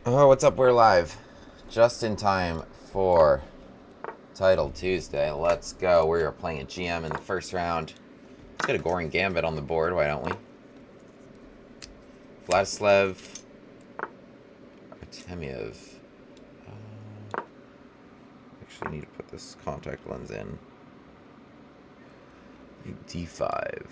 Oh, what's up? We're live. Just in time for Title Tuesday. Let's go. We are playing a GM in the first round. Let's get a Goring Gambit on the board, why don't we? Vladislav Artemiev. Actually need to put this contact lens in. D5.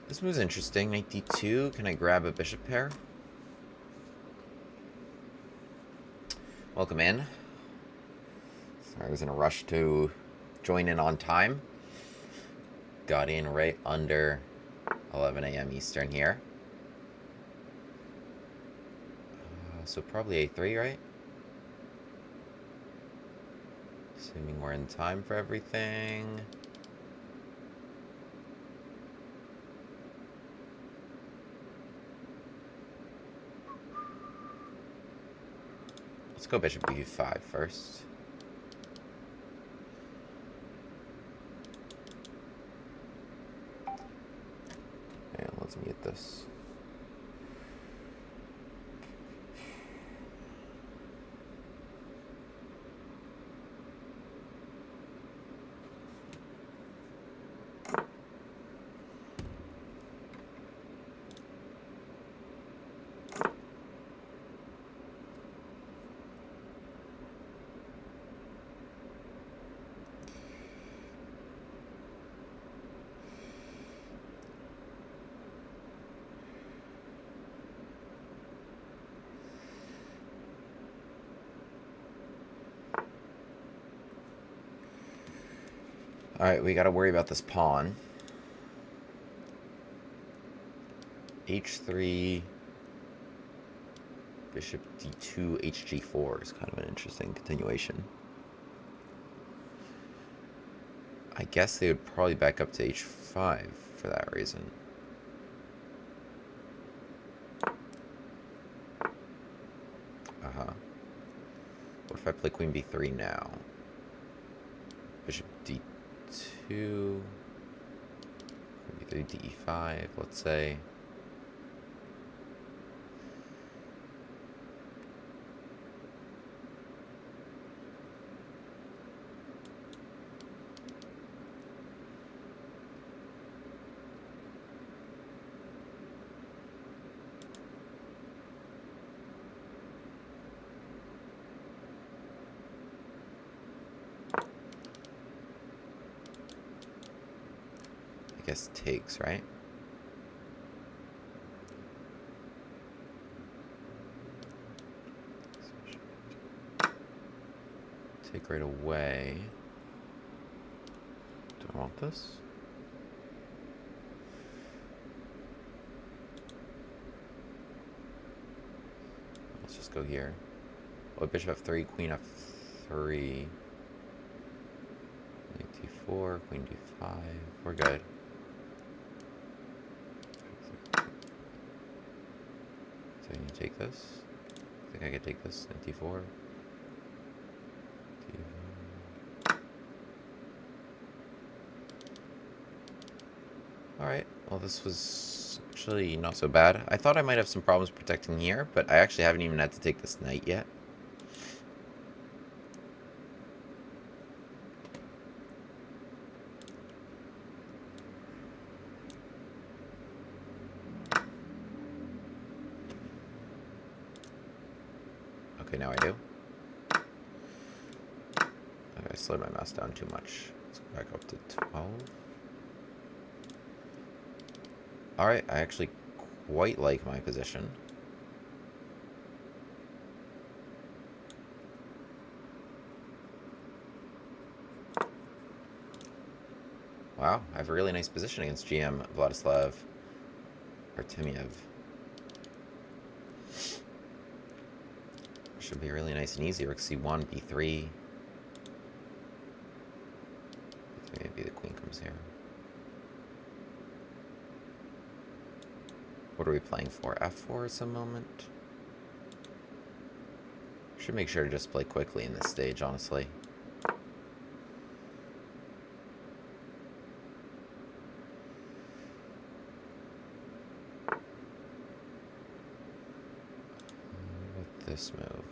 This move's interesting. Knight D2. Can I grab a bishop pair? Welcome in. Sorry, I was in a rush to join in on time. Got in right under 11 a.m. Eastern here. So probably A3, right? Assuming we're in time for everything. Let's go bishop B5 first. And let's mute this. Alright, we gotta worry about this pawn. H3, bishop D2, HG4 is kind of an interesting continuation. I guess they would probably back up to H5 for that reason. What if I play Queen B3 now? Bishop D2, Queen B3, D5, let's say. I guess takes, right? Take right away. Do I want this? Let's just go here. Oh, bishop F3, queen F3. Knight D4, queen D5. We're good. So I need to take this. I think I could take this. Knight D4. Alright, well this was actually not so bad. I thought I might have some problems protecting here, but I actually haven't even had to take this knight yet. Okay, now I do. Okay, I slowed my mouse down too much. Let's go back up to 12. Alright, I actually quite like my position. Wow, I have a really nice position against GM Vladislav Artemiev. Should be really nice and easy. Rook C1, B3. Maybe the queen comes here. What are we playing for? F4 at some moment? Should make sure to just play quickly in this stage, honestly. this move.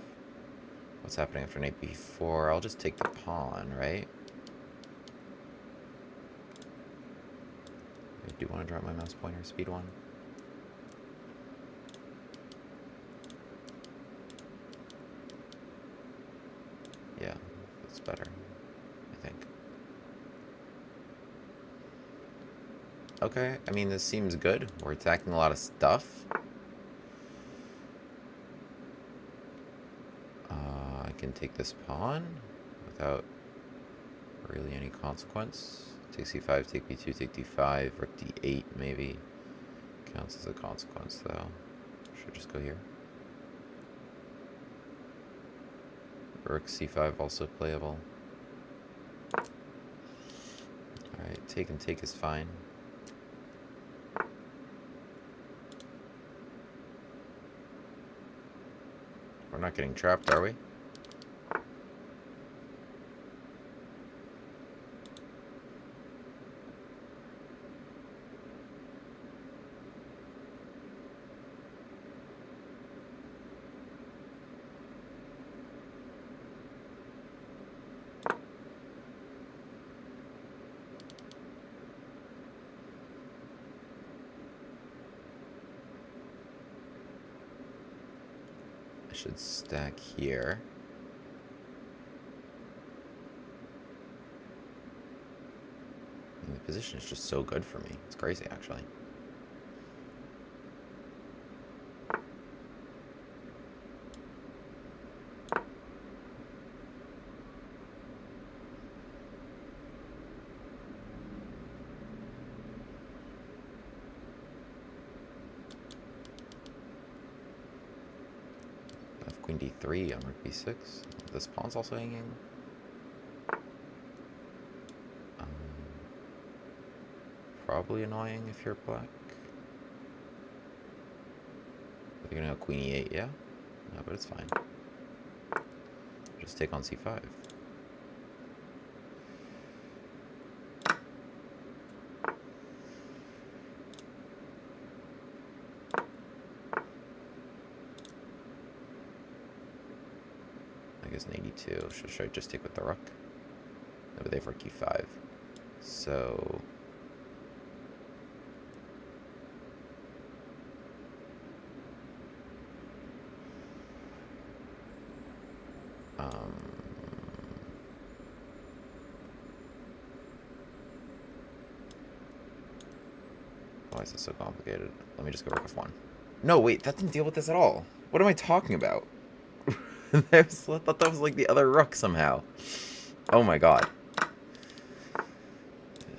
What's happening after knight b4? I'll just take the pawn, right? I do want to drop my mouse pointer, speed 1. Yeah, that's better, I think. Okay, I mean, this seems good. We're attacking a lot of stuff. I can take this pawn without really any consequence. Take c5, take b2, take d5, rook d8 maybe. Counts as a consequence though. Should just go here. Rook c5 also playable. Alright, take and take is fine. We're not getting trapped, are we? I should stack here. And the position is just so good for me. It's crazy, actually. Queen d3 on rook b6. This pawn's also hanging. Probably annoying if you're black. They're gonna go queen e8, yeah? No, but it's fine. Just take on c5. I guess an 82. Should I just take with the rook? No, but they have rook e5. So... why is this so complicated? Let me just go rook f1. No, wait, that didn't deal with this at all. What am I talking about? I thought that was like the other rook somehow. Oh my god.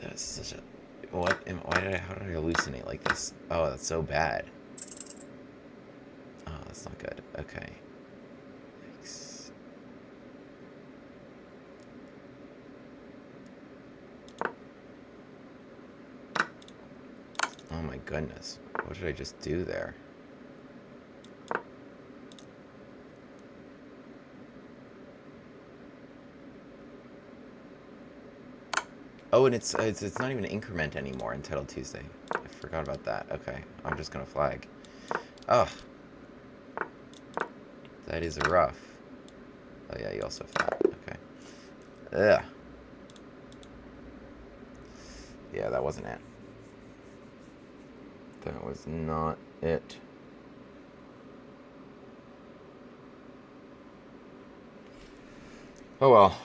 That's such a... how did I hallucinate like this? Oh, that's so bad. Oh, that's not good. Okay. Thanks. Oh my goodness. What did I just do there? Oh, and it's not even an increment anymore in Title Tuesday. I forgot about that. Okay, I'm just gonna flag. Oh, that is rough. Oh yeah, you also have that. Okay. Ugh. Yeah, that wasn't it. That was not it. Oh well.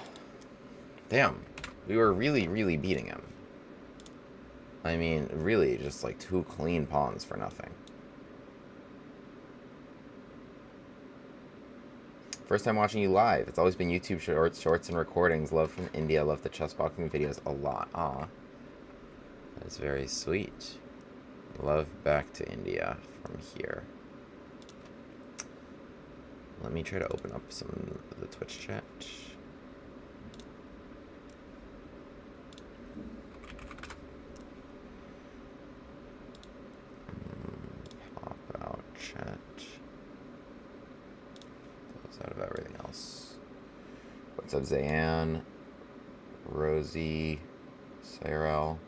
Damn. We were really, really beating him. I mean, really, just like 2 clean pawns for nothing. First time watching you live. It's always been YouTube shorts and recordings. Love from India. Love the chess boxing videos a lot. Aw. That is very sweet. Love back to India from here. Let me try to open up some of the Twitch chat. Out of everything else. What's up, Zayan? Rosie, Cyril.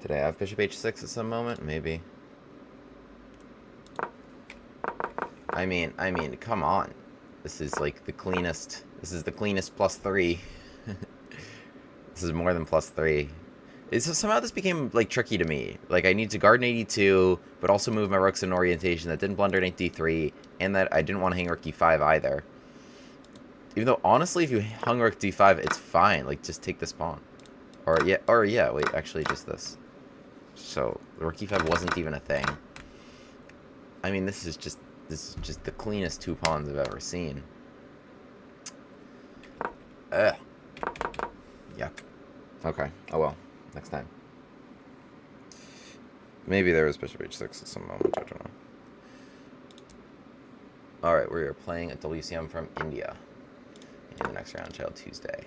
Did I have bishop h6 at some moment? Maybe. I mean, come on. This is like the cleanest. This is the cleanest +3. This is more than +3. Somehow this became like tricky to me. Like I need to guard an 82, but also move my rooks in an orientation that didn't blunder knight d3, and that I didn't want to hang rook e5 either. Even though honestly, if you hung rook d5, it's fine. Like just take this pawn, or yeah. Wait, actually, just this. So rook e5 wasn't even a thing. I mean, this is just the cleanest 2 pawns I've ever seen. Ugh. Yuck. Okay. Oh well. Next time. Maybe there was bishop h6 at some moment. I don't know. Alright, we are playing a WCM from India in the next round, Child Tuesday.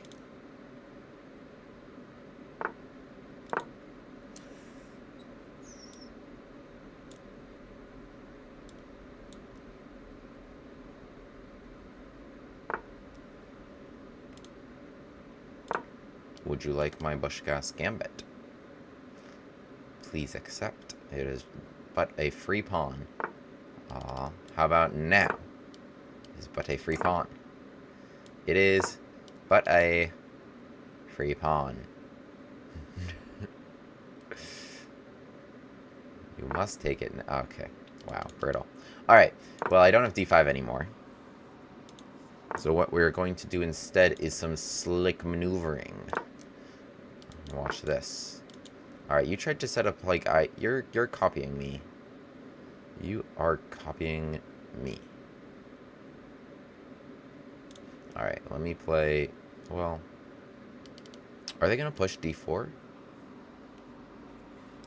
Would you like my Bushkas Gambit? Please accept. It is but a free pawn. How about now? It is but a free pawn. It is but a free pawn. You must take it. Okay. Wow, brittle. Alright, well, I don't have d5 anymore. So what we're going to do instead is some slick maneuvering. Watch this. Alright, you tried to set up like you're copying me. You are copying me. Alright, let me play. Well, are they gonna push d4?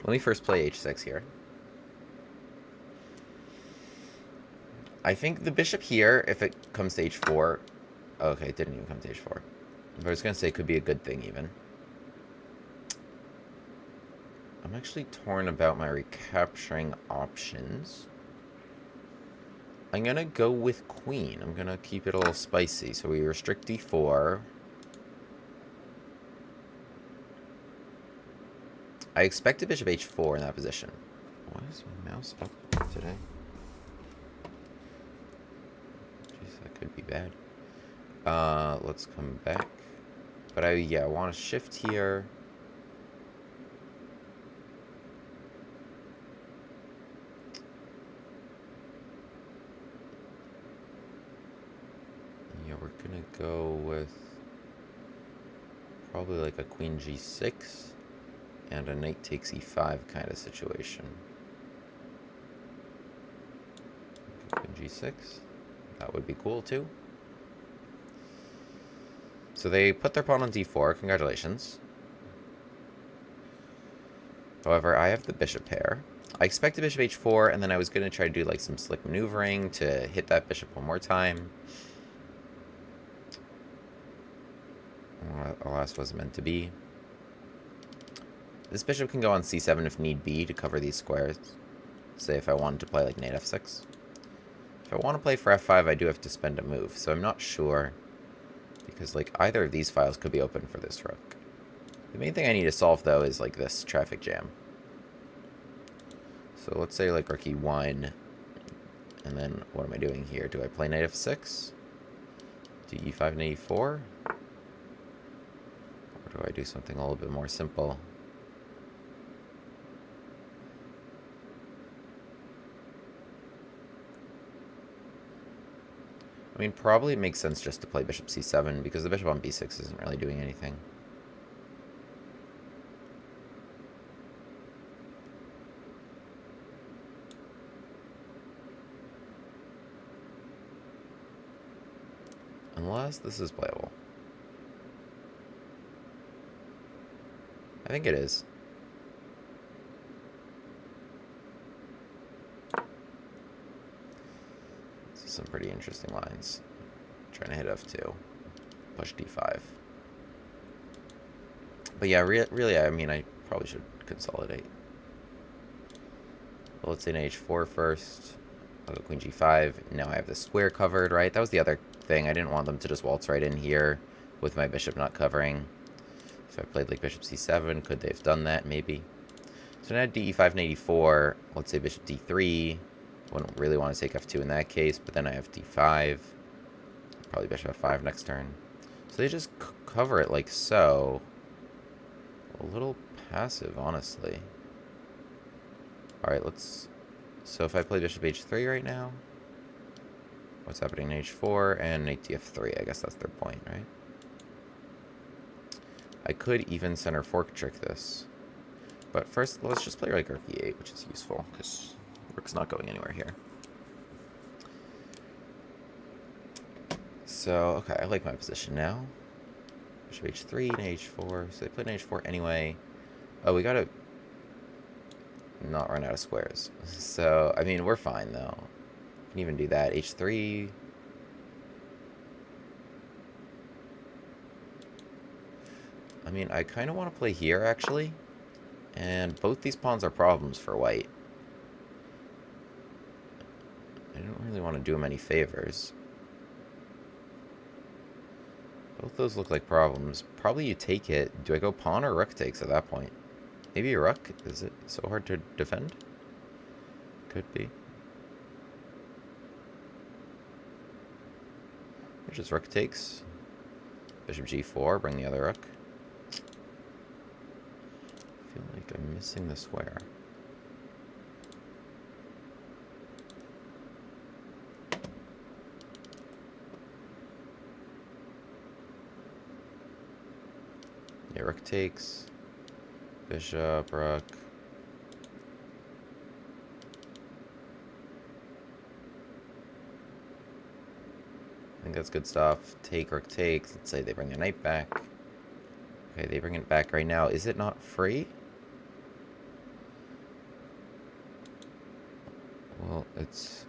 Let me first play h6 here. I think the bishop here, if it comes to h4. Okay, it didn't even come to h4. But I was gonna say it could be a good thing even. I'm actually torn about my recapturing options. I'm gonna go with queen. I'm gonna keep it a little spicy. So we restrict d4. I expected bishop h4 in that position. Why is my mouse up today? Jeez, that could be bad. Let's come back. But I want to shift here. We're gonna go with probably like a queen g6 and a knight takes e5 kind of situation. Queen g6, that would be cool too. So they put their pawn on d4, congratulations. However, I have the bishop pair. I expected bishop h4, and then I was going to try to do like some slick maneuvering to hit that bishop one more time. Alas, wasn't meant to be. This bishop can go on c7 if need be to cover these squares. Say if I wanted to play like knight f6. If I want to play for f5, I do have to spend a move, so I'm not sure. Because like either of these files could be open for this rook. The main thing I need to solve though is like this traffic jam. So let's say like rook e1. And then what am I doing here? Do I play knight f6? Do e5 and e4? Or do I do something a little bit more simple? I mean, probably it makes sense just to play bishop c7 because the bishop on b6 isn't really doing anything. Unless this is playable. I think it is. Some pretty interesting lines. Trying to hit f2. Push d5. But yeah, really, I mean, I probably should consolidate. Well, let's say knight h4 first. I'll go queen g5. Now I have the square covered, right? That was the other thing. I didn't want them to just waltz right in here with my bishop not covering. If I played like bishop c7, could they have done that? Maybe. So now d5 and e4. Let's say bishop d3. Wouldn't really want to take f2 in that case, but then I have d5. Probably bishop f5 next turn. So they just cover it like so. A little passive, honestly. Alright, let's... So if I play bishop h3 right now, what's happening in h4 and knight df3? I guess that's their point, right? I could even center fork trick this. But first, let's just play like rook e8, which is useful, because rook's not going anywhere here. So, okay, I like my position now. Bishop h3, knight h4. So they played knight h4 anyway. Oh, we gotta not run out of squares. So, I mean, we're fine, though. Can even do that. h3. I mean, I kind of want to play here, actually. And both these pawns are problems for white. I don't really want to do him any favors. Both those look like problems. Probably you take it. Do I go pawn or rook takes at that point? Maybe a rook? Is it so hard to defend? Could be. Or just rook takes. Bishop g4, bring the other rook. I feel like I'm missing the square. Yeah, rook takes. Bishop, rook. I think that's good stuff. Take, rook takes. Let's say they bring their knight back. Okay, they bring it back right now. Is it not free? Well, it's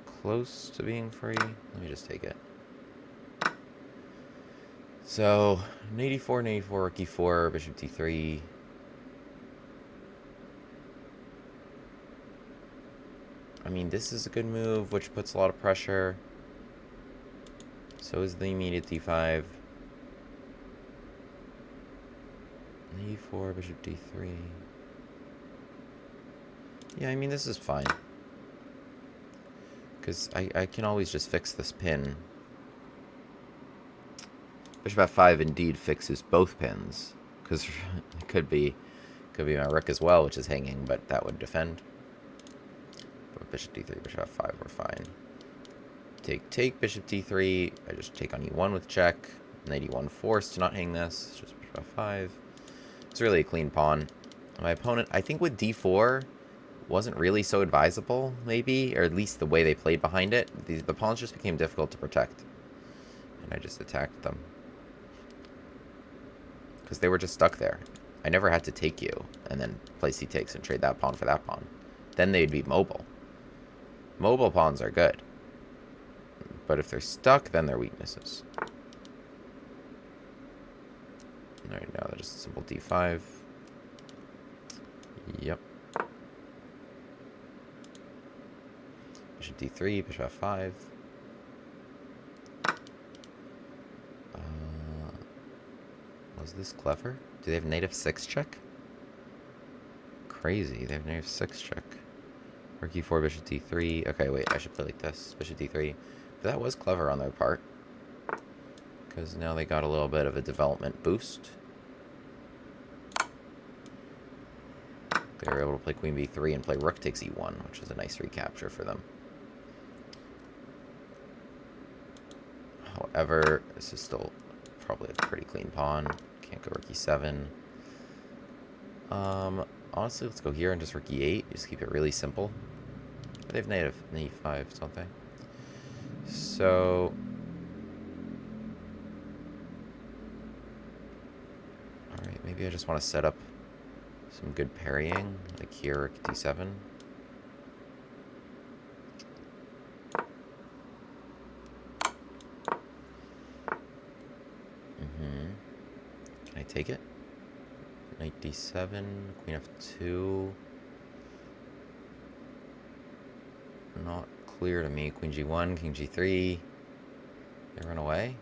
close to being free. Let me just take it. So, knight e4, knight e4, rook e4, bishop d3. I mean, this is a good move, which puts a lot of pressure. So is the immediate d5. Knight e4, bishop d3. Yeah, I mean, this is fine. Because I can always just fix this pin. Bishop f5 indeed fixes both pins. Because it could be my rook as well, which is hanging, but that would defend. But bishop d3, bishop f5, we're fine. Take, bishop d3. I just take on e1 with check. Knight e1 forced to not hang this. Just bishop f5. It's really a clean pawn. My opponent, I think with d4, wasn't really so advisable, maybe, or at least the way they played behind it. The pawns just became difficult to protect. And I just attacked them. Because they were just stuck there. I never had to take you, and then play c takes and trade that pawn for that pawn. Then they'd be mobile. Mobile pawns are good. But if they're stuck, then they're weaknesses. Alright, now they're just a simple d5. Yep. Bishop d3, bishop f5. Was this clever? Do they have knight f6 check? Crazy, they have knight f6 check. Rook e4, bishop d3. Okay, wait, I should play like this. Bishop d3. But that was clever on their part. Because now they got a little bit of a development boost. They were able to play queen b3 and play rook takes e1, which is a nice recapture for them. However, this is still probably a pretty clean pawn. Can't go rook e7. Honestly, let's go here and just rook e8. Just keep it really simple. They have knight e5, don't they? So... Alright, maybe I just want to set up some good parrying. Like here, rook d7. Can I take it? Knight d7, queen f2. Not clear to me. Queen g1, king g3. They run away?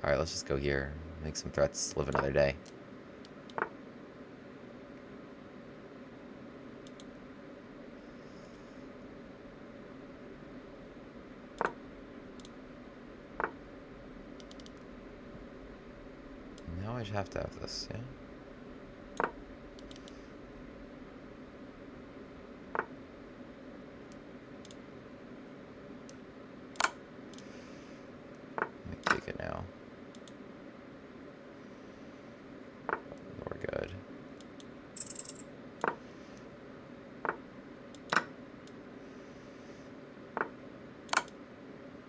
Alright, let's just go here. Make some threats, live another day. I have to have this, yeah? Let me take it now. We're good.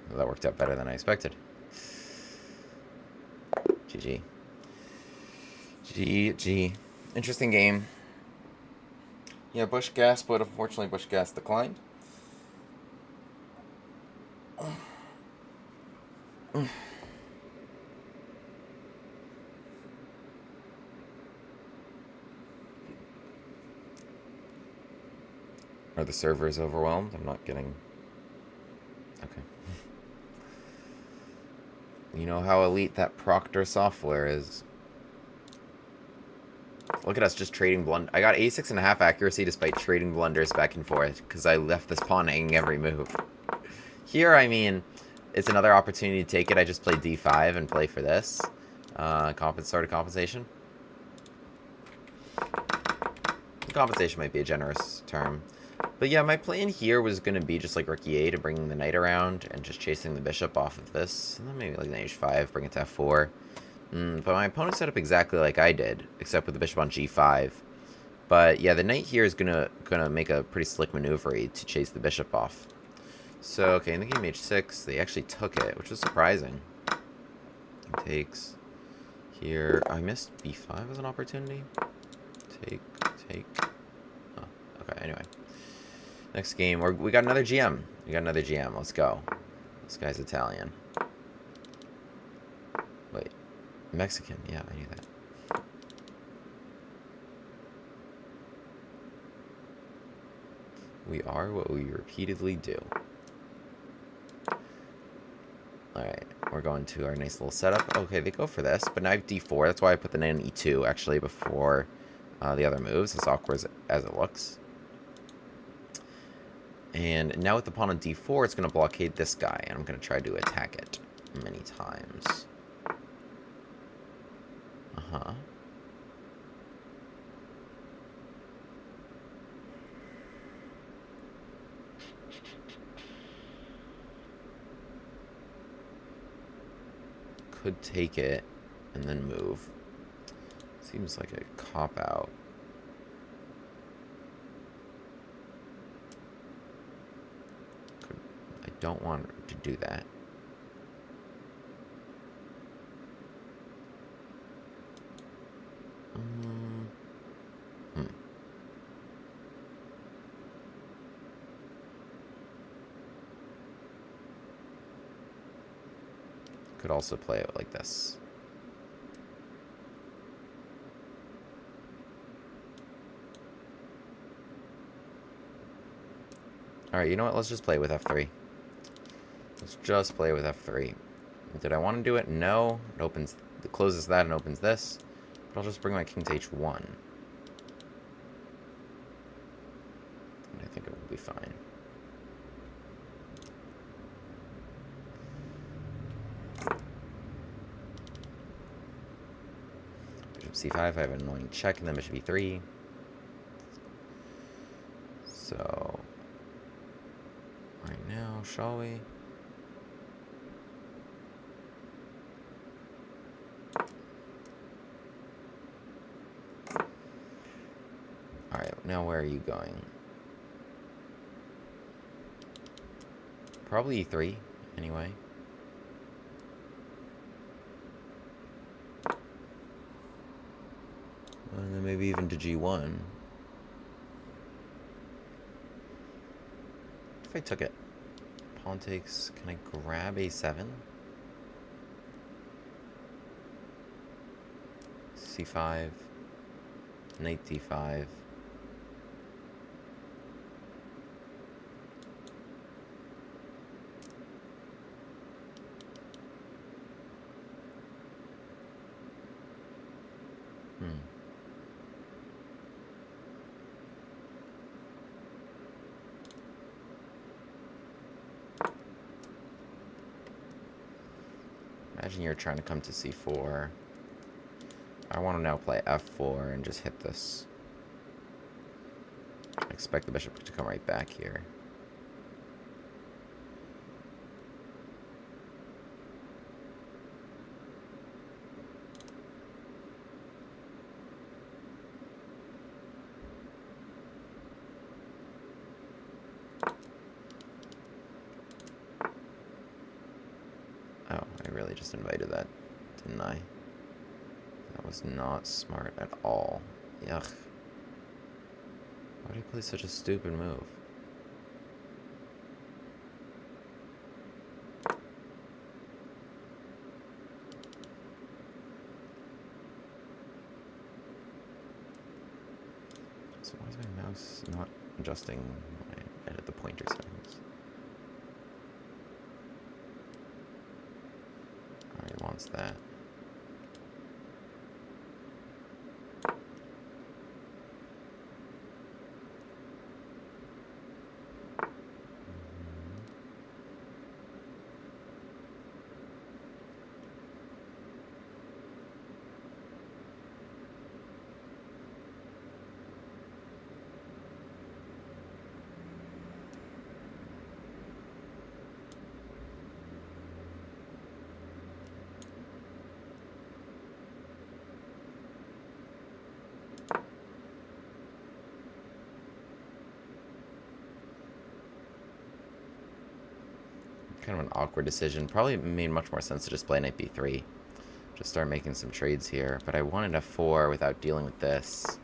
Well, that worked out better than I expected. GG. GG. Interesting game. Yeah, Bush gas, but unfortunately Bush gas declined. Are the servers overwhelmed? I'm not getting... Okay. You know how elite that Proctor software is. Look at us just trading blunder. I got a6.5 accuracy despite trading blunders back and forth because I left this pawn hanging every move. Here, I mean, it's another opportunity to take it. I just played d5 and play for this. Sort of compensation. Compensation might be a generous term. But yeah, my plan here was going to be just like rook e8 and bringing the knight around and just chasing the bishop off of this. And then maybe like knight h5, bring it to f4. But my opponent set up exactly like I did, except with the bishop on g5. But yeah, the knight here is gonna make a pretty slick maneuver to chase the bishop off. So okay, in the game h6, they actually took it, which was surprising. He takes here. I missed b5 as an opportunity. Take. Oh, okay. Anyway, next game we got another GM. We got another GM. Let's go. This guy's Italian. Wait. Mexican, yeah, I knew that. We are what we repeatedly do. Alright, we're going to our nice little setup. Okay, they go for this, but now I have d4. That's why I put the knight on e2, actually, before the other moves, as awkward as it looks. And now with the pawn on d4, it's going to blockade this guy, and I'm going to try to attack it many times. Could take it and then move. Seems like a cop-out. I don't want to do that. Could also play it like this. Alright, you know what? Let's just play with f3. Let's just play with f3. Did I want to do it? No. It closes that and opens this. But I'll just bring my king to h1. And I think it will be fine. Bishop c5, I have an annoying check, and then bishop e3. So, right now, shall we? Alright, now where are you going? Probably e3, anyway. And then maybe even to g1. If I took it. Pawn takes. Can I grab a7? c5. Knight d5. Imagine you're trying to come to c4. I want to now play f4 and just hit this. I expect the bishop to come right back here. Oh, I really just invited that, didn't I? That was not smart at all. Yuck. Why did he play such a stupid move? So why is my mouse not adjusting when I edit the pointer settings? Alright, he wants that. Kind of an awkward decision. Probably made much more sense to just play knight b3. Just start making some trades here. But I wanted f4 without dealing with this.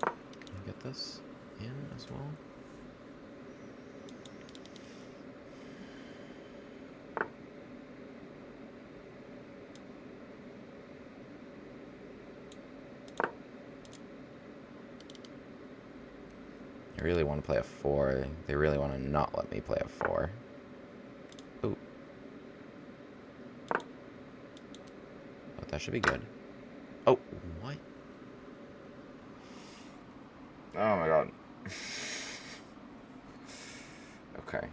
Can I get this in as well? I really want to play f4. They really want to not let me play f4. Ooh. Oh, that should be good. Oh, what? Oh my god. Okay.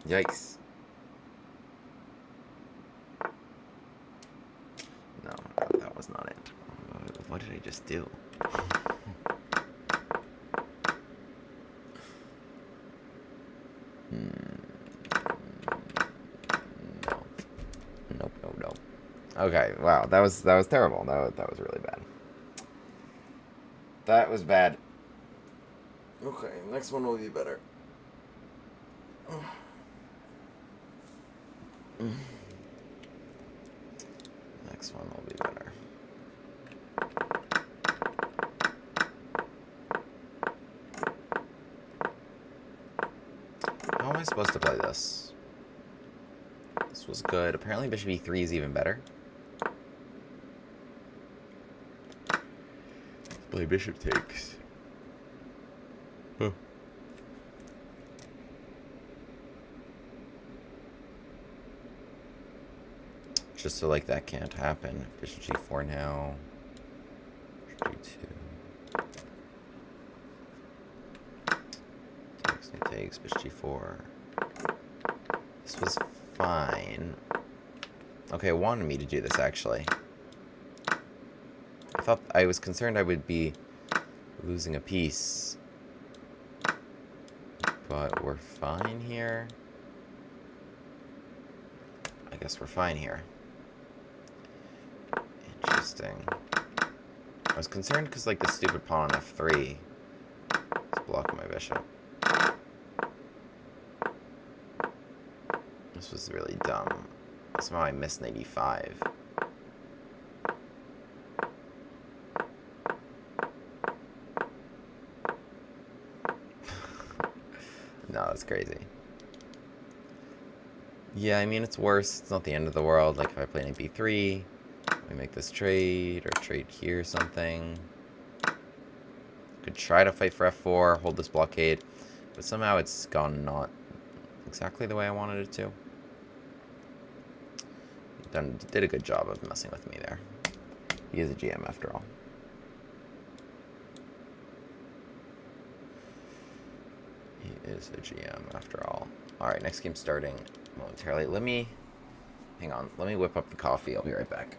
Yikes. No, that was not it. What did I just do? Nope. Okay, wow, that was terrible. That was really bad. That was bad. Okay, next one will be better. Next one will be better. How am I supposed to play this? This was good. Apparently bishop e3 is even better. Play bishop takes. Huh. Just so like that can't happen. Bishop g4 now. Bishop g2. Takes bishop g4. This was fine. Okay, it wanted me to do this actually. I was concerned I would be losing a piece. But we're fine here. I guess we're fine here. Interesting. I was concerned because like the stupid pawn on f3 is blocking my bishop. This was really dumb. Somehow I missed knight e5. No, that's crazy. Yeah, I mean, it's worse. It's not the end of the world. Like, if I play knight b3, we make this trade, or trade here or something. Could try to fight for f4, hold this blockade, but somehow it's gone not exactly the way I wanted it to. Did a good job of messing with me there. He is a GM after all. is a GM after all. Alright, next game starting momentarily. Hang on, let me whip up the coffee. I'll be right back.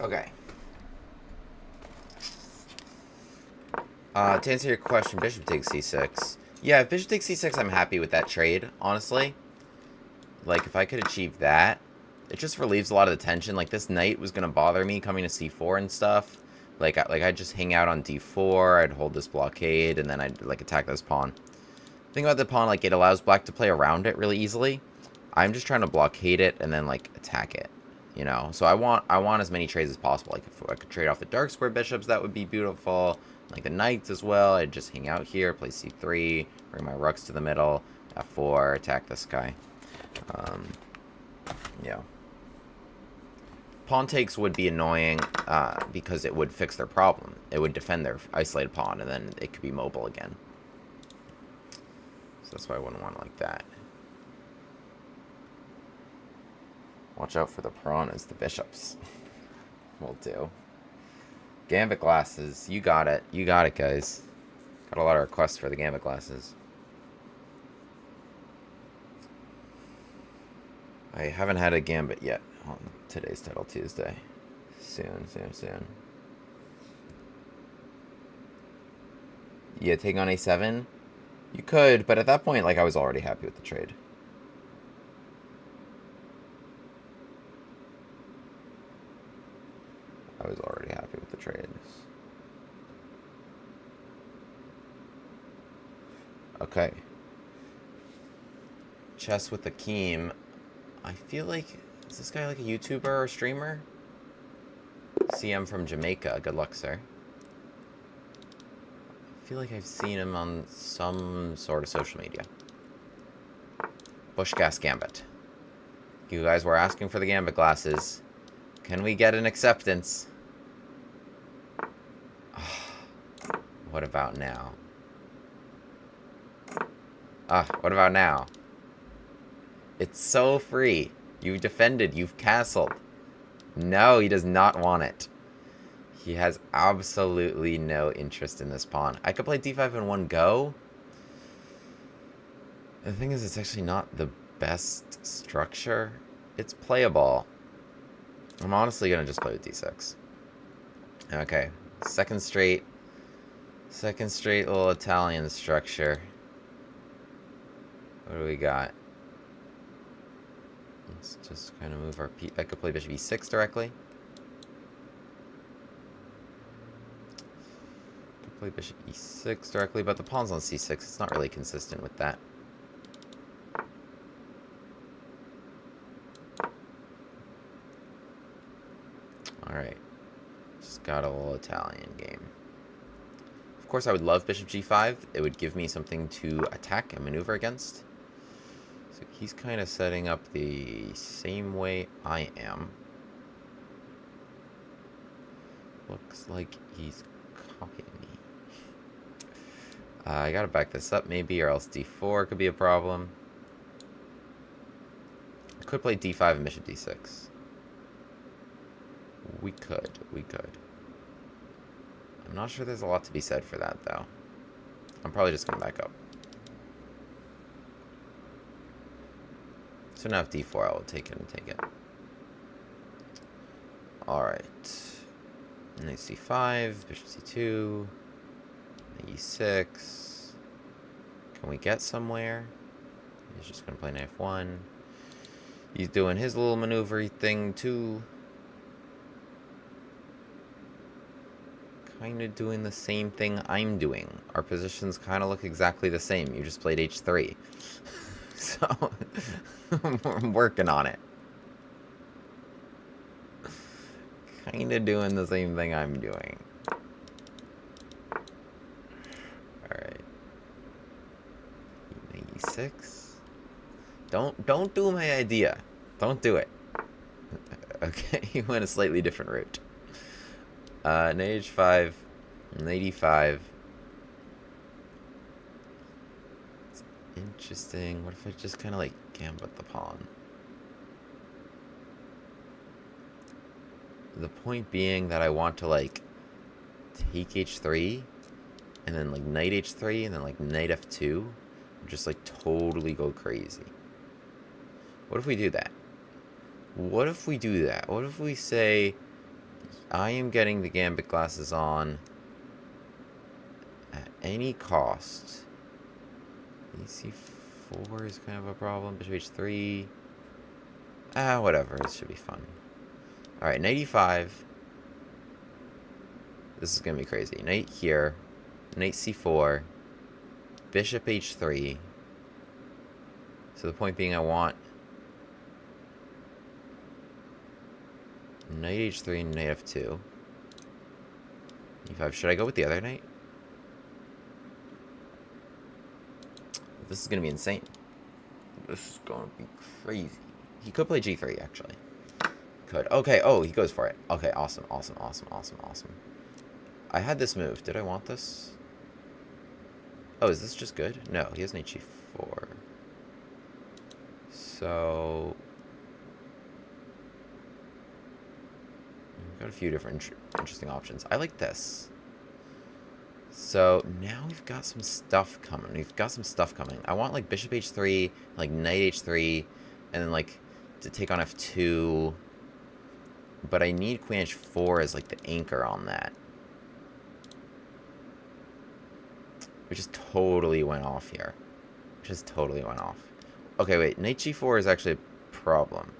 Okay. To answer your question, bishop takes c6. Yeah, if bishop takes c6, I'm happy with that trade, honestly. Like, if I could achieve that, it just relieves a lot of the tension. Like, this knight was going to bother me coming to c4 and stuff. Like, I'd just hang out on d4, I'd hold this blockade, and then I'd, like, attack this pawn. The thing about the pawn, like, it allows black to play around it really easily. I'm just trying to blockade it and then, like, attack it. You know, so I want as many trades as possible. Like, if I could trade off the dark square bishops, that would be beautiful. Like the knights as well. I'd just hang out here, play c3, bring my rooks to the middle, f4, attack this guy. Yeah. Pawn takes would be annoying because it would fix their problem. It would defend their isolated pawn, and then it could be mobile again. So that's why I wouldn't want it like that. Watch out for the piranhas, the bishops. Will do. Gambit glasses. You got it. You got it, guys. Got a lot of requests for the Gambit glasses. I haven't had a Gambit yet on today's Title Tuesday. Soon. Yeah, take on a7? You could, but at that point, like, I was already happy with the trade. I was already happy with the trades. Okay. Chess with Akeem. I feel like... Is this guy like a YouTuber or streamer? CM from Jamaica. Good luck, sir. I feel like I've seen him on some sort of social media. Bushgas Gambit. You guys were asking for the Gambit glasses. Can we get an acceptance? What about now? What about now? It's so free. You've defended. You've castled. No, he does not want it. He has absolutely no interest in this pawn. I could play d5 in one go. The thing is, it's actually not the best structure. It's playable. I'm honestly going to just play with d6. Okay. Second straight little Italian structure. What do we got? Let's just kind of move our piece. I could play bishop e6 directly. Could play bishop e6 directly, but the pawn's on c6. It's not really consistent with that. Alright. Just got a little Italian game. Of course, I would love bishop g5. It would give me something to attack and maneuver against. So he's kind of setting up the same way I am. Looks like he's copying me. I gotta back this up maybe, or else d4 could be a problem. I could play d5 and bishop d6. We could. I'm not sure there's a lot to be said for that, though. I'm probably just gonna back up. So now if d4, I will take it and take it. Alright. Knight c5, bishop c2, knight e6. Can we get somewhere? He's just going to play knight f1. He's doing his little maneuver thing too. Kind of doing the same thing I'm doing. Our positions kind of look exactly the same. You just played h3. So, I'm working on it. Kind of doing the same thing I'm doing. Alright. Knight e6. Don't do my idea. Don't do it. Okay, you went a slightly different route. Knight h5, knight e5. It's interesting. What if I just kind of like gambit the pawn? The point being that I want to like take h3 and then like knight h3 and then like knight f2. Just like totally go crazy. What if we do that? What if we do that? What if we say, I am getting the gambit glasses on at any cost. c4 is kind of a problem. Bishop h3. Whatever. This should be fun. Alright, knight e5. This is going to be crazy. Knight here. Knight c4. Bishop h3. So the point being I want knight h3 and knight f2. e5. Should I go with the other knight? This is going to be insane. This is going to be crazy. He could play g3, actually. Could. Okay, oh, he goes for it. Okay, awesome, awesome, awesome, awesome, awesome. I had this move. Did I want this? Oh, is this just good? No, he has knight g4. So... we've got a few different interesting options. I like this. So now we've got some stuff coming. I want like bishop h3, like knight h3, and then like to take on f2. But I need queen h4 as like the anchor on that. We just totally went off here. Just totally went off. Okay, wait. Knight g4 is actually a problem.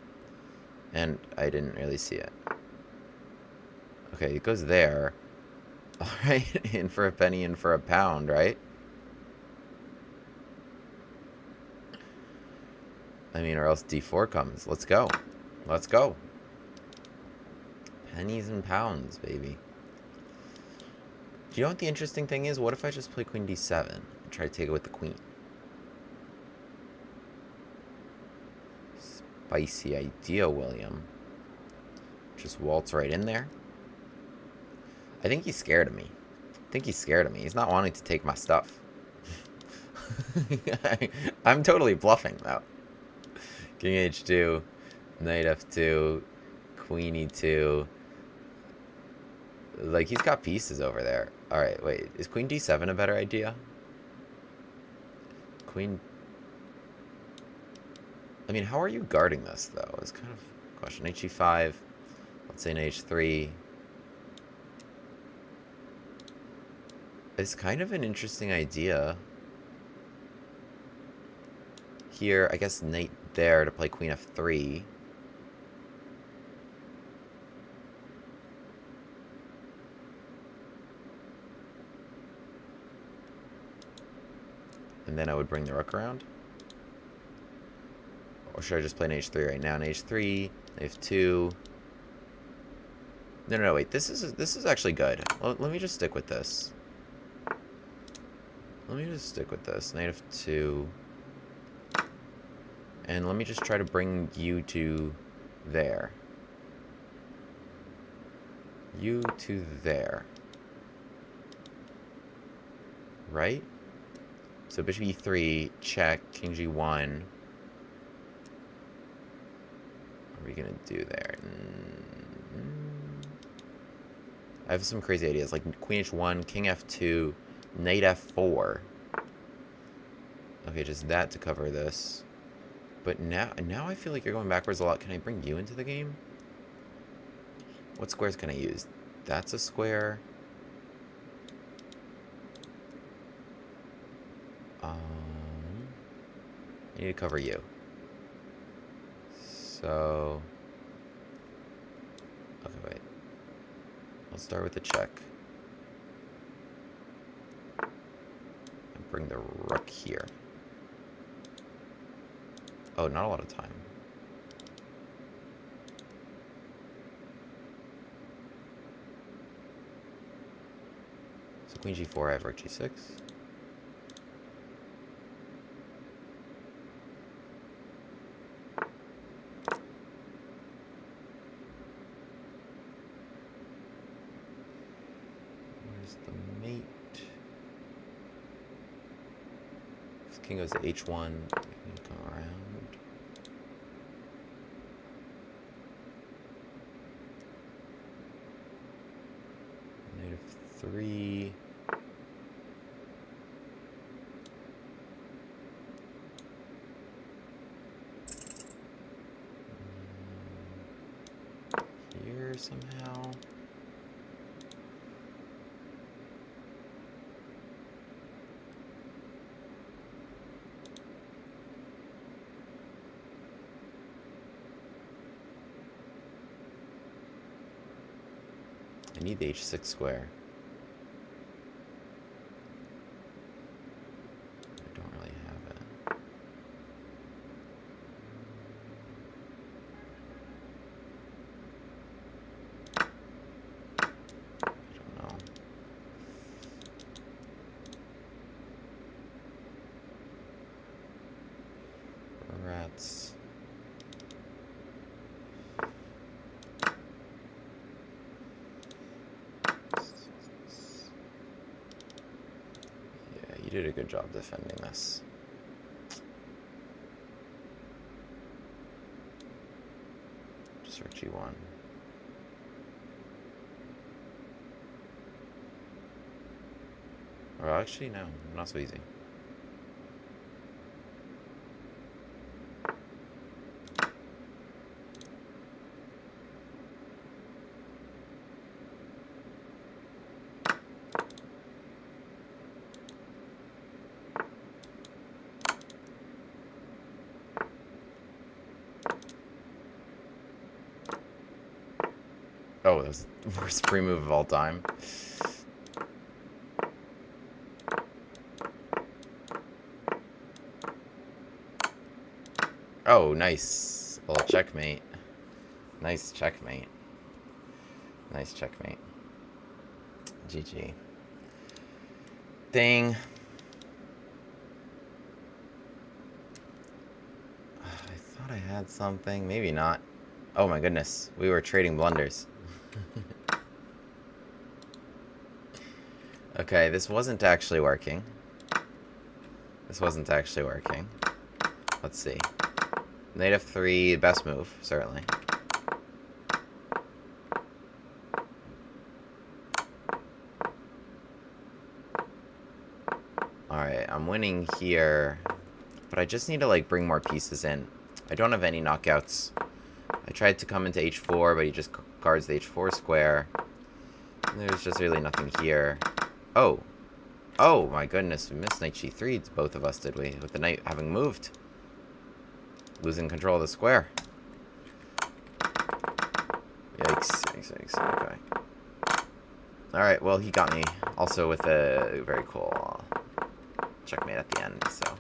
And I didn't really see it. Okay, it goes there. Alright, in for a penny, in for a pound, right? I mean, or else d4 comes. Let's go. Let's go. Pennies and pounds, baby. Do you know what the interesting thing is? What if I just play queen d7 and try to take it with the queen? Spicy idea, William. Just waltz right in there. I think he's scared of me. He's not wanting to take my stuff. I'm totally bluffing, though. King h2, knight f2, queen e2. Like, he's got pieces over there. Alright, wait. Is queen d7 a better idea? Queen... I mean, how are you guarding this, though? It's kind of a question. Knight g5. Let's say knight h3. It's kind of an interesting idea. Here, I guess knight there to play queen f3. And then I would bring the rook around. Or should I just play knight h3 right now? Knight h3, knight f2. No, wait. This is actually good. Let me just stick with this. Knight f2. And let me just try to bring you to there. You to there. Right? So bishop e3, check, king g1. What are we gonna do there? I have some crazy ideas, like queen h1, king f2, knight f4. Okay, just that to cover this. But now I feel like you're going backwards a lot. Can I bring you into the game? What squares can I use? That's a square. I need to cover you. So... Okay, wait. Let's start with the check. And bring the rook here. Oh, not a lot of time. So queen g4, I have rook g6. Where's the mate? If king goes to h1, we can come around. Knight f3. Here somehow. I need the h6 square. I don't really have it. I don't know. Rats. You did a good job defending this. Just rook g1. Or actually, no, not so easy. Oh, that was the worst pre-move of all time. Oh, nice. A little checkmate. Nice checkmate. Nice checkmate. GG. Dang. I thought I had something. Maybe not. Oh my goodness. We were trading blunders. Okay, this wasn't actually working. This wasn't actually working. Let's see. Knight f3, best move, certainly. Alright, I'm winning here. But I just need to, like, bring more pieces in. I don't have any knockouts. I tried to come into h4, but he just guards the h4 square. And there's just really nothing here. Oh. Oh, my goodness. We missed knight g3, both of us, did we? With the knight having moved. Losing control of the square. Yikes, yikes, yikes. Okay. Alright, well, he got me. Also with a very cool checkmate at the end, so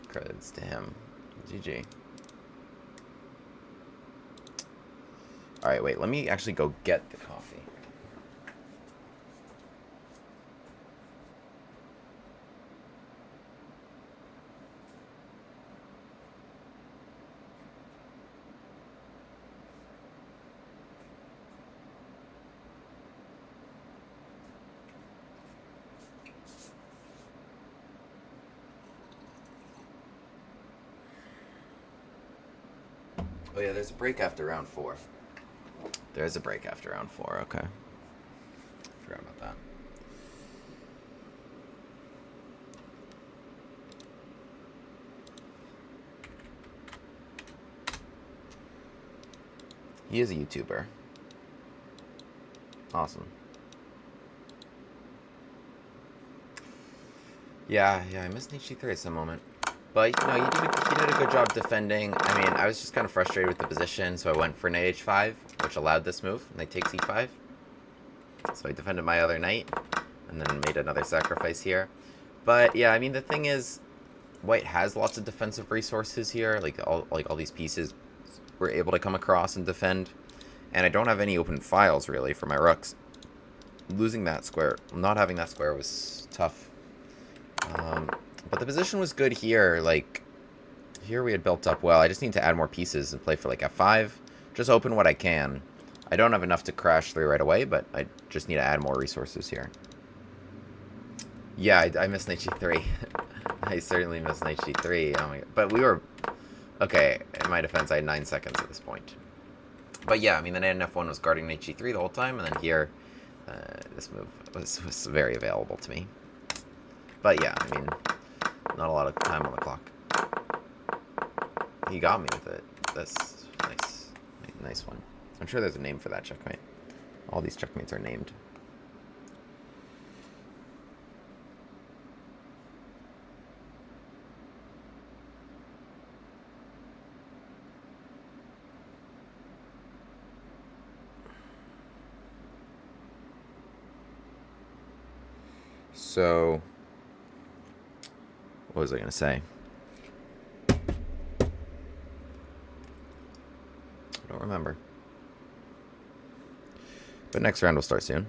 credits to him. GG. Alright, wait, let me actually go get the coffee. Oh yeah, there's a break after round 4. There's a break after round 4, okay. Forgot about that. He is a YouTuber. Awesome. Yeah, I missed HG3 at some moment. But, you know, he did a good job defending. I mean, I was just kind of frustrated with the position, so I went for knight h5, which allowed this move. Knight takes e5. So I defended my other knight, and then made another sacrifice here. But, yeah, I mean, the thing is, white has lots of defensive resources here. Like all these pieces were able to come across and defend. And I don't have any open files, really, for my rooks. Losing that square, not having that square was tough. But the position was good here. Like, here we had built up well. I just need to add more pieces and play for, like, f5. Just open what I can. I don't have enough to crash through right away, but I just need to add more resources here. Yeah, I missed knight g3. I certainly missed knight g3. Oh my god. But we were... Okay, in my defense, I had 9 seconds at this point. But yeah, I mean, the knight in f1 was guarding knight g3 the whole time, and then here, this move was very available to me. But yeah, I mean, not a lot of time on the clock. He got me with it. That's nice. Nice one. I'm sure there's a name for that checkmate. All these checkmates are named. So, what was I going to say? I don't remember. But next round will start soon.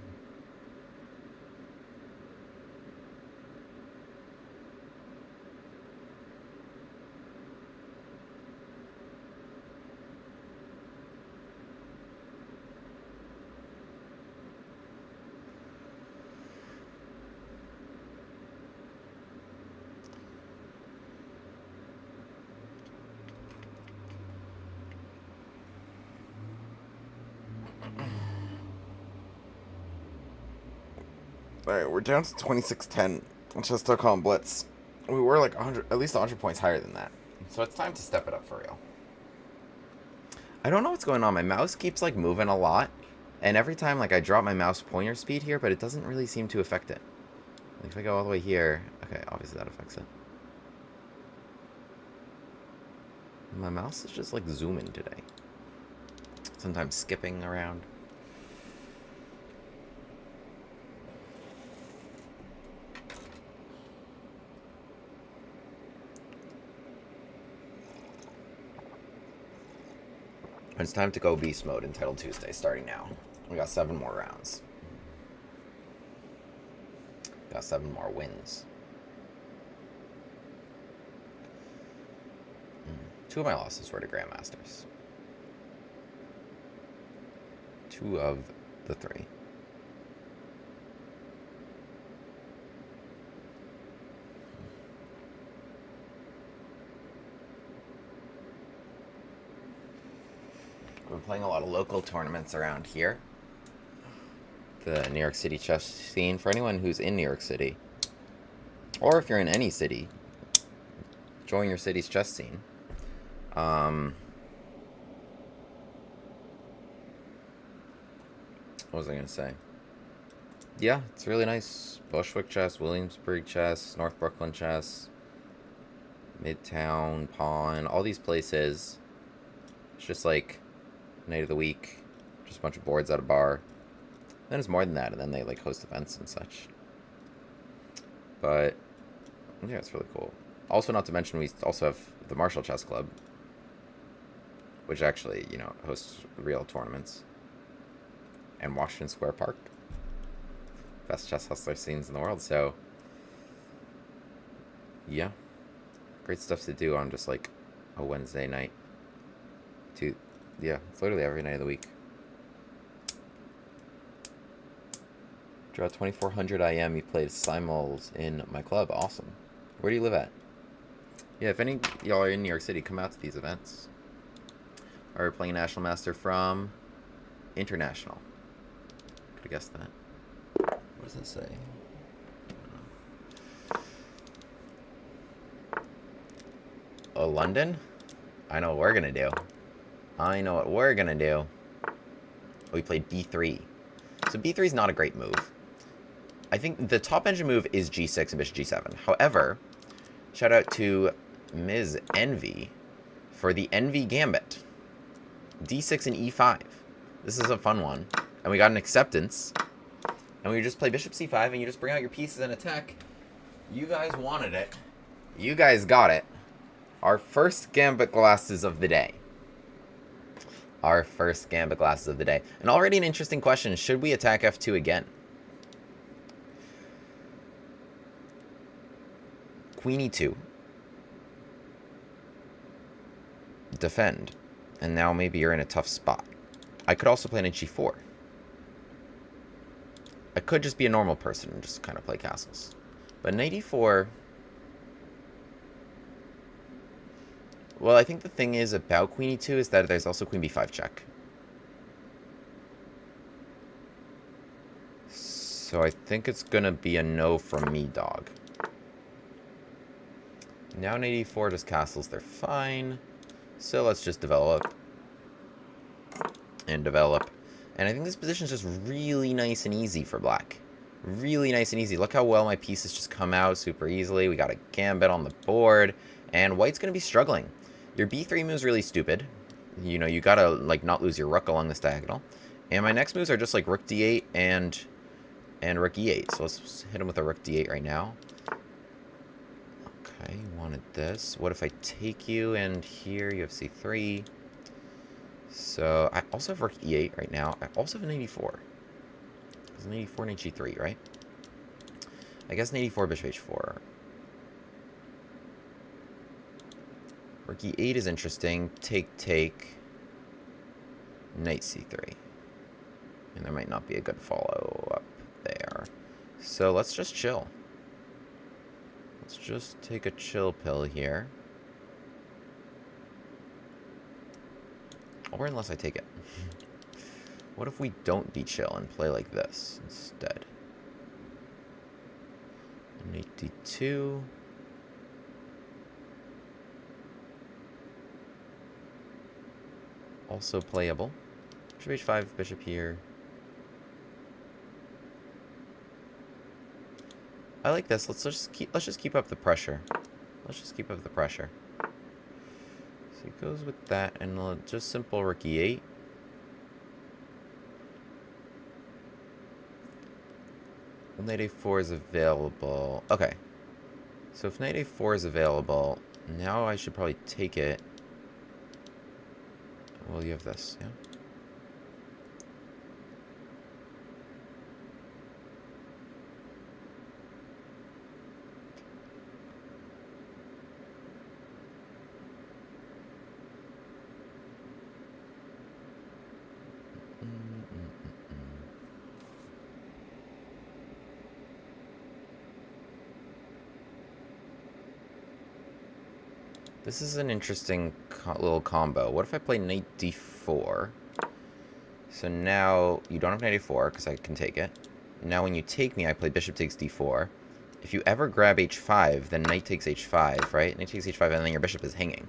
Alright, we're down to 26-10. Chess.com Blitz. We were like 100, at least 100 points higher than that. So it's time to step it up for real. I don't know what's going on. My mouse keeps like moving a lot. And every time like I drop my mouse pointer speed here, but it doesn't really seem to affect it. Like if I go all the way here, okay, obviously that affects it. My mouse is just like zooming today. Sometimes skipping around. It's time to go beast mode in Title Tuesday, starting now. We got 7 more rounds. Got 7 more wins. 2 of my losses were to Grandmasters. 2 of the 3. I've been playing a lot of local tournaments around here. The New York City chess scene. For anyone who's in New York City, or if you're in any city, join your city's chess scene. What was I going to say? Yeah, it's really nice. Bushwick chess, Williamsburg chess, North Brooklyn chess, Midtown, Pawn, all these places. It's just like night of the week, just a bunch of boards at a bar. Then it's more than that, and then they like host events and such. But yeah, it's really cool. Also, not to mention, we also have the Marshall Chess Club, which actually, you know, hosts real tournaments. And Washington Square Park, best chess hustler scenes in the world. So yeah, great stuff to do on just like a Wednesday night. Yeah, it's literally every night of the week. Draw 2400 IM. You played simuls in my club. Awesome. Where do you live at? Yeah, if any y'all are in New York City, come out to these events. Or playing National Master from International. Could have guessed that. What does that say? Oh, London? I know what we're gonna do. I know what we're gonna do. we played b3. So b3 is not a great move. I think the top engine move is g6 and bishop g7. However, shout out to Ms. Envy for the Envy Gambit. d6 and e5. This is a fun one. And we got an acceptance. And we just play bishop c5 and you just bring out your pieces and attack. You guys wanted it. You guys got it. Our first Gambit glasses of the day. Our first Gambit glasses of the day. And already an interesting question. Should we attack f2 again? Queen e2. Defend. And now maybe you're in a tough spot. I could also play knight g4. I could just be a normal person and just kind of play castles. But knight e4... Well, I think the thing is about queen e2 is that there's also queen b5 check. So I think it's going to be a no from me, dog. Now knight e4 just castles, they're fine. So let's just develop. And develop. And I think this position is just really nice and easy for black. Really nice and easy. Look how well my pieces just come out super easily. We got a gambit on the board. And white's going to be struggling. Your b3 move's really stupid. You know, you got to, like, not lose your rook along this diagonal. And my next moves are just, like, rook d8 and rook e8. So let's hit him with a rook d8 right now. Okay, you wanted this. What if I take you and here you have c3? So I also have rook e8 right now. I also have an 84. It's an 84 and g3, right? I guess an 84 bishop h4. Rook e8 is interesting. Take. Knight c3. And there might not be a good follow-up there. So let's just chill. Let's just take a chill pill here. Or unless I take it. What if we don't be chill and play like this instead? Knight d2. Also playable. Bishop h5, bishop here. I like this. Let's just keep up the pressure. Let's just keep up the pressure. So it goes with that, and just simple rook e8. Knight a4 is available. Okay. So if knight a4 is available, now I should probably take it. Well, you have this, yeah? This is an interesting little combo. What if I play knight d4? So now you don't have knight a4 because I can take it. Now when you take me, I play bishop takes d4. If you ever grab h5, then knight takes h5, right? Knight takes h5, and then your bishop is hanging.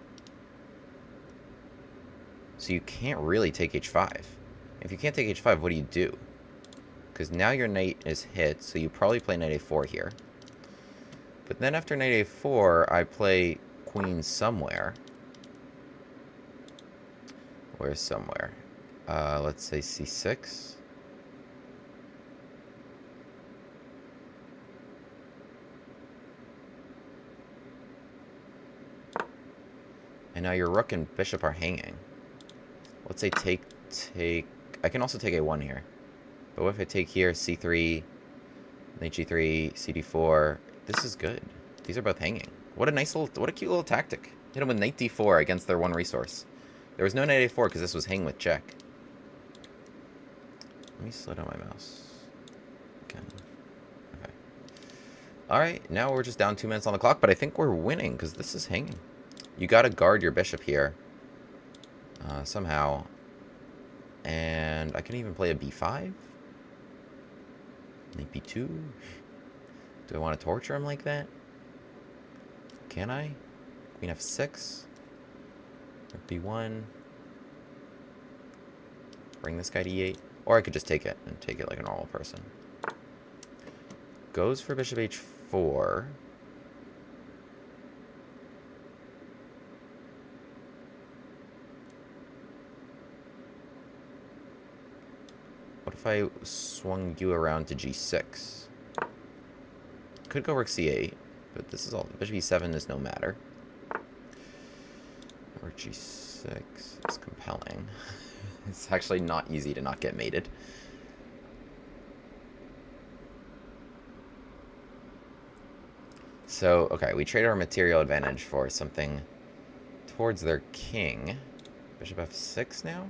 So you can't really take h5. If you can't take h5, what do you do? Because now your knight is hit, so you probably play knight a4 here. But then after knight a4, I play queen somewhere. Where's somewhere? Let's say c6. And now your rook and bishop are hanging. Let's say take. I can also take a1 here. But what if I take here, c3, knight g3, cd4? This is good. These are both hanging. What a cute little tactic. Hit him with knight d4 against their one resource. There was no knight a4 because this was hang with check. Let me slow down my mouse. Okay. Alright, now we're just down 2 minutes on the clock, but I think we're winning because this is hanging. You gotta guard your bishop here. Somehow. And I can even play a b5. Knight b2. Do I want to torture him like that? Can I? Queen f6. Rook b1. Bring this guy to e8. Or I could just take it and take it like a normal person. Goes for bishop h4. What if I swung you around to g6? Could go rook c8, but this is all. Bishop e7 is no matter. Rook g6 is compelling. It's actually not easy to not get mated. So, okay, we trade our material advantage for something towards their king. Bishop f6 now?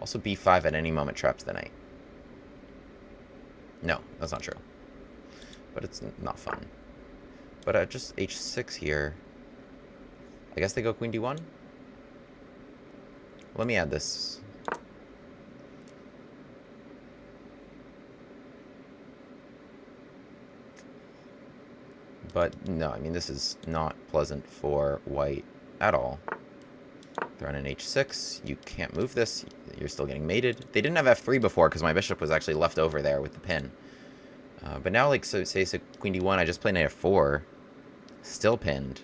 Also b5 at any moment traps the knight. No, that's not true. But it's not fun. But just h6 here. I guess they go queen d1? Let me add this. But no, I mean, this is not pleasant for white at all. Thrown in h6. You can't move this. You're still getting mated. They didn't have f3 before because my bishop was actually left over there with the pin. But now, like, so queen d1, I just play knight f4. Still pinned.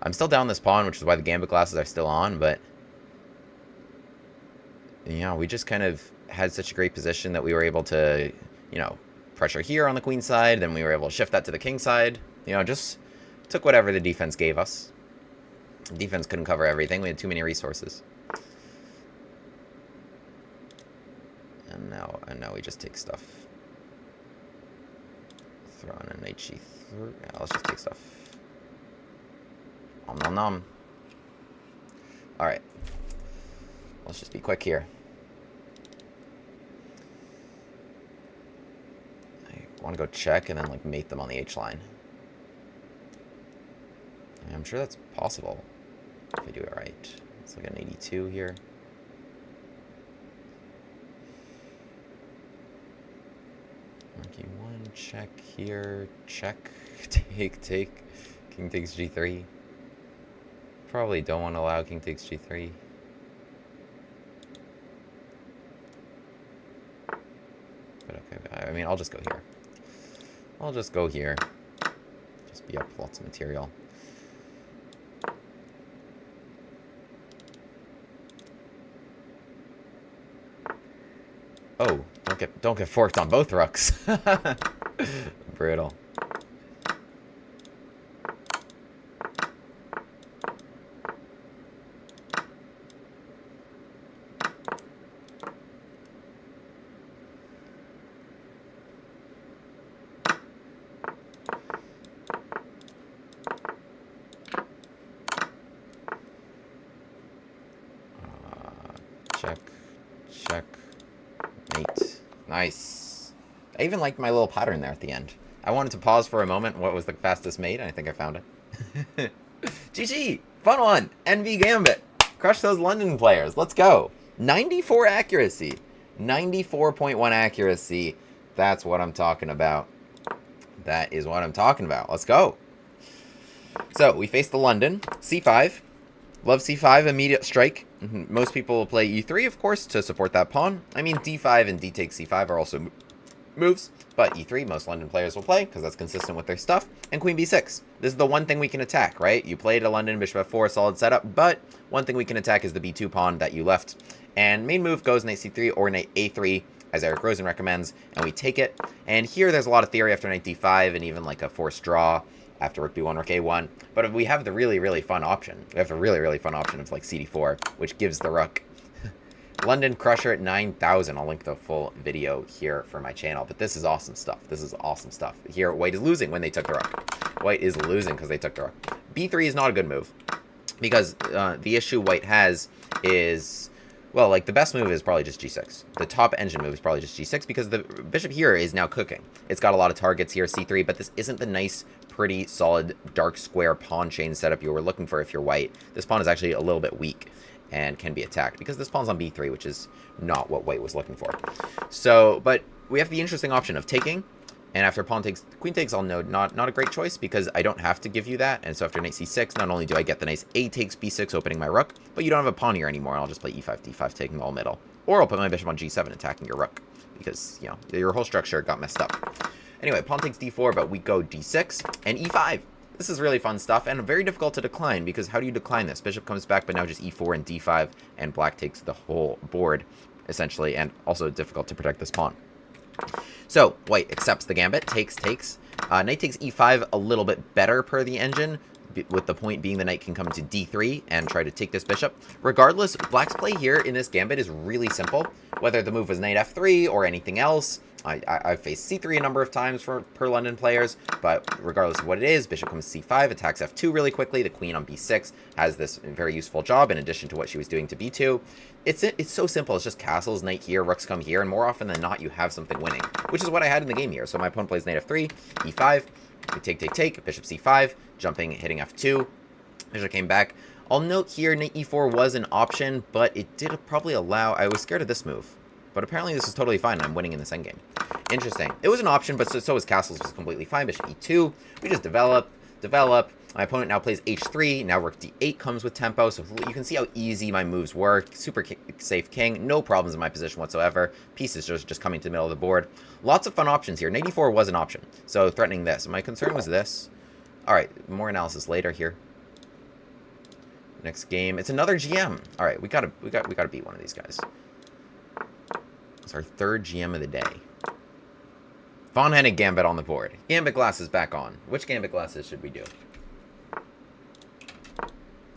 I'm still down this pawn, which is why the gambit glasses are still on, but... yeah, we just kind of had such a great position that we were able to, you know, pressure here on the queen side, then we were able to shift that to the king side. You know, just took whatever the defense gave us. The defense couldn't cover everything. We had too many resources. And now we just take stuff. Throw in an HE3. Yeah, let's just take stuff. Nom nom nom. Alright. Let's just be quick here. I want to go check and then, like, mate them on the H line. I mean, I'm sure that's possible if I do it right. It's like an 82 here. Monkey 1, check here, check, take, king takes g3. Probably don't want to allow king takes g3. But okay, I mean, I'll just go here. I'll just go here. Just be up with lots of material. Oh, don't get forked on both rooks. Brutal. Check. Mate. Nice. I even liked my little pattern there at the end. I wanted to pause for a moment. What was the fastest mate? And I think I found it. GG! Fun one! NV Gambit! Crush those London players. Let's go. 94 accuracy. 94.1 accuracy. That's what I'm talking about. That is what I'm talking about. Let's go. So, we face the London. C5. Love c5, immediate strike. Most people will play e3, of course, to support that pawn. I mean, d5 and d takes c5 are also moves, but e3, most London players will play, because that's consistent with their stuff. And queen b6. This is the one thing we can attack, right? You played a London bishop f4, solid setup, but one thing we can attack is the b2 pawn that you left. And main move goes knight c3 or knight a3, as Eric Rosen recommends, and we take it. And here there's a lot of theory after knight d5, and even like a forced draw after rook b1, rook a1. But if we have the really fun option. We have the really fun option of like cd4, which gives the rook. London Crusher at 9,000. I'll link the full video here for my channel. But this is awesome stuff. This is awesome stuff. Here, white is losing when they took the rook. White is losing because they took the rook. b3 is not a good move. Because the issue white has is... well, like, the best move is probably just g6. The top engine move is probably just g6 because the bishop here is now cooking. It's got a lot of targets here, c3, but this isn't the nice, pretty, solid, dark square pawn chain setup you were looking for if you're white. This pawn is actually a little bit weak and can be attacked because this pawn's on b3, which is not what white was looking for. So, but we have the interesting option of taking, And after pawn takes, queen takes, I'll know not a great choice because I don't have to give you that. And so after knight c6, not only do I get the nice a takes b6 opening my rook, but you don't have a pawn here anymore. I'll just play e5, d5, taking all middle. Or I'll put my bishop on g7, attacking your rook. Because, you know, your whole structure got messed up. Anyway, pawn takes d4, but we go d6 and e5. This is really fun stuff, and very difficult to decline, because how do you decline this? Bishop comes back, but now just e4 and d5, and black takes the whole board, essentially, and also difficult to protect this pawn. So, white accepts the gambit, takes. Knight takes e5, a little bit better per the engine, with the point being the knight can come to d3 and try to take this bishop. Regardless, black's play here in this gambit is really simple. Whether the move was knight f3 or anything else, I've faced c3 a number of times per London players, but regardless of what it is, bishop comes to c5, attacks f2 really quickly. The queen on b6 has this very useful job in addition to what she was doing to b2. It's so simple. It's just castles, knight here, rooks come here, and more often than not, you have something winning, which is what I had in the game here. So my opponent plays knight f3, e5, we take, bishop c5, jumping, hitting f2. Bishop came back. I'll note here, knight e4 was an option, but it did probably allow... I was scared of this move. But apparently this is totally fine. I'm winning in this endgame. Interesting. It was an option, but so was castles was completely fine. Bishop e2. We just develop. My opponent now plays h3. Now rook d8 comes with tempo. So you can see how easy my moves work. Super safe king. No problems in my position whatsoever. Pieces just coming to the middle of the board. Lots of fun options here. Knight e4 was an option. So threatening this. My concern was this. All right. More analysis later here. Next game. It's another GM. All right. We gotta beat one of these guys. It's our third GM of the day. Von-Hennig Gambit on the board. Gambit glasses back on. Which Gambit glasses should we do?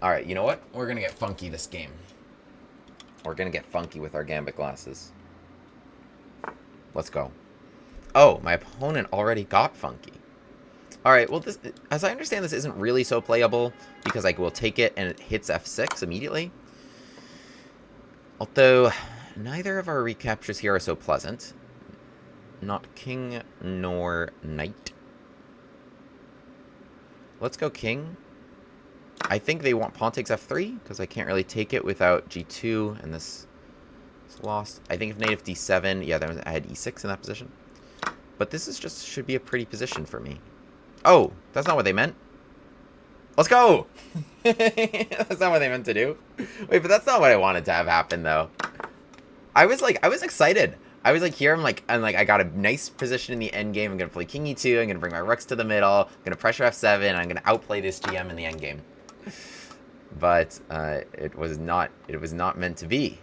Alright, you know what? We're going to get funky this game. We're going to get funky with our Gambit glasses. Let's go. Oh, my opponent already got funky. Alright, well, this, as I understand, this isn't really so playable because I will take it and it hits f6 immediately. Although... neither of our recaptures here are so pleasant. Not king nor knight. Let's go king. I think they want pawn takes f3, because I can't really take it without g2, and this is lost. I think if knight d7, yeah, I had e6 in that position. But this is just should be a pretty position for me. Oh, that's not what they meant. Let's go! That's not what they meant to do. Wait, but that's not what I wanted to have happen, though. I was excited. I was like, here, I'm like, I got a nice position in the end game. I'm gonna play king e2. I'm gonna bring my rooks to the middle. I'm gonna pressure f7. I'm gonna outplay this GM in the end game. But it was not meant to be.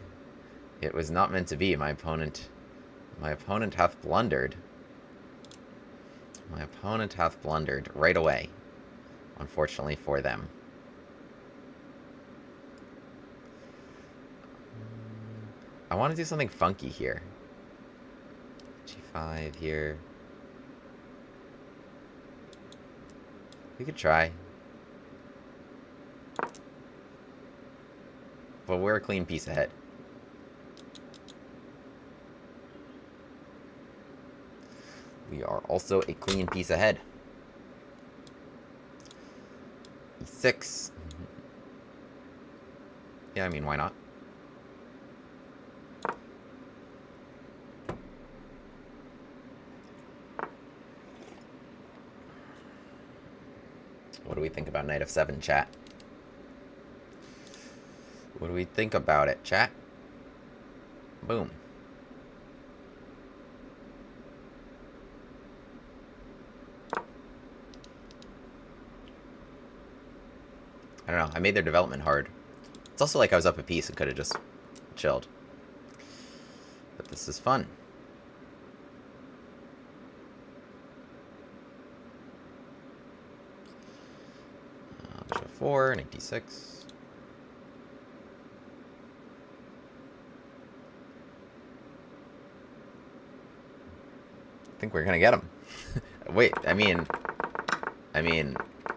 It was not meant to be. My opponent hath blundered. My opponent hath blundered right away. Unfortunately for them. I want to do something funky here. G5 here. We could try. But we're a clean piece ahead. We are also a clean piece ahead. E6. Yeah, I mean, why not? What do we think about knight f7, chat? What do we think about it, chat? Boom. I don't know. I made their development hard. It's also like I was up a piece and could have just chilled. But this is fun. Bishop 4, knight d6. I think we're gonna get him. Wait, I mean,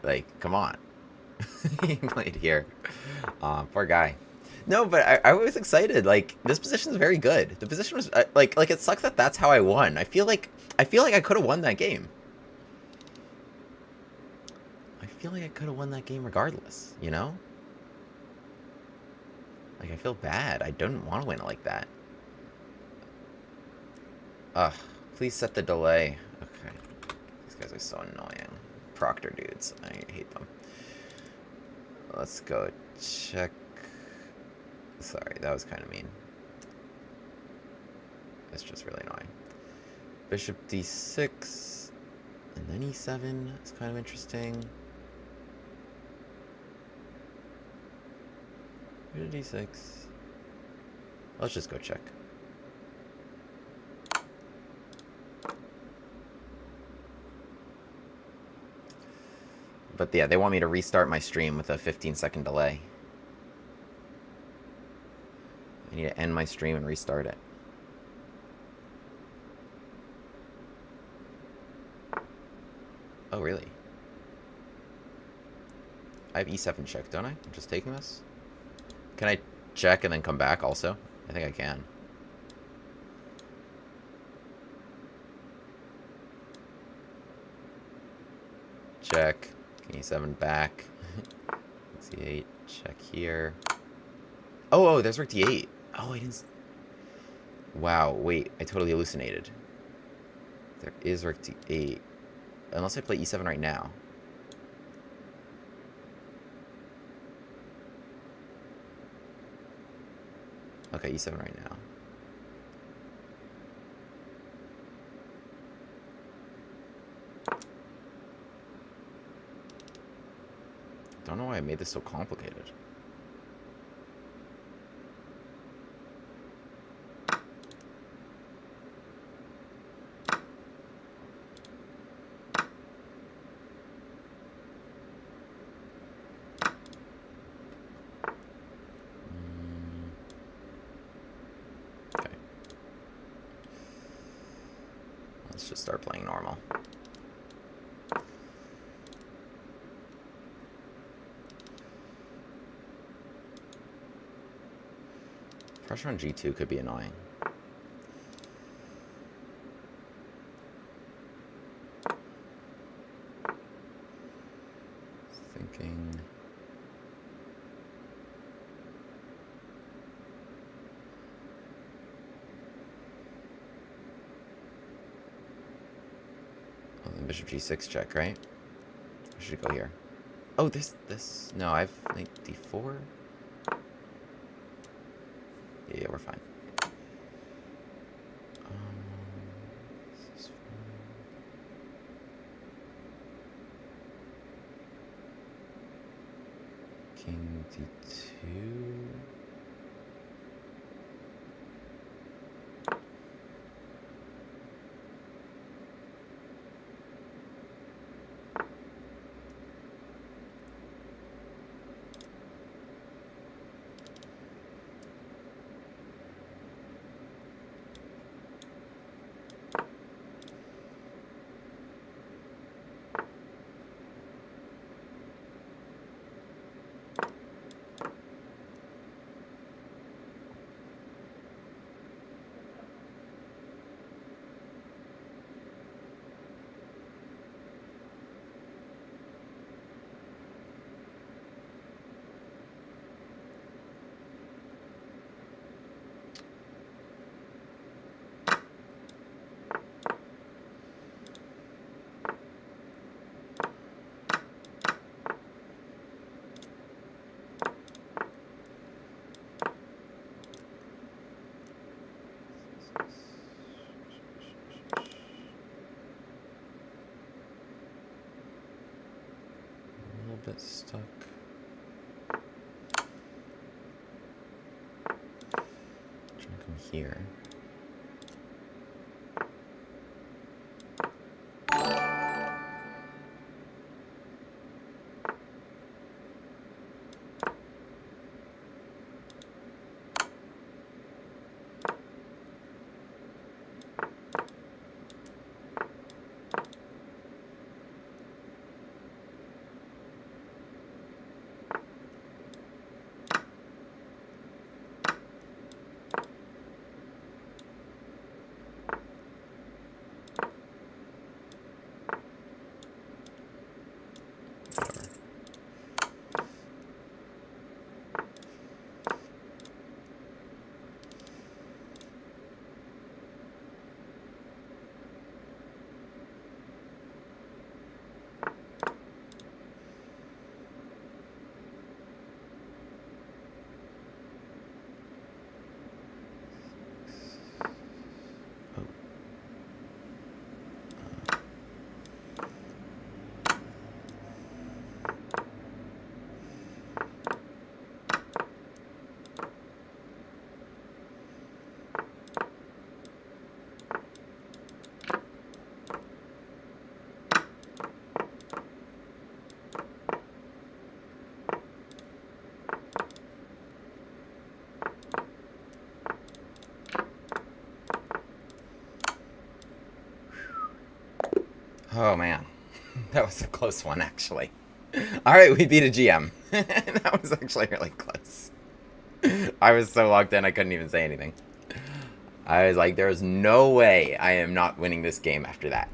like, come on. He played here. Poor guy. No, but I was excited. Like, this position is very good. The position was like it sucks that that's how I won. I feel like I could have won that game. I feel like I could have won that game regardless, you know? Like, I feel bad. I don't want to win it like that. Ugh. Please set the delay. Okay. are so annoying. Proctor dudes. I hate them. Let's go check. Sorry, that was kind of mean. It's just really annoying. Bishop d6. And then e7 is kind of interesting. d6. Let's just go check. But yeah, they want me to restart my stream with a 15-second delay. I need to end my stream and restart it. Oh, really? I have e7 check, don't I? I'm just taking this? Can I check and then come back also? I think I can. Check. King e7 back. c8. Check here. Oh, there's rook d8. Oh, I didn't... Wow, wait. I totally hallucinated. There is rook d8. Unless I play e7 right now. Okay, e7 right now. Don't know why I made this so complicated. Okay. Let's just start playing normal. Pressure on g2 could be annoying. Thinking... Oh, then bishop g6 check, right? I should go here. Oh, this... No, I have knight d4? Yeah, we're fine. This is fine. King d2. Bit stuck. Try to come here. Oh, man. That was a close one, actually. Alright, we beat a GM. That was actually really close. I was so locked in, I couldn't even say anything. I was like, there's no way I am not winning this game after that.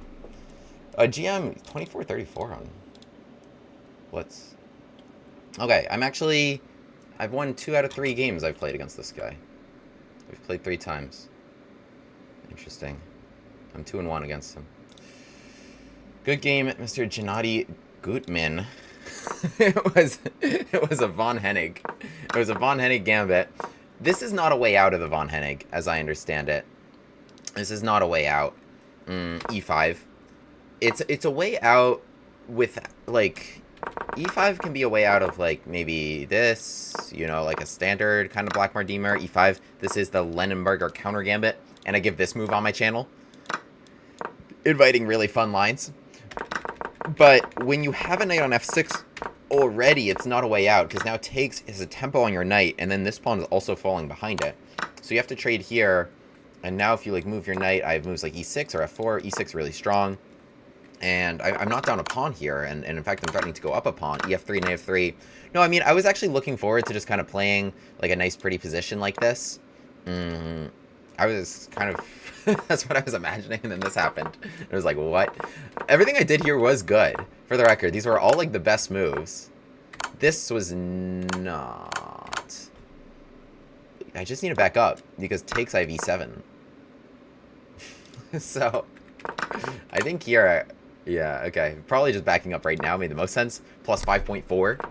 A GM 24-34 on Blitz. Okay, I've won 2 out of 3 games I've played against this guy. We've played 3 times. Interesting. I'm 2-1 against him. Good game, Mr. Gennady Gutman. it was a Von Hennig. It was a Von Hennig gambit. This is not a way out of the Von Hennig, as I understand it. This is not a way out. E5. It's a way out with, like, E5 can be a way out of, like, maybe this, you know, like a standard kind of Black Mardimer. E5, this is the Lenenberger counter gambit, and I give this move on my channel, inviting really fun lines. But when you have a knight on f6 already, it's not a way out, because now takes is a tempo on your knight, and then this pawn is also falling behind it. So you have to trade here, and now if you, like, move your knight, I have moves like e6 or f4. E6 really strong. And I'm not down a pawn here, and in fact, I'm threatening to go up a pawn. ef3, knight f3. No, I mean, I was actually looking forward to just kind of playing, like, a nice, pretty position like this. I was kind of... that's what I was imagining, and then this happened. It was like, what? Everything I did here was good. For the record, these were all, like, the best moves. This was not... I just need to back up, because takes I have e7. So, I think here... Yeah, okay. Probably just backing up right now made the most sense. Plus 5.4.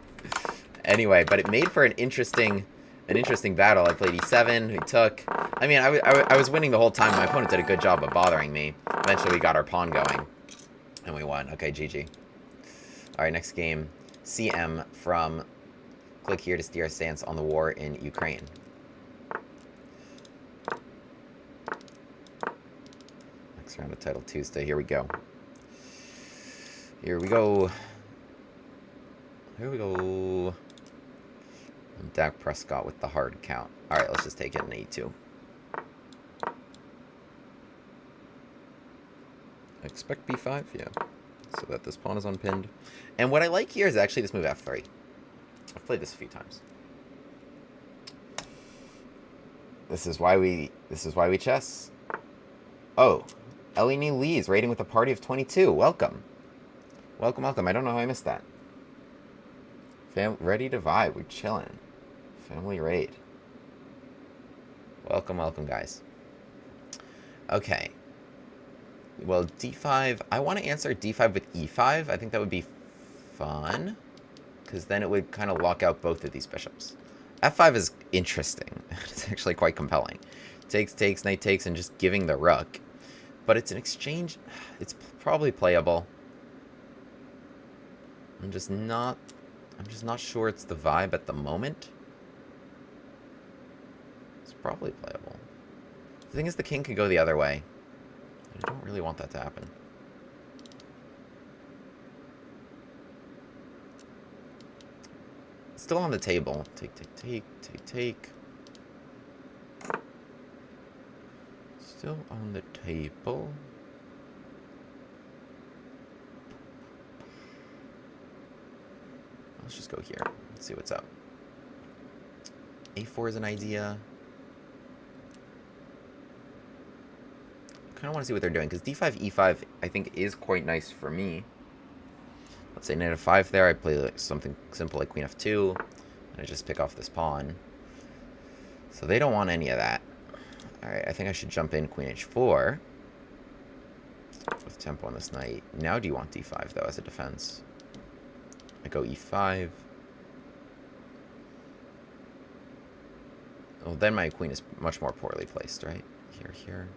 Anyway, but it made for an interesting battle. I played e7, we took. I mean, I was winning the whole time. My opponent did a good job of bothering me. Eventually, we got our pawn going, and we won. Okay, GG. All right, next game. CM from click here to steer a stance on the war in Ukraine. Next round of Title Tuesday. Here we go. Here we go. Here we go. Dak Prescott with the hard count. Alright, let's just take it in E2. Expect B5, yeah. So that this pawn is unpinned. And what I like here is actually this move F3. I've played this a few times. This is why we chess. Oh, Eleni Lee's raiding with a party of 22. Welcome. Welcome, welcome. I don't know how I missed that. Ready to vibe. We're chilling. Family raid. Welcome, welcome, guys. Okay. Well, d5. I want to answer d5 with e5. I think that would be fun, because then it would kind of lock out both of these bishops. f5 is interesting. It's actually quite compelling. Takes, takes, knight takes, and just giving the rook. But it's an exchange. It's probably playable. I'm just not sure it's the vibe at the moment. It's probably playable. The thing is, the king could go the other way. I don't really want that to happen. Still on the table. Take, take, take, take, take. Still on the table. Let's just go here. Let's see what's up. A4 is an idea. I kind of want to see what they're doing, because d5, e5, I think, is quite nice for me. Let's say knight f5 there. I play like something simple like queen f2, and I just pick off this pawn. So they don't want any of that. Alright, I think I should jump in queen h4 with tempo on this knight. Now do you want d5, though, as a defense? I go e5. Well, then my queen is much more poorly placed, right? Here, here.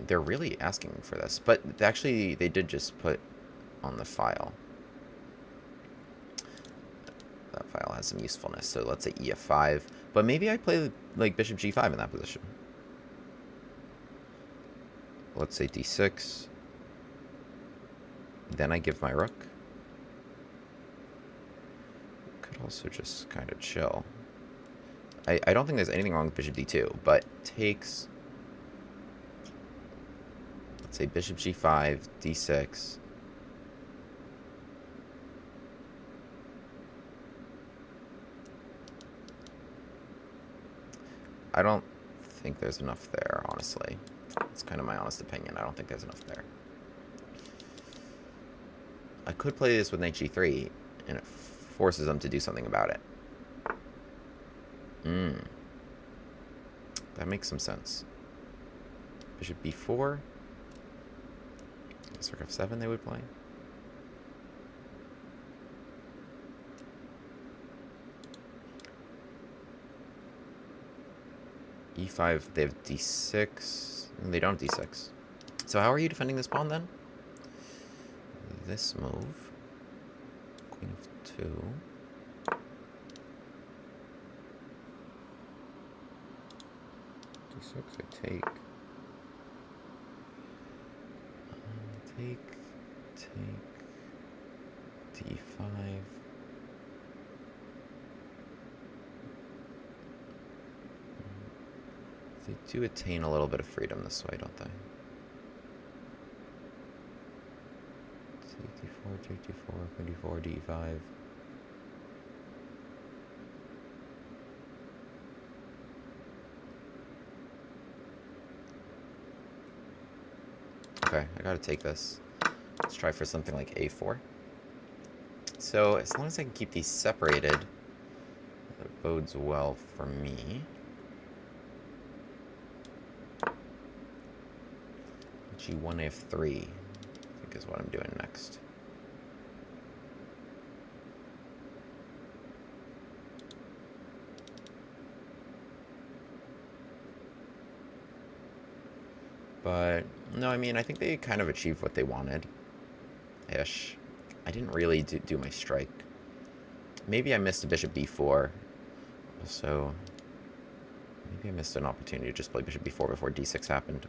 They're really asking for this. But actually, they did just put on the file. That file has some usefulness. So let's say ef5. But maybe I play, like, bishop g5 in that position. Let's say d6. Then I give my rook. Could also just kind of chill. I don't think there's anything wrong with bishop d2, but takes... Let's say bishop g5, d6. I don't think there's enough there, honestly. It's kind of my honest opinion. I don't think there's enough there. I could play this with knight g3, and it forces them to do something about it. That makes some sense. Bishop b4. Guess rook f7 they would play. e5, they have d6. They don't have d6. So how are you defending this pawn then? This move. Queen of 2. d6, I take. Take. d5. They do attain a little bit of freedom this way, don't they? Take d4, queen d4, d5. Okay, I gotta take this. Let's try for something like a4. So, as long as I can keep these separated, that bodes well for me. g1, f3, I think is what I'm doing next. But, no, I mean, I think they kind of achieved what they wanted-ish. I didn't really do my strike. Maybe I missed a bishop b4. Also, maybe I missed an opportunity to just play bishop b4 before d6 happened.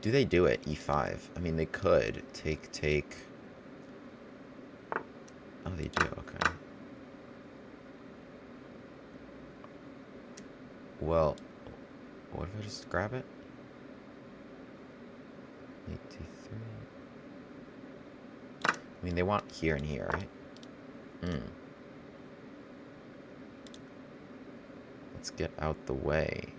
Do they do it? e5. I mean, they could. Take. Oh, they do. Okay. Well, what if I just grab it? Knight d3. I mean, they want here and here, right? Let's get out the way.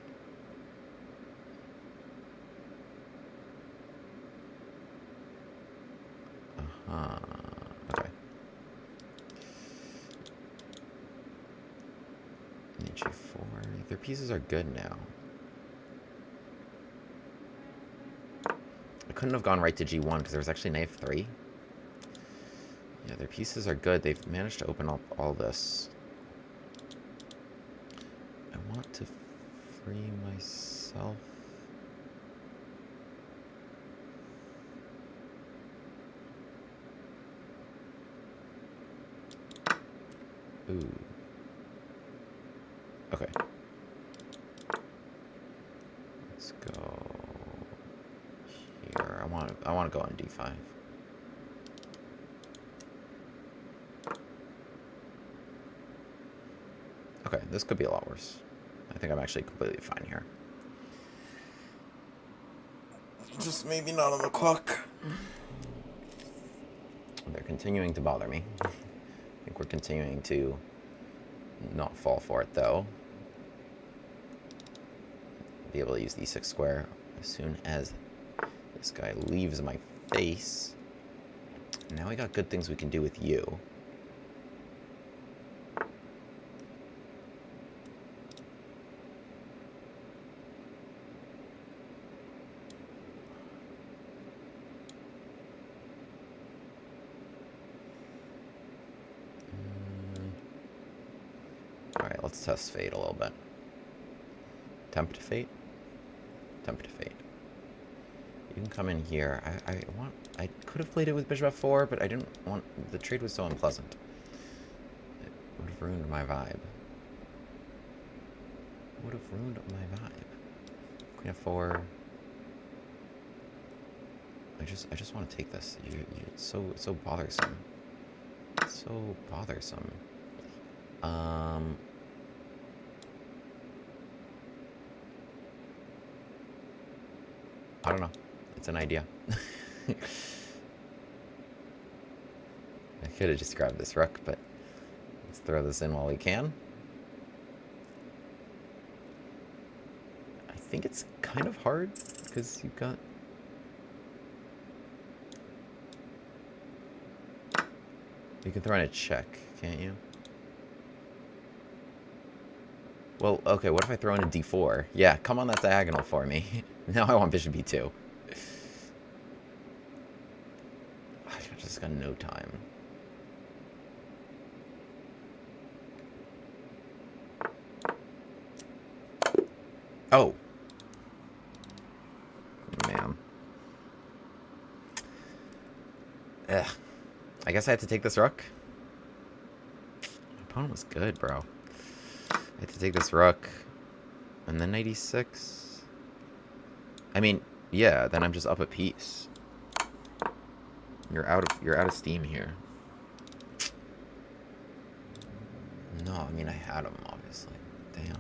Okay. Knight g4. Their pieces are good now. I couldn't have gone right to g1 because there was actually knight f3. Yeah, their pieces are good. They've managed to open up all this. I want to free myself. Ooh. Okay. Let's go here. I want to go on d5. Okay, this could be a lot worse. I think I'm actually completely fine here. Just maybe not on the clock. They're continuing to bother me. I think we're continuing to not fall for it, though. Be able to use the e6 square as soon as this guy leaves my face. Now we got good things we can do with you. Alright, let's test fate a little bit. Tempt fate? Tempt fate. You can come in here. I could have played it with bishop f4, but I didn't want... The trade was so unpleasant. It would have ruined my vibe. Would have ruined my vibe. Queen f4. I just want to take this. It's so bothersome. It's so bothersome. I don't know. It's an idea. I could have just grabbed this rook, but let's throw this in while we can. I think it's kind of hard because you've got... You can throw in a check, can't you? Well, okay, what if I throw in a d4? Yeah, come on that diagonal for me. Now I want bishop b2. I just got no time. Oh. Man. Ugh. I guess I had to take this rook. My opponent was good, bro. I had to take this rook. And then 96. I mean, yeah, then I'm just up a piece. You're out of steam here. No, I mean I had him, obviously. Damn.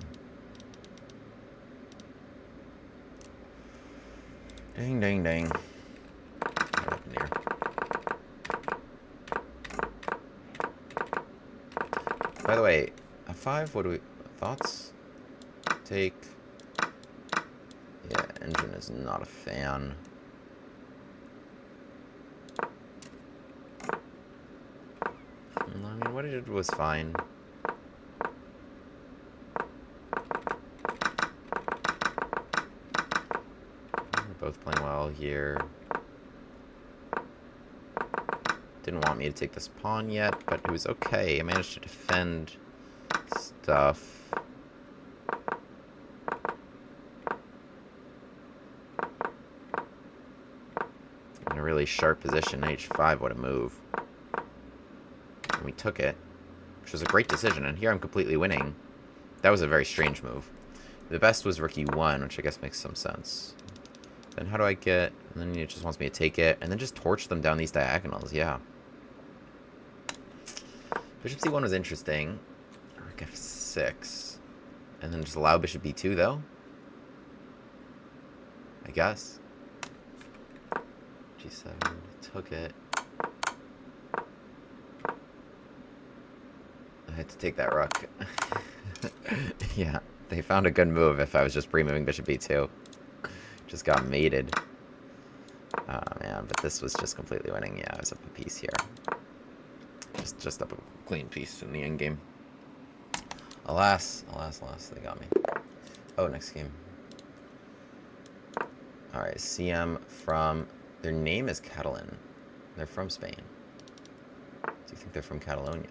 Ding, ding, ding. What happened here? By the way, f5, what do we... Thoughts? Take... Yeah, engine is not a fan. I mean, what I did was fine. We're both playing well here. Didn't want me to take this pawn yet, but it was okay. I managed to defend stuff. In a really sharp position, h5, what a move. And we took it, which was a great decision, and here I'm completely winning. That was a very strange move. The best was rook e1, which I guess makes some sense. Then how do I get... And then he just wants me to take it, and then just torch them down these diagonals, yeah. Bishop c1 was interesting. Rook f6. And then just allow bishop b2, though? I guess. g7, took it. I had to take that rook. Yeah, they found a good move if I was just pre-moving bishop b2. Just got mated. Oh man, but this was just completely winning. Yeah, I was up a piece here. Just up a clean piece in the endgame. Alas, alas, alas, they got me. Oh, next game. Alright, CM from... Their name is Catalan. They're from Spain. Do you think they're from Catalonia?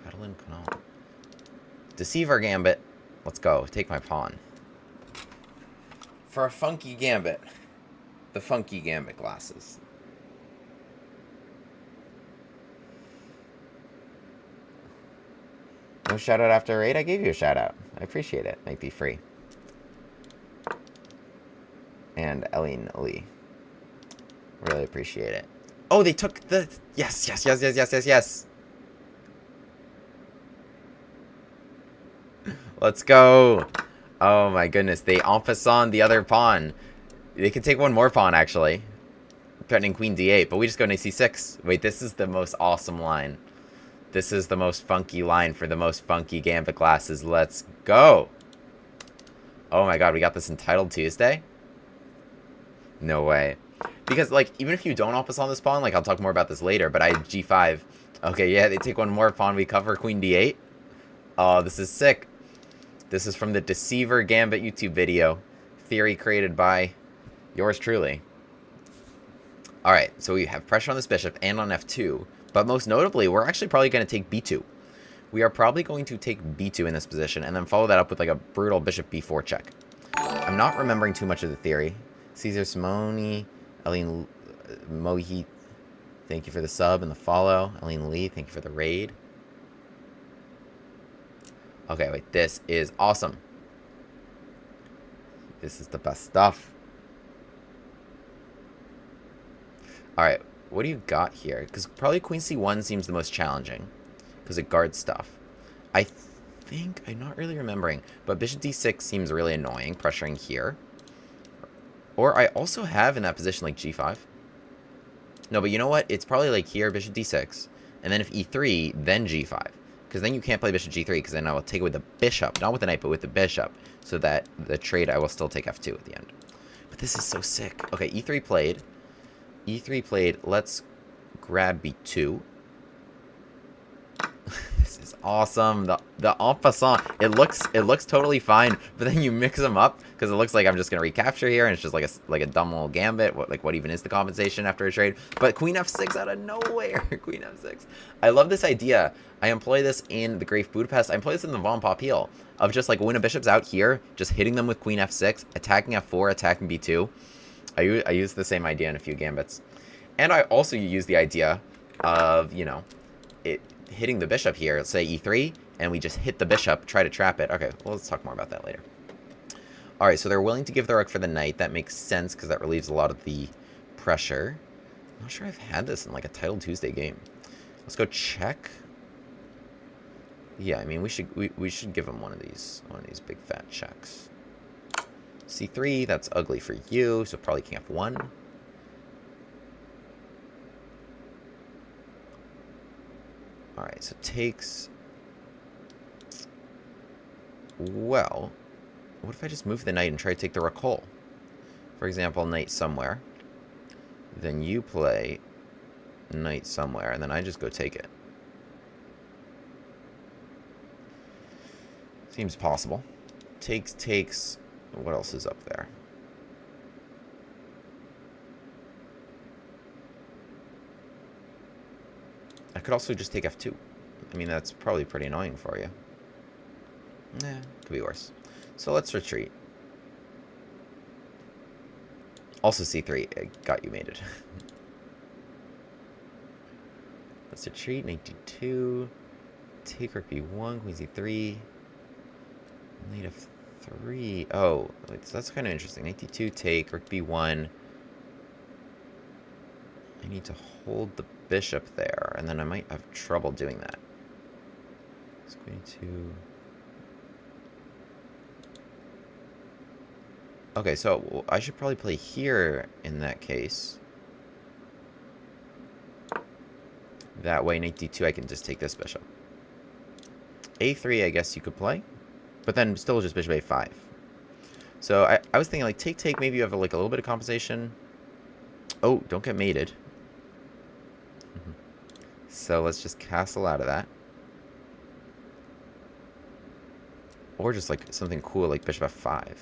Catalan Canal. Deceiver Gambit. Let's go. Take my pawn. For a funky gambit. The funky gambit glasses. No shout out after a raid? I gave you a shout out. I appreciate it. Might be free. And Eileen Lee. Really appreciate it. Oh, they took the... Yes, yes, yes, yes, yes, yes, yes. Let's go. Oh my goodness. They en passant the other pawn. They can take one more pawn, actually. Threatening queen d8, but we just go knight c6. Wait, this is the most awesome line. This is the most funky line for the most funky gambit glasses. Let's go. Oh my god, we got this entitled Tuesday? No way. Because, like, even if you don't en passant this pawn, like, I'll talk more about this later, but I had g5. Okay, yeah, they take one more pawn. We cover queen d8. Oh, this is sick. This is from the Deceiver Gambit YouTube video. Theory created by yours truly. Alright, so we have pressure on this bishop and on f2. But most notably, we're actually probably going to take b2. We are probably going to take b2 in this position and then follow that up with like a brutal bishop b4 check. I'm not remembering too much of the theory. Caesar Simoni, Eileen Mohi, thank you for the sub and the follow. Eileen Lee, thank you for the raid. Okay, wait, this is awesome. This is the best stuff. Alright, what do you got here? Because probably queen c1 seems the most challenging. because it guards stuff. I think, I'm not really remembering, but bishop d6 seems really annoying, pressuring here. Or I also have in that position like g5. No, but you know what? It's probably like here, bishop d6, and then if e3, then g5. Because then you can't play bishop g3, because then I will take it with the bishop, not with the knight, but with the bishop, so that the trade I will still take f2 at the end. But this is so sick. Okay, e3 played. E3 played. Let's grab b2. This is awesome. The en passant, it looks totally fine, but then you mix them up because it looks like I'm just gonna recapture here, and it's just like a dumb little gambit. What even is the compensation after a trade? But queen f6 out of nowhere. Queen f6. I love this idea. I employ this in the Great Budapest. I employ this in the Von Papil of just like when a bishop's out here, just hitting them with queen f6, attacking f4, attacking b2. I use the same idea in a few gambits, and I also use the idea of, you know, it hitting the bishop here. Let's say e3, and we just hit the bishop, try to trap it. Okay, well, let's talk more about that later. All right, so they're willing to give the rook for the knight. That makes sense because that relieves a lot of the pressure. I'm not sure I've had this in like a Title Tuesday game. Let's go check. Yeah, I mean, we should give him one of these big fat checks. c3, that's ugly for you, so probably king f1. Alright, so takes... Well, what if I just move the knight and try to take the rook whole? For example, knight somewhere. Then you play knight somewhere, and then I just go take it. Seems possible. Takes... What else is up there? I could also just take f2. I mean, that's probably pretty annoying for you. Nah, could be worse. So let's retreat. Also c3, it got you mated. Let's retreat, knight d2. Take rook b1, queen c3. Knight f3. Oh, wait, so that's kind of interesting. Knight d2, take, rook b1. I need to hold the bishop there, and then I might have trouble doing that. Let's queen 2. Okay, so I should probably play here in that case. That way, knight d2, I can just take this bishop. a3, I guess you could play, but then still just bishop a5. So I was thinking, like, take, maybe you have, like, a little bit of compensation. Oh, don't get mated. So let's just castle out of that. Or just, like, something cool, like bishop f5.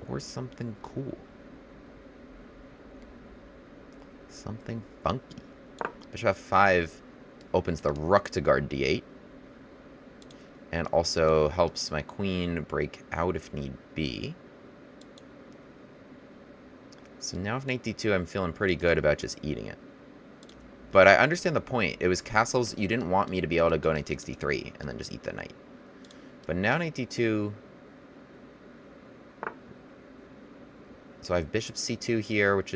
Or something cool. Something funky. Bishop f5 opens the rook to guard d8. And also helps my queen break out if need be. So now if knight d2, I'm feeling pretty good about just eating it. But I understand the point. It was castles. You didn't want me to be able to go knight takes d3 and then just eat the knight. But now knight d2... So I have bishop c2 here, which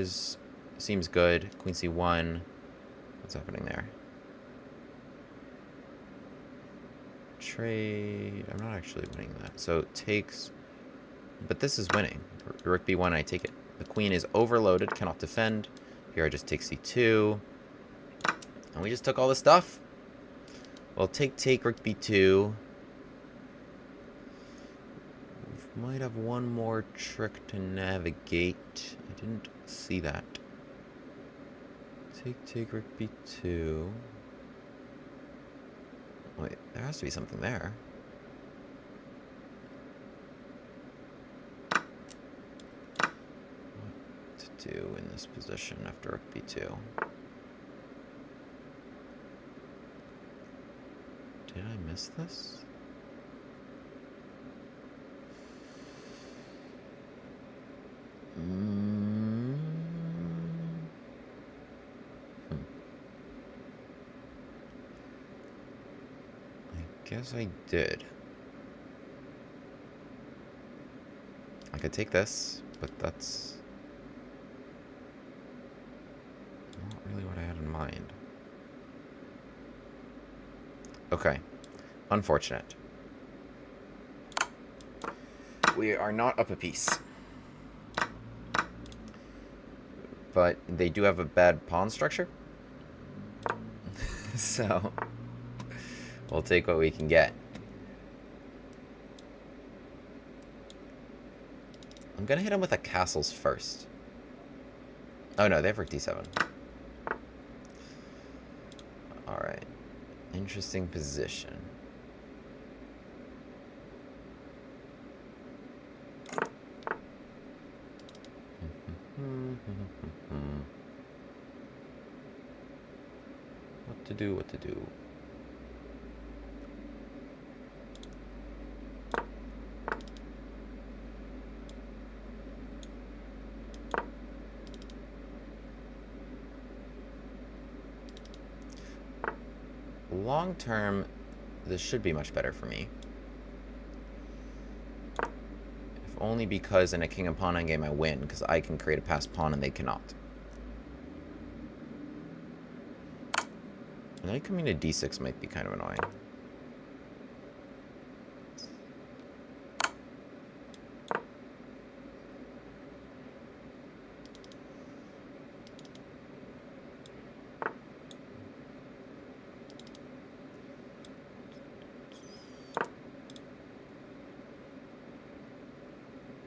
seems good. Queen c1. What's happening there? Trade. I'm not actually winning that. So takes... But this is winning. Rook b1, I take it. The queen is overloaded, cannot defend. Here I just take c2. And we just took all the stuff. Well, take, rook b2. We might have one more trick to navigate. I didn't see that. Take, rook b2. Wait, there has to be something there. What to do in this position after rook b2? Did I miss this? I guess I did. I could take this, but that's not really what I had in mind. Okay. Unfortunate. We are not up a piece. But they do have a bad pawn structure. So, we'll take what we can get. I'm going to hit them with the castles first. Oh no, they have rook d7. Alright. Interesting position. What to do, what to do. Long term, this should be much better for me. If only because in a king and pawn endgame I win, because I can create a passed pawn and they cannot. Knight coming to d6 might be kind of annoying.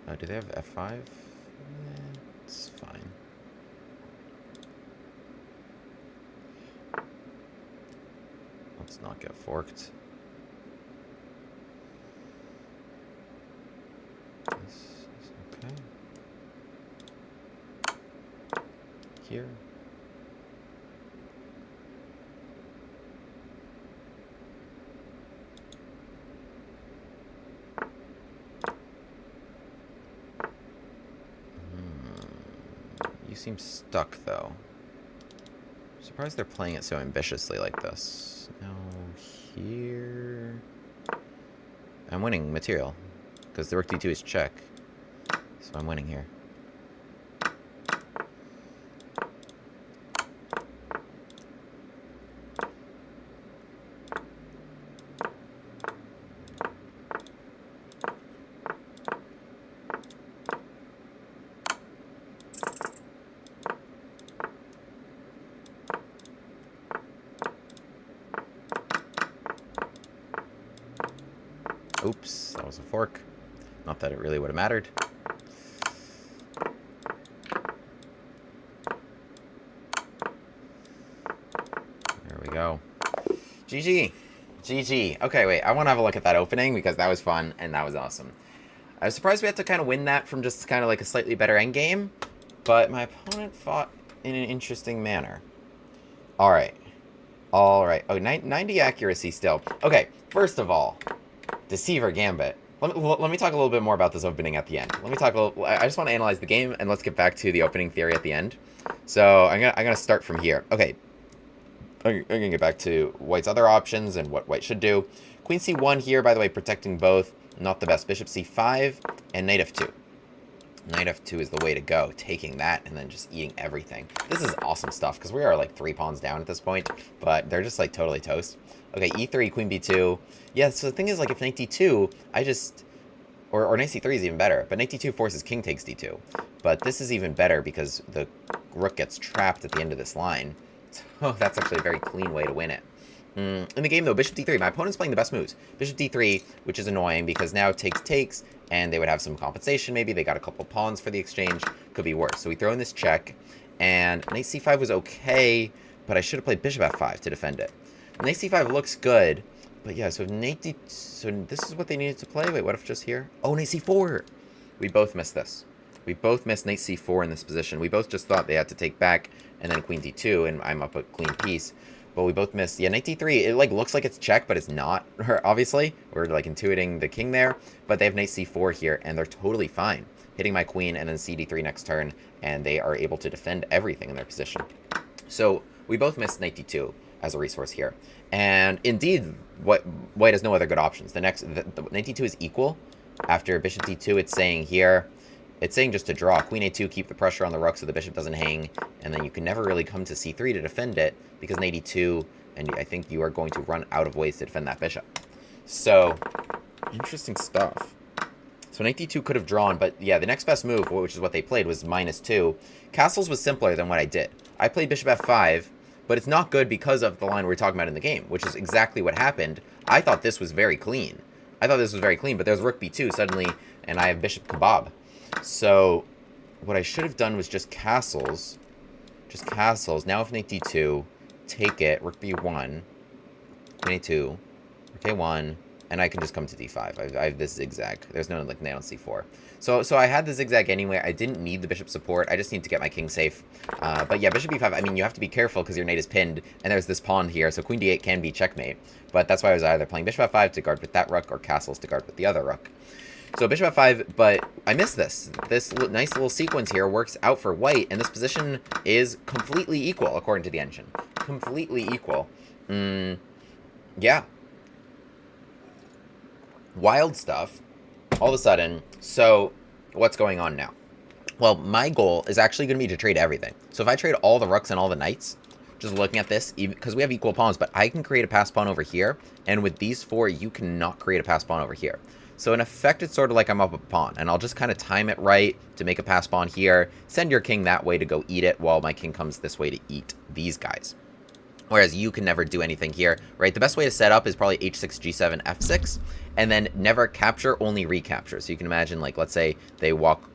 Oh, do they have f5? It's fine. Let's not get forked. This is okay. Here. You seem stuck, though. I'm surprised they're playing it so ambitiously like this. Now, here... I'm winning material, because the rook d2 is check. So I'm winning here. Oops, that was a fork. Not that it really would have mattered. There we go. GG. GG. Okay, wait, I want to have a look at that opening because that was fun and that was awesome. I was surprised we had to kind of win that from just kind of like a slightly better endgame, but my opponent fought in an interesting manner. Alright. Alright. Oh, 90 accuracy still. Okay, first of all, Deceiver Gambit. Let me talk a little bit more about this opening at the end. Let me talk a little. I just want to analyze the game, and let's get back to the opening theory at the end. So I'm gonna start from here. Okay, I'm gonna get back to White's other options and what White should do. Queen c1 here, by the way, protecting both. Not the best. Bishop c5 and knight f2. Knight f2 is the way to go, taking that and then just eating everything. This is awesome stuff because we are like 3 pawns down at this point, but they're just like totally toast. Okay, e3, queen b2. Yeah, so the thing is, like, if knight d2, I just... Or knight c3 is even better, but knight d2 forces king takes d2. But this is even better because the rook gets trapped at the end of this line. So that's actually a very clean way to win it. In the game, though, bishop d3. My opponent's playing the best moves. Bishop d3, which is annoying because now takes, and they would have some compensation maybe. They got a couple pawns for the exchange. Could be worse. So we throw in this check, and knight c5 was okay, but I should have played bishop f5 to defend it. Knight c5 looks good, but yeah, so knight d... So this is what they needed to play? Wait, what if just here? Oh, knight c4! We both missed this. We both missed knight c4 in this position. We both just thought they had to take back, and then queen d2, and I'm up a clean piece. But we both missed... Yeah, knight d3, it, like, looks like it's check, but it's not, obviously. We're, like, intuiting the king there. But they have knight c4 here, and they're totally fine. Hitting my queen, and then cd3 next turn, and they are able to defend everything in their position. So, we both missed knight d2 as a resource here. And indeed, White has no other good options. The knight d2 is equal. After bishop d2, it's saying here, it's saying just to draw. Queen a2, keep the pressure on the rook so the bishop doesn't hang, and then you can never really come to c3 to defend it, because knight e2 and I think you are going to run out of ways to defend that bishop. So, interesting stuff. So knight d2 could have drawn, but yeah, the next best move, which is what they played, was -2. Castles was simpler than what I did. I played bishop f5, but it's not good because of the line we're talking about in the game, which is exactly what happened. I thought this was very clean. But there's rook b2 suddenly, and I have bishop kebab. So what I should have done was just castles. Just castles. Now if knight d2, take it, rook b1, knight 2, rook a1, and I can just come to d5. I have this zigzag. There's no, like, knight on c4. So I had the zigzag anyway. I didn't need the bishop support. I just need to get my king safe. But yeah, bishop b5, I mean, you have to be careful because your knight is pinned, and there's this pawn here, so queen d8 can be checkmate. But that's why I was either playing bishop f5 to guard with that rook, or castles to guard with the other rook. So bishop f5, but I missed this. This nice little sequence here works out for white, and this position is completely equal, according to the engine. Completely equal. Yeah. Wild stuff. All of a sudden, so what's going on now? Well, my goal is actually going to be to trade everything. So if I trade all the rooks and all the knights, just looking at this, because we have equal pawns, but I can create a pass pawn over here, and with these 4, you cannot create a pass pawn over here. So in effect, it's sort of like I'm up a pawn, and I'll just kind of time it right to make a pass pawn here, send your king that way to go eat it, while my king comes this way to eat these guys. Whereas you can never do anything here, right? The best way to set up is probably h6, g7, f6, and then never capture, only recapture. So you can imagine, like, let's say they walk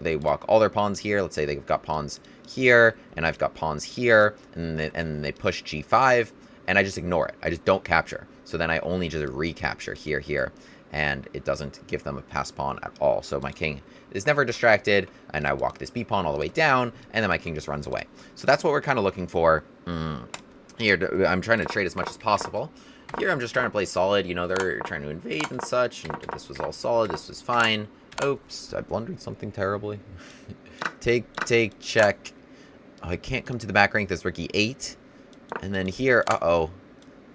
all their pawns here. Let's say they've got pawns here, and I've got pawns here, and they push g5, and I just ignore it. I just don't capture. So then I only just recapture here, and it doesn't give them a pass pawn at all. So my king is never distracted, and I walk this b pawn all the way down, and then my king just runs away. So that's what we're kind of looking for. Here, I'm trying to trade as much as possible. Here, I'm just trying to play solid. You know, they're trying to invade and such. And this was all solid. This was fine. Oops, I blundered something terribly. take, check. Oh, I can't come to the back rank. There's rook e8. And then here, uh-oh.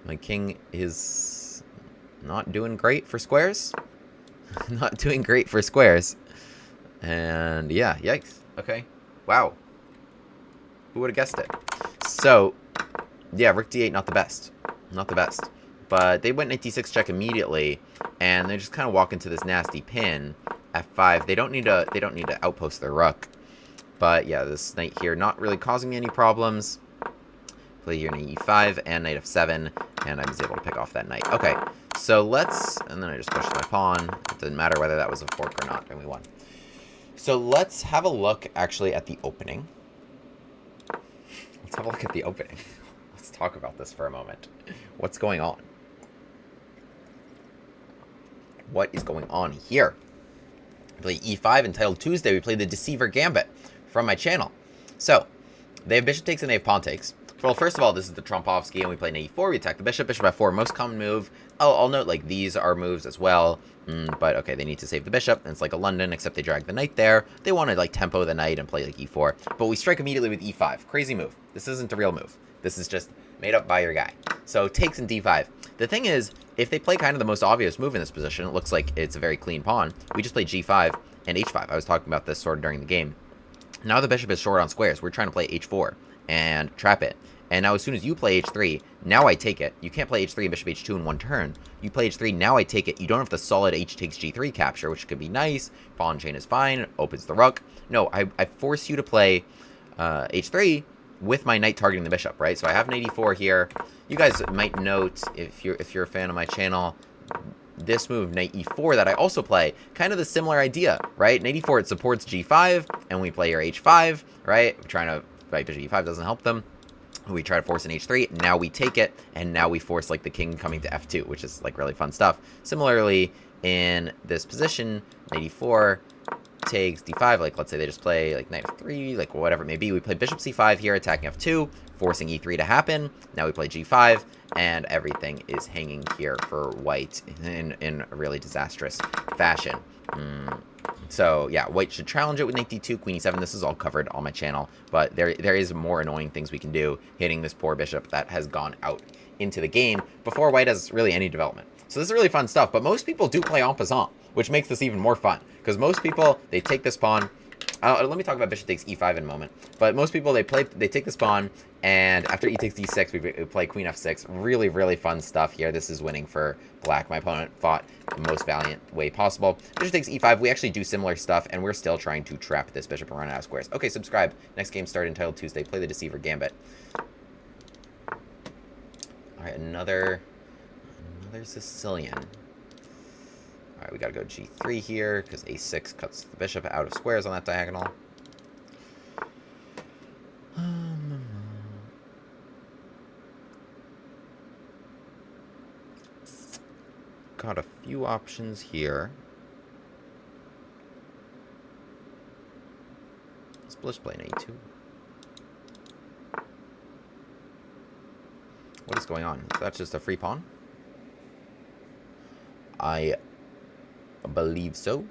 My king is not doing great for squares. Not doing great for squares. And yeah, yikes. Okay. Wow. Who would have guessed it? So, yeah, rook d8, not the best. Not the best. But they went knight d6 check immediately, and they just kind of walk into this nasty pin. f5. They don't need to outpost their rook. But yeah, this knight here not really causing me any problems. Play here knight e5 and knight f7, and I was able to pick off that knight. Okay, so let's, and then I just pushed my pawn. It didn't matter whether that was a fork or not, and we won. So let's have a look actually at the opening. Let's have a look at the opening. Let's talk about this for a moment. What's going on? What is going on here? I played e5, entitled Tuesday. We played the Deceiver Gambit from my channel. So, they have bishop takes and they have pawn takes. Well, first of all, this is the Trompovsky, and we play knight e4. We attack the bishop, bishop f4, most common move. I'll note, like, these are moves as well. But, okay, they need to save the bishop, and it's like a London, except they drag the knight there. They want to, like, tempo the knight and play, like, e4. But we strike immediately with e5. Crazy move. This isn't a real move. This is just made up by your guy. So, takes in d5. The thing is, if they play kind of the most obvious move in this position, it looks like it's a very clean pawn. We just play g5 and h5. I was talking about this sort of during the game. Now the bishop is short on squares. We're trying to play h4 and trap it. And now as soon as you play h3, now I take it. You can't play h3 and bishop h2 in one turn. You play h3, now I take it. You don't have the solid h takes g3 capture, which could be nice. Pawn chain is fine. Opens the rook. No, I force you to play h3 with my knight targeting the bishop, right? So I have knight e4 here. You guys might note, if you're a fan of my channel, this move, knight e4, that I also play, kind of the similar idea, right? Knight e4, it supports g5, and we play here h5, right? We're trying to fight bishop e5, doesn't help them. We try to force an h3, now we take it, and now we force, like, the king coming to f2, which is, like, really fun stuff. Similarly, in this position, knight e4 takes d5, like, let's say they just play, like, knight f3, like, whatever it may be. We play bishop c5 here, attacking f2, forcing e3 to happen. Now we play g5, and everything is hanging here for white in a really disastrous fashion. So, yeah, white should challenge it with knight d2, queen e7. This is all covered on my channel, but there is more annoying things we can do hitting this poor bishop that has gone out into the game before white has really any development. So this is really fun stuff, but most people do play en passant, which makes this even more fun, because most people, they take this pawn, Let me talk about bishop takes e5 in a moment. But most people, they take this pawn, and after e takes d6, we play queen f6. Really, really fun stuff here. This is winning for black. My opponent fought the most valiant way possible. Bishop takes e5. We actually do similar stuff, and we're still trying to trap this bishop and run out of squares. Okay, subscribe. Next game start entitled Tuesday. Play the Deceiver Gambit. All right, another Sicilian. All right, we got to go g3 here, because a6 cuts the bishop out of squares on that diagonal. Got a few options here. Let's play an a2. What is going on? That's just a free pawn? I believe so.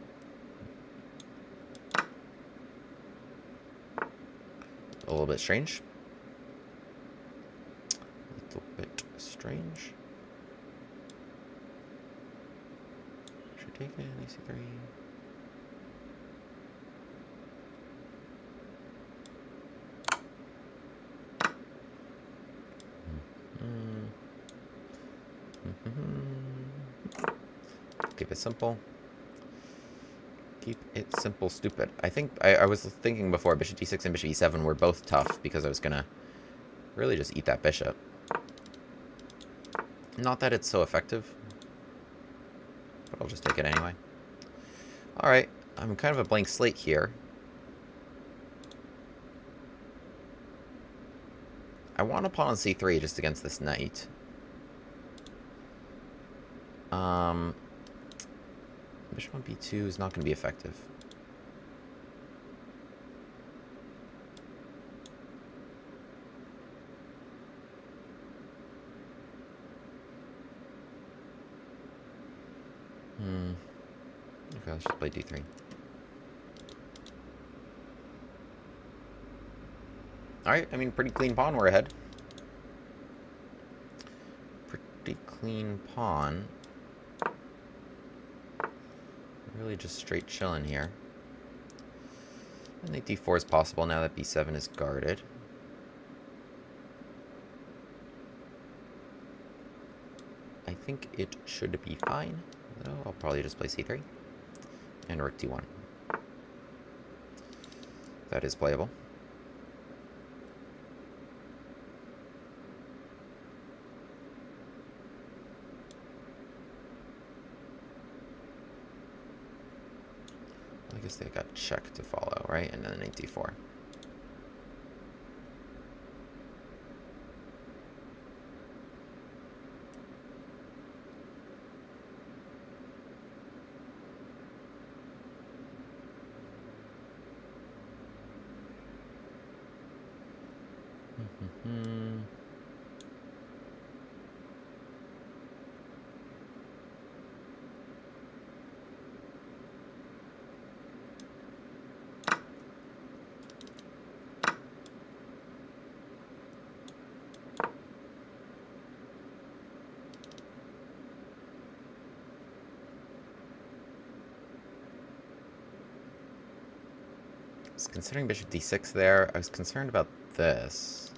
A little bit strange. A little bit strange. Should take it, ac3. Keep it simple. Keep it simple, stupid. I think I was thinking before bishop d6 and bishop e7 were both tough because I was gonna really just eat that bishop. Not that it's so effective, but I'll just take it anyway. Alright, I'm kind of a blank slate here. I want a pawn on c3 just against this knight. Bishop on b2 is not going to be effective. Okay, let's just play d3. Alright, I mean, pretty clean pawn, we're ahead. Pretty clean pawn. Really just straight chilling here. I think d4 is possible now that b7 is guarded. I think it should be fine, though. I'll probably just play c3 and rook d1. That is playable. I guess they got check to follow, right? And then knight d4. Considering bishop d6 there, I was concerned about this.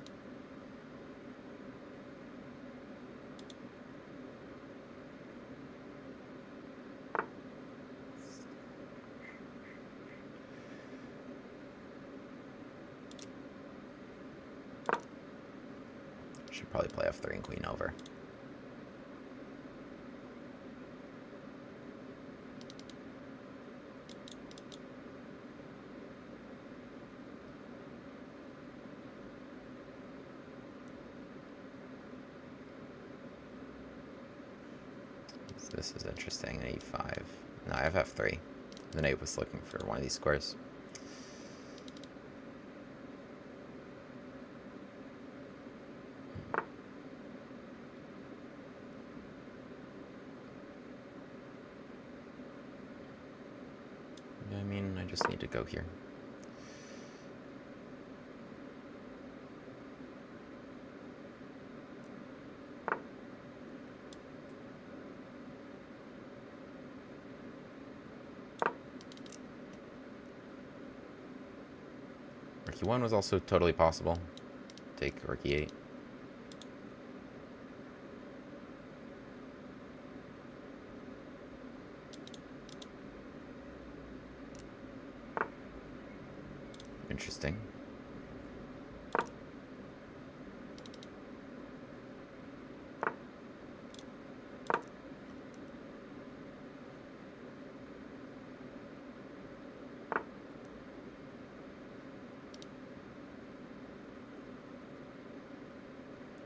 Should probably play f3 and queen over. This is interesting. e5. No, I have f3. The knight was looking for one of these squares. I mean, I just need to go here. Rook e1 was also totally possible. Take Rook e8. Interesting.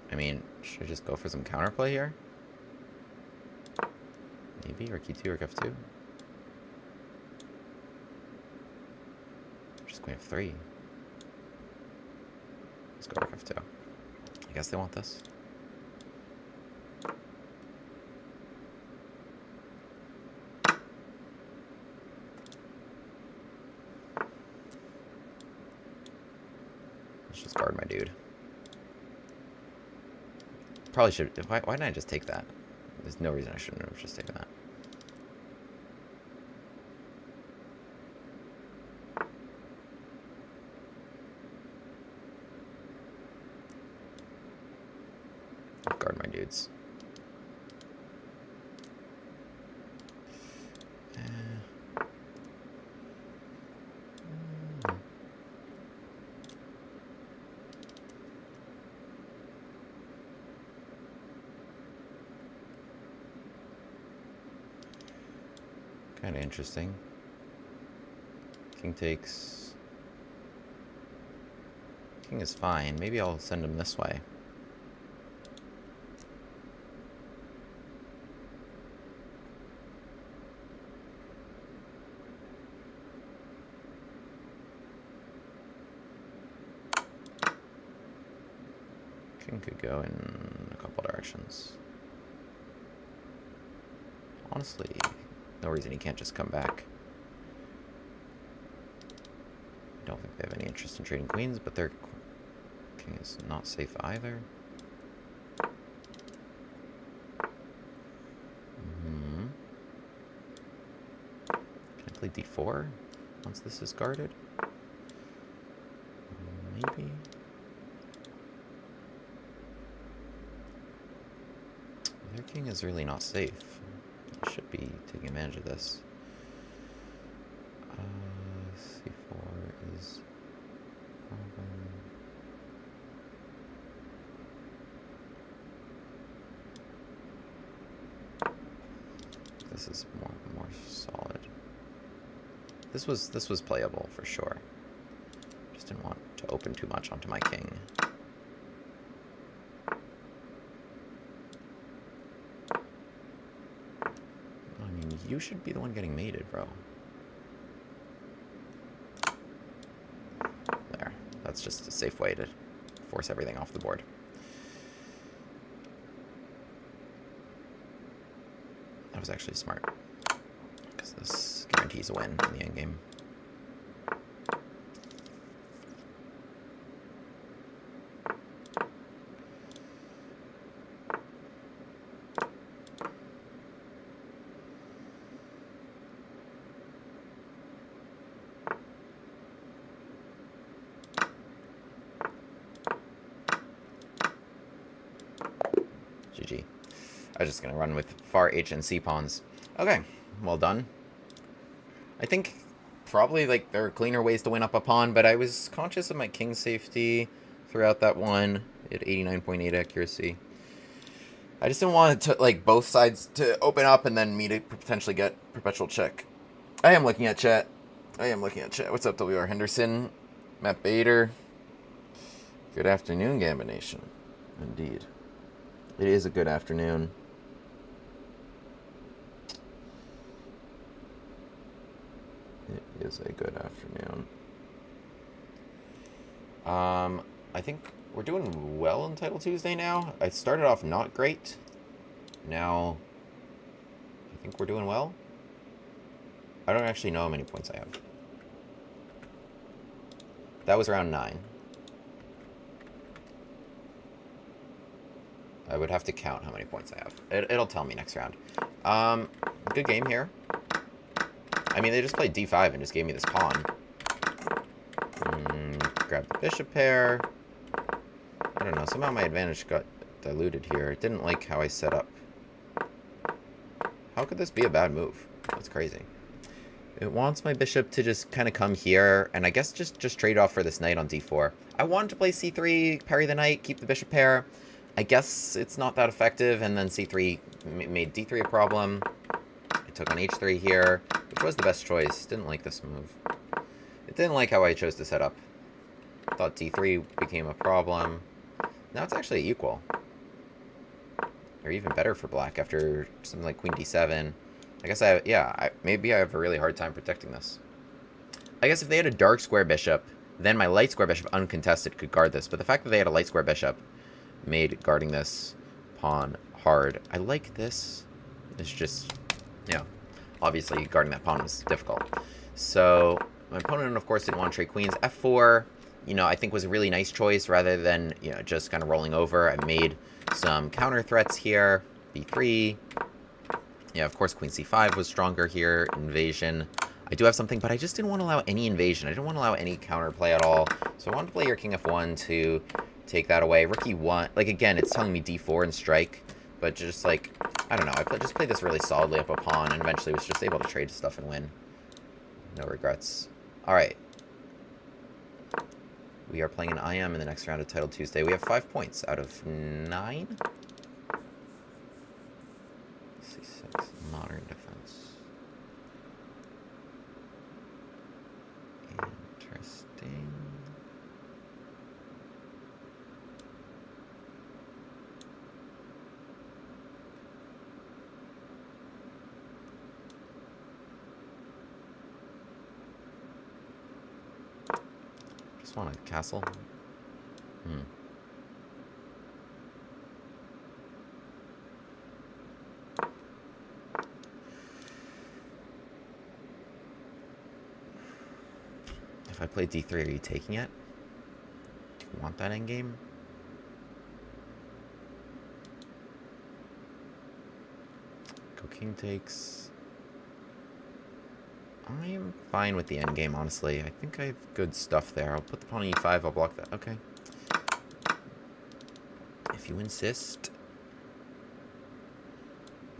I mean, should I just go for some counterplay here? Maybe, or K2 or F2? Just queen F3. Let's go F2. I guess they want this. Let's just guard my dude. Probably should. Why didn't I just take that? There's no reason I shouldn't have just taken that. I'll guard my dudes. Kind of interesting. King takes. King is fine. Maybe I'll send him this way. King could go in a couple directions. Honestly, no reason he can't just come back. I don't think they have any interest in trading queens, but their king is not safe either. Can I play d4 once this is guarded? Maybe. Their king is really not safe. I should be taking advantage of this. C4 is problem. This is more solid. This was playable for sure. Just didn't want to open too much onto my king. You should be the one getting mated, bro. There. That's just a safe way to force everything off the board. That was actually smart. Because this guarantees a win in the endgame. GG. I was just going to run with far H and C pawns. Okay, well done. I think probably like there are cleaner ways to win up a pawn, but I was conscious of my king safety throughout that one at 89.8 accuracy. I just didn't want it to, like, both sides to open up and then me to potentially get perpetual check. I am looking at chat. What's up, WR Henderson? Matt Bader. Good afternoon, Gambit Nation. Indeed. It is a good afternoon. It is a good afternoon. I think we're doing well on Title Tuesday now. I started off not great. Now, I think we're doing well. I don't actually know how many points I have. That was round 9. I would have to count how many points I have. It'll tell me next round. Good game here. I mean, they just played d5 and just gave me this pawn. grab the bishop pair. I don't know, somehow my advantage got diluted here. It didn't like how I set up. How could this be a bad move? That's crazy. It wants my bishop to just kind of come here, and I guess just trade off for this knight on d4. I wanted to play c3, parry the knight, keep the bishop pair. I guess it's not that effective, and then c3 made d3 a problem. I took on h3 here, which was the best choice. Didn't like this move. It didn't like how I chose to set up. Thought d3 became a problem. Now it's actually equal. Or even better for black after something like queen d7. I guess maybe I have a really hard time protecting this. I guess if they had a dark square bishop, then my light square bishop uncontested could guard this. But the fact that they had a light square bishop made guarding this pawn hard. I like this. It's just, yeah, obviously guarding that pawn was difficult. So my opponent, of course, didn't want to trade queens. f4, I think was a really nice choice rather than, just kind of rolling over. I made some counter threats here. b3. Yeah, of course, queen c5 was stronger here. Invasion. I do have something, but I just didn't want to allow any invasion. I didn't want to allow any counterplay at all. So I wanted to play your king f1 to take that away. Rook e1. Like, again, it's telling me d4 and strike. But just, like, I don't know. I just played this really solidly up a pawn and eventually was just able to trade stuff and win. No regrets. All right. We are playing an IM in the next round of Title Tuesday. We have 5 points out of 9. C6, modern defense. Interesting. Just want a castle. If I play d3, are you taking it? Do you want that endgame? Go king takes. I am fine with the endgame, honestly. I think I have good stuff there. I'll put the pawn on e5, I'll block that. Okay. If you insist.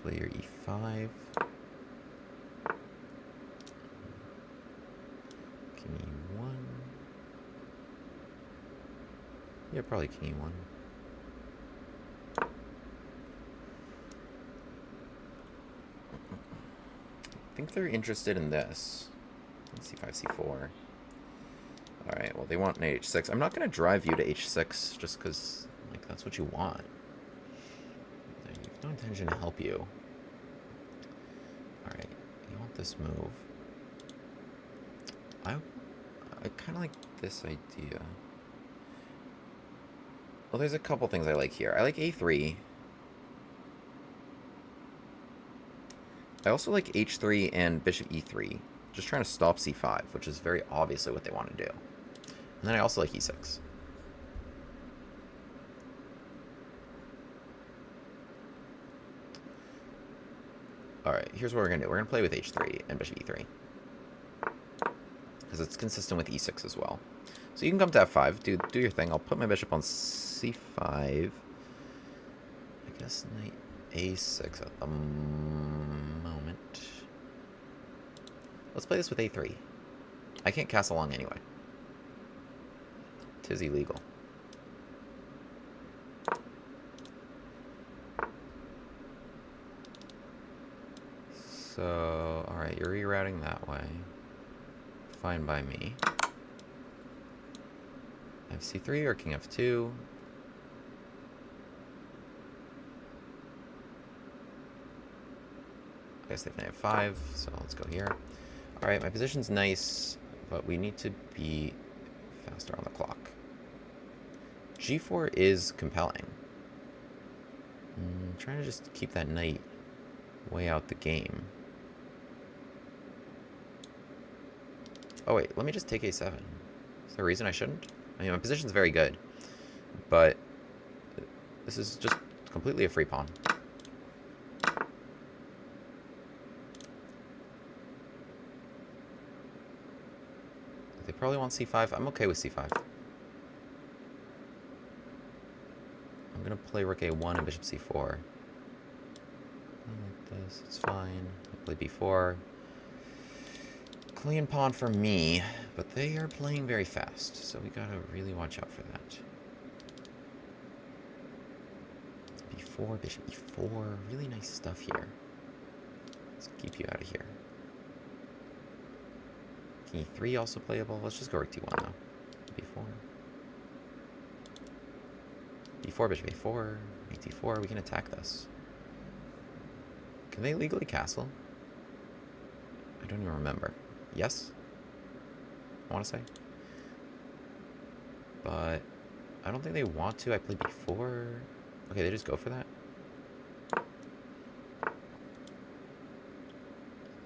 Play your e5. King e1. Yeah, probably king e1. I think they're interested in this. c5, c4. Alright, well, they want knight h6. I'm not going to drive you to h6 just because, like, that's what you want. You have no intention to help you. Alright, you want this move. I kind of like this idea. Well, there's a couple things I like here. I like a3. I also like h3 and bishop e3. Just trying to stop c5, which is very obviously what they want to do. And then I also like e6. Alright, here's what we're going to do. We're going to play with h3 and bishop e3. Because it's consistent with e6 as well. So you can come to f5, do your thing. I'll put my bishop on c5. I guess knight a6 at the moment. Let's play this with a3. I can't castle long anyway. 'Tis illegal. So, alright, you're rerouting that way. Fine by me. I have c3 or king f2. I guess they have knight f5, so let's go here. Alright, my position's nice, but we need to be faster on the clock. g4 is compelling. I'm trying to just keep that knight way out the game. Oh wait, let me just take a7. Is there a reason I shouldn't? I mean, my position's very good, but this is just completely a free pawn. They probably want c5. I'm okay with c5. play rook a1 and bishop c4. Like this, it's fine. I play b4. Clean pawn for me, but they are playing very fast, so we gotta really watch out for that. b4, bishop e4, really nice stuff here. Let's keep you out of here. King e3 also playable. Let's just go rook d1 though. b4. b4, bishop a4, knight d4. We can attack this. Can they legally castle? I don't even remember. Yes? I want to say. But I don't think they want to. I played b4. Okay, they just go for that.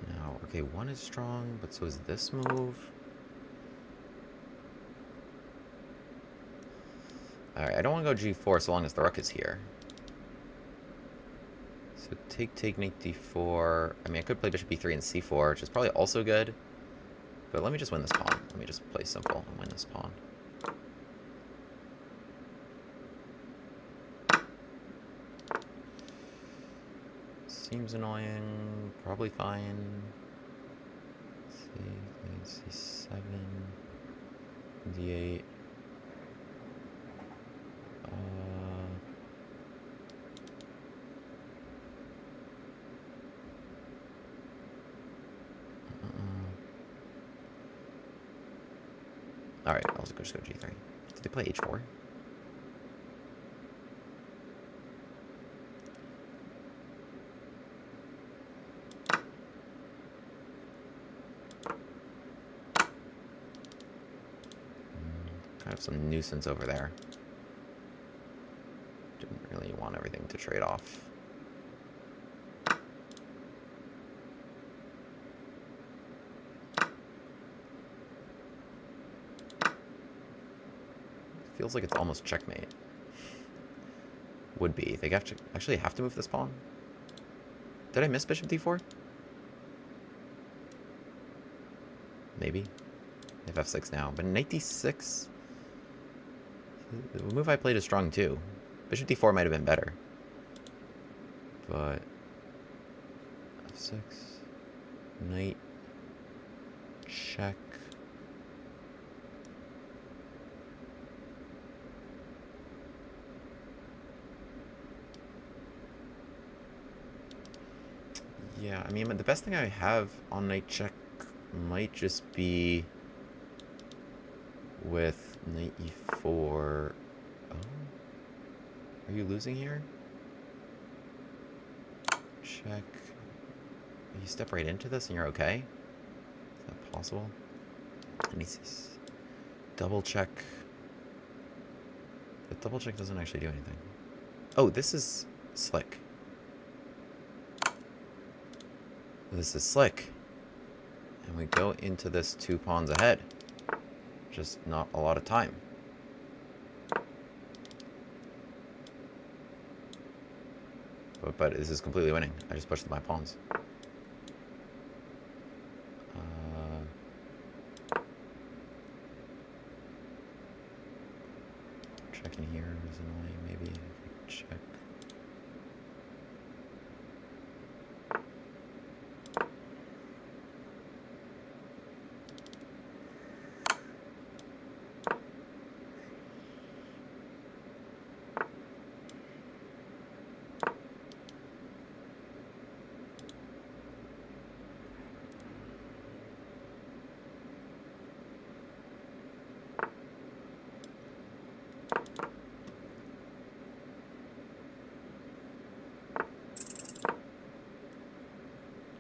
Now, okay, one is strong, but so is this move. Alright, I don't want to go g4 so long as the rook is here. So take, knight d4. I mean, I could play bishop b3 and c4, which is probably also good. But let me just win this pawn. Let me just play simple and win this pawn. Seems annoying. Probably fine. Let's see, c7, d8. Alright, I'll just go g3. Did they play h4? Kind of some nuisance over there. Didn't really want everything to trade off. Feels like it's almost checkmate. Would be. They have to actually have to move this pawn. Did I miss bishop d4? Maybe. If f6 now. But knight d6? The move I played is strong too. Bishop d4 might have been better. But f6. Knight. Check. Yeah, I mean, the best thing I have on knight check might just be with knight e4. Oh, are you losing here? Check. You step right into this and you're okay? Is that possible? Let me see. Double check. The double check doesn't actually do anything. Oh, this is slick. This is slick. And we go into this 2 pawns ahead. Just not a lot of time. But this is completely winning. I just pushed my pawns. Checking here is annoying. Maybe check.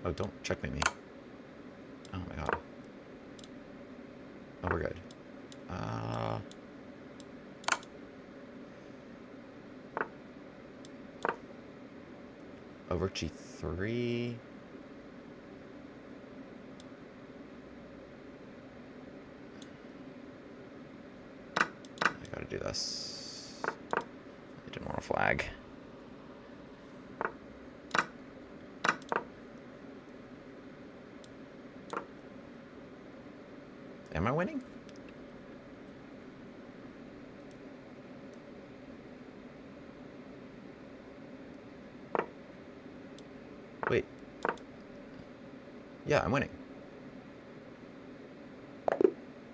Oh, don't checkmate me. Oh my god. Oh, we're good. Over g3. I gotta do this. I didn't want to flag. Am I winning? Wait. Yeah, I'm winning.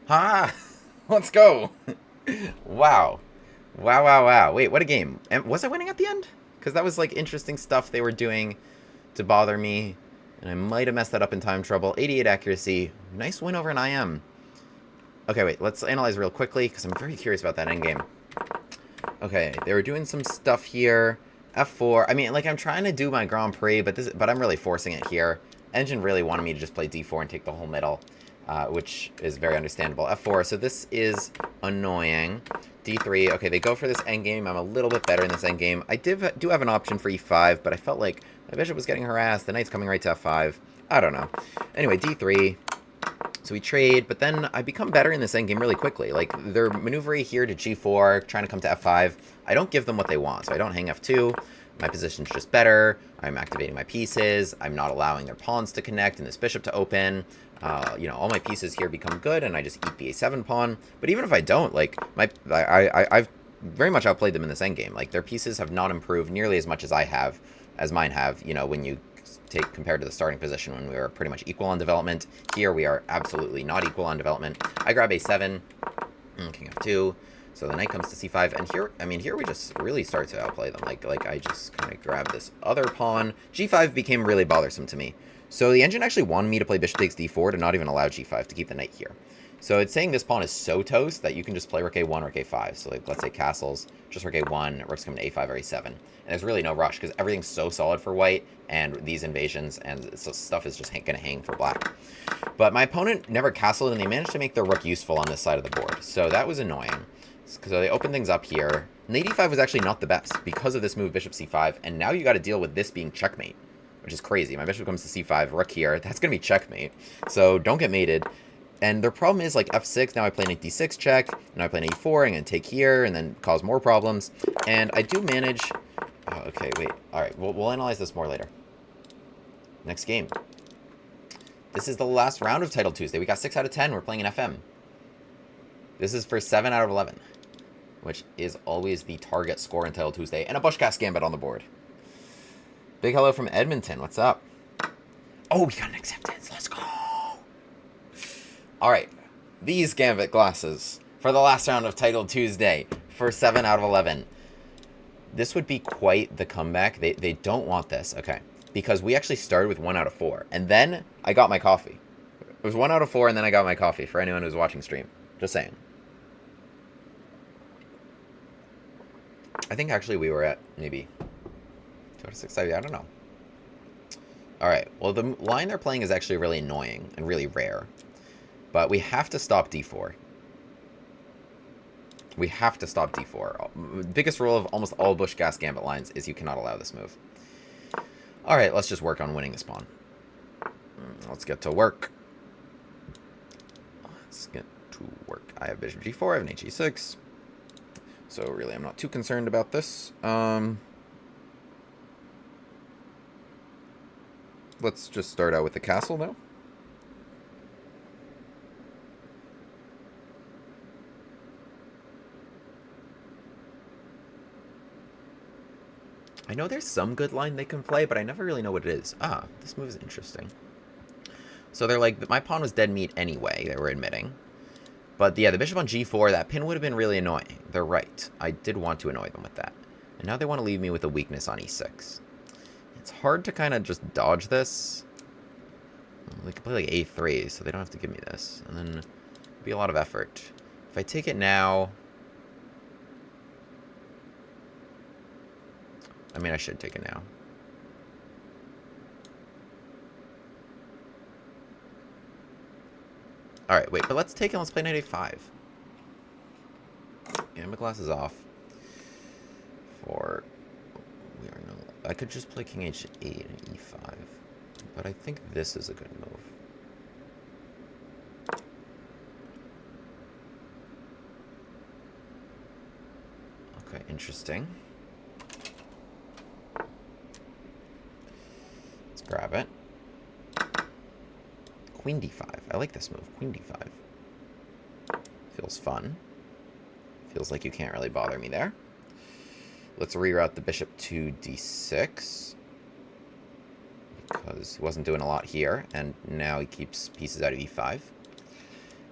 Ha! Let's go! Wow. Wow, wow, wow. Wait, what a game. And was I winning at the end? Because that was, like, interesting stuff they were doing to bother me. And I might have messed that up in time trouble. 88 accuracy. Nice win over an IM. Okay, wait. Let's analyze real quickly, because I'm very curious about that endgame. Okay, they were doing some stuff here. F4. I mean, like, I'm trying to do my Grand Prix, but I'm really forcing it here. Engine really wanted me to just play D4 and take the whole middle, which is very understandable. F4, so this is annoying. D3, okay, they go for this endgame. I'm a little bit better in this endgame. I do have an option for E5, but I felt like my bishop was getting harassed. The knight's coming right to F5. I don't know. Anyway, D3. So we trade, but then I become better in this endgame really quickly. Like, they're maneuvering here to G4, trying to come to F5. I don't give them what they want, so I don't hang F2. My position's just better. I'm activating my pieces. I'm not allowing their pawns to connect and this bishop to open. You know, all my pieces here become good, and I just eat the A7 pawn. But even if I don't, like, I've very much outplayed them in this endgame. Like, their pieces have not improved nearly as much as as mine have, you know, when you take compared to the starting position when we were pretty much equal on development. Here we are absolutely not equal on development. I grab A7, king F2, so the knight comes to C5, and here, I mean, here we just really start to outplay them. Like I just kind of grab this other pawn. G5 became really bothersome to me. So the engine actually wanted me to play bishop takes D4 to not even allow G5 to keep the knight here. So it's saying this pawn is so toast that you can just play rook A1 or rook A5. So like, let's say castles, just rook A1, rook's coming to A5 or A7. And there's really no rush because everything's so solid for white, and these invasions and so stuff is just going to hang for black. But my opponent never castled, and they managed to make their rook useful on this side of the board. So that was annoying. So they opened things up here. Knight E5 was actually not the best because of this move bishop C5, and now you got to deal with this being checkmate, which is crazy. My bishop comes to C5, rook here. That's going to be checkmate. So don't get mated. And their problem is, like, F6, now I play knight D6 check, and I play knight E4, I'm going to take here, and then cause more problems. And I do manage... Oh, okay, wait. Alright, we'll analyze this more later. Next game. This is the last round of Title Tuesday. We got 6 out of 10. We're playing an FM. This is for 7 out of 11, which is always the target score in Title Tuesday. And a Bushcast Gambit on the board. Big hello from Edmonton. What's up? Oh, we got an acceptance. Let's go. All right. These Gambit glasses for the last round of Title Tuesday for 7 out of 11. This would be quite the comeback. They don't want this. Okay. Because we actually started with 1 out of 4. And then I got my coffee. It was 1 out of 4, and then I got my coffee for anyone who's watching stream. Just saying. I think actually we were at maybe 2 out of 6. I don't know. Alright, well, the line they're playing is actually really annoying and really rare. But we have to stop D4. We have to stop D4. The biggest rule of almost all Bushcast Gambit lines is you cannot allow this move. Alright, let's just work on winning this pawn. Let's get to work. Let's get to work. I have bishop G4, I have knight G6. So really, I'm not too concerned about this. Let's just start out with the castle, though. I know there's some good line they can play, but I never really know what it is. Ah, this move is interesting. So they're like, my pawn was dead meat anyway, they were admitting. But yeah, the bishop on G4, that pin would have been really annoying. They're right. I did want to annoy them with that. And now they want to leave me with a weakness on E6. It's hard to kind of just dodge this. They can play like A3, so they don't have to give me this. And then it'd be a lot of effort. If I take it now... I mean, I should take it now. Alright, wait, but let's take it. Let's play knight A5. Yeah, my glass is off. We are no... I could just play king H8 and E5. But I think this is a good move. Okay, interesting. Let's grab it. Queen D5. I like this move. Queen D5. Feels fun. Feels like you can't really bother me there. Let's reroute the bishop to D6. because he wasn't doing a lot here, and now he keeps pieces out of e5.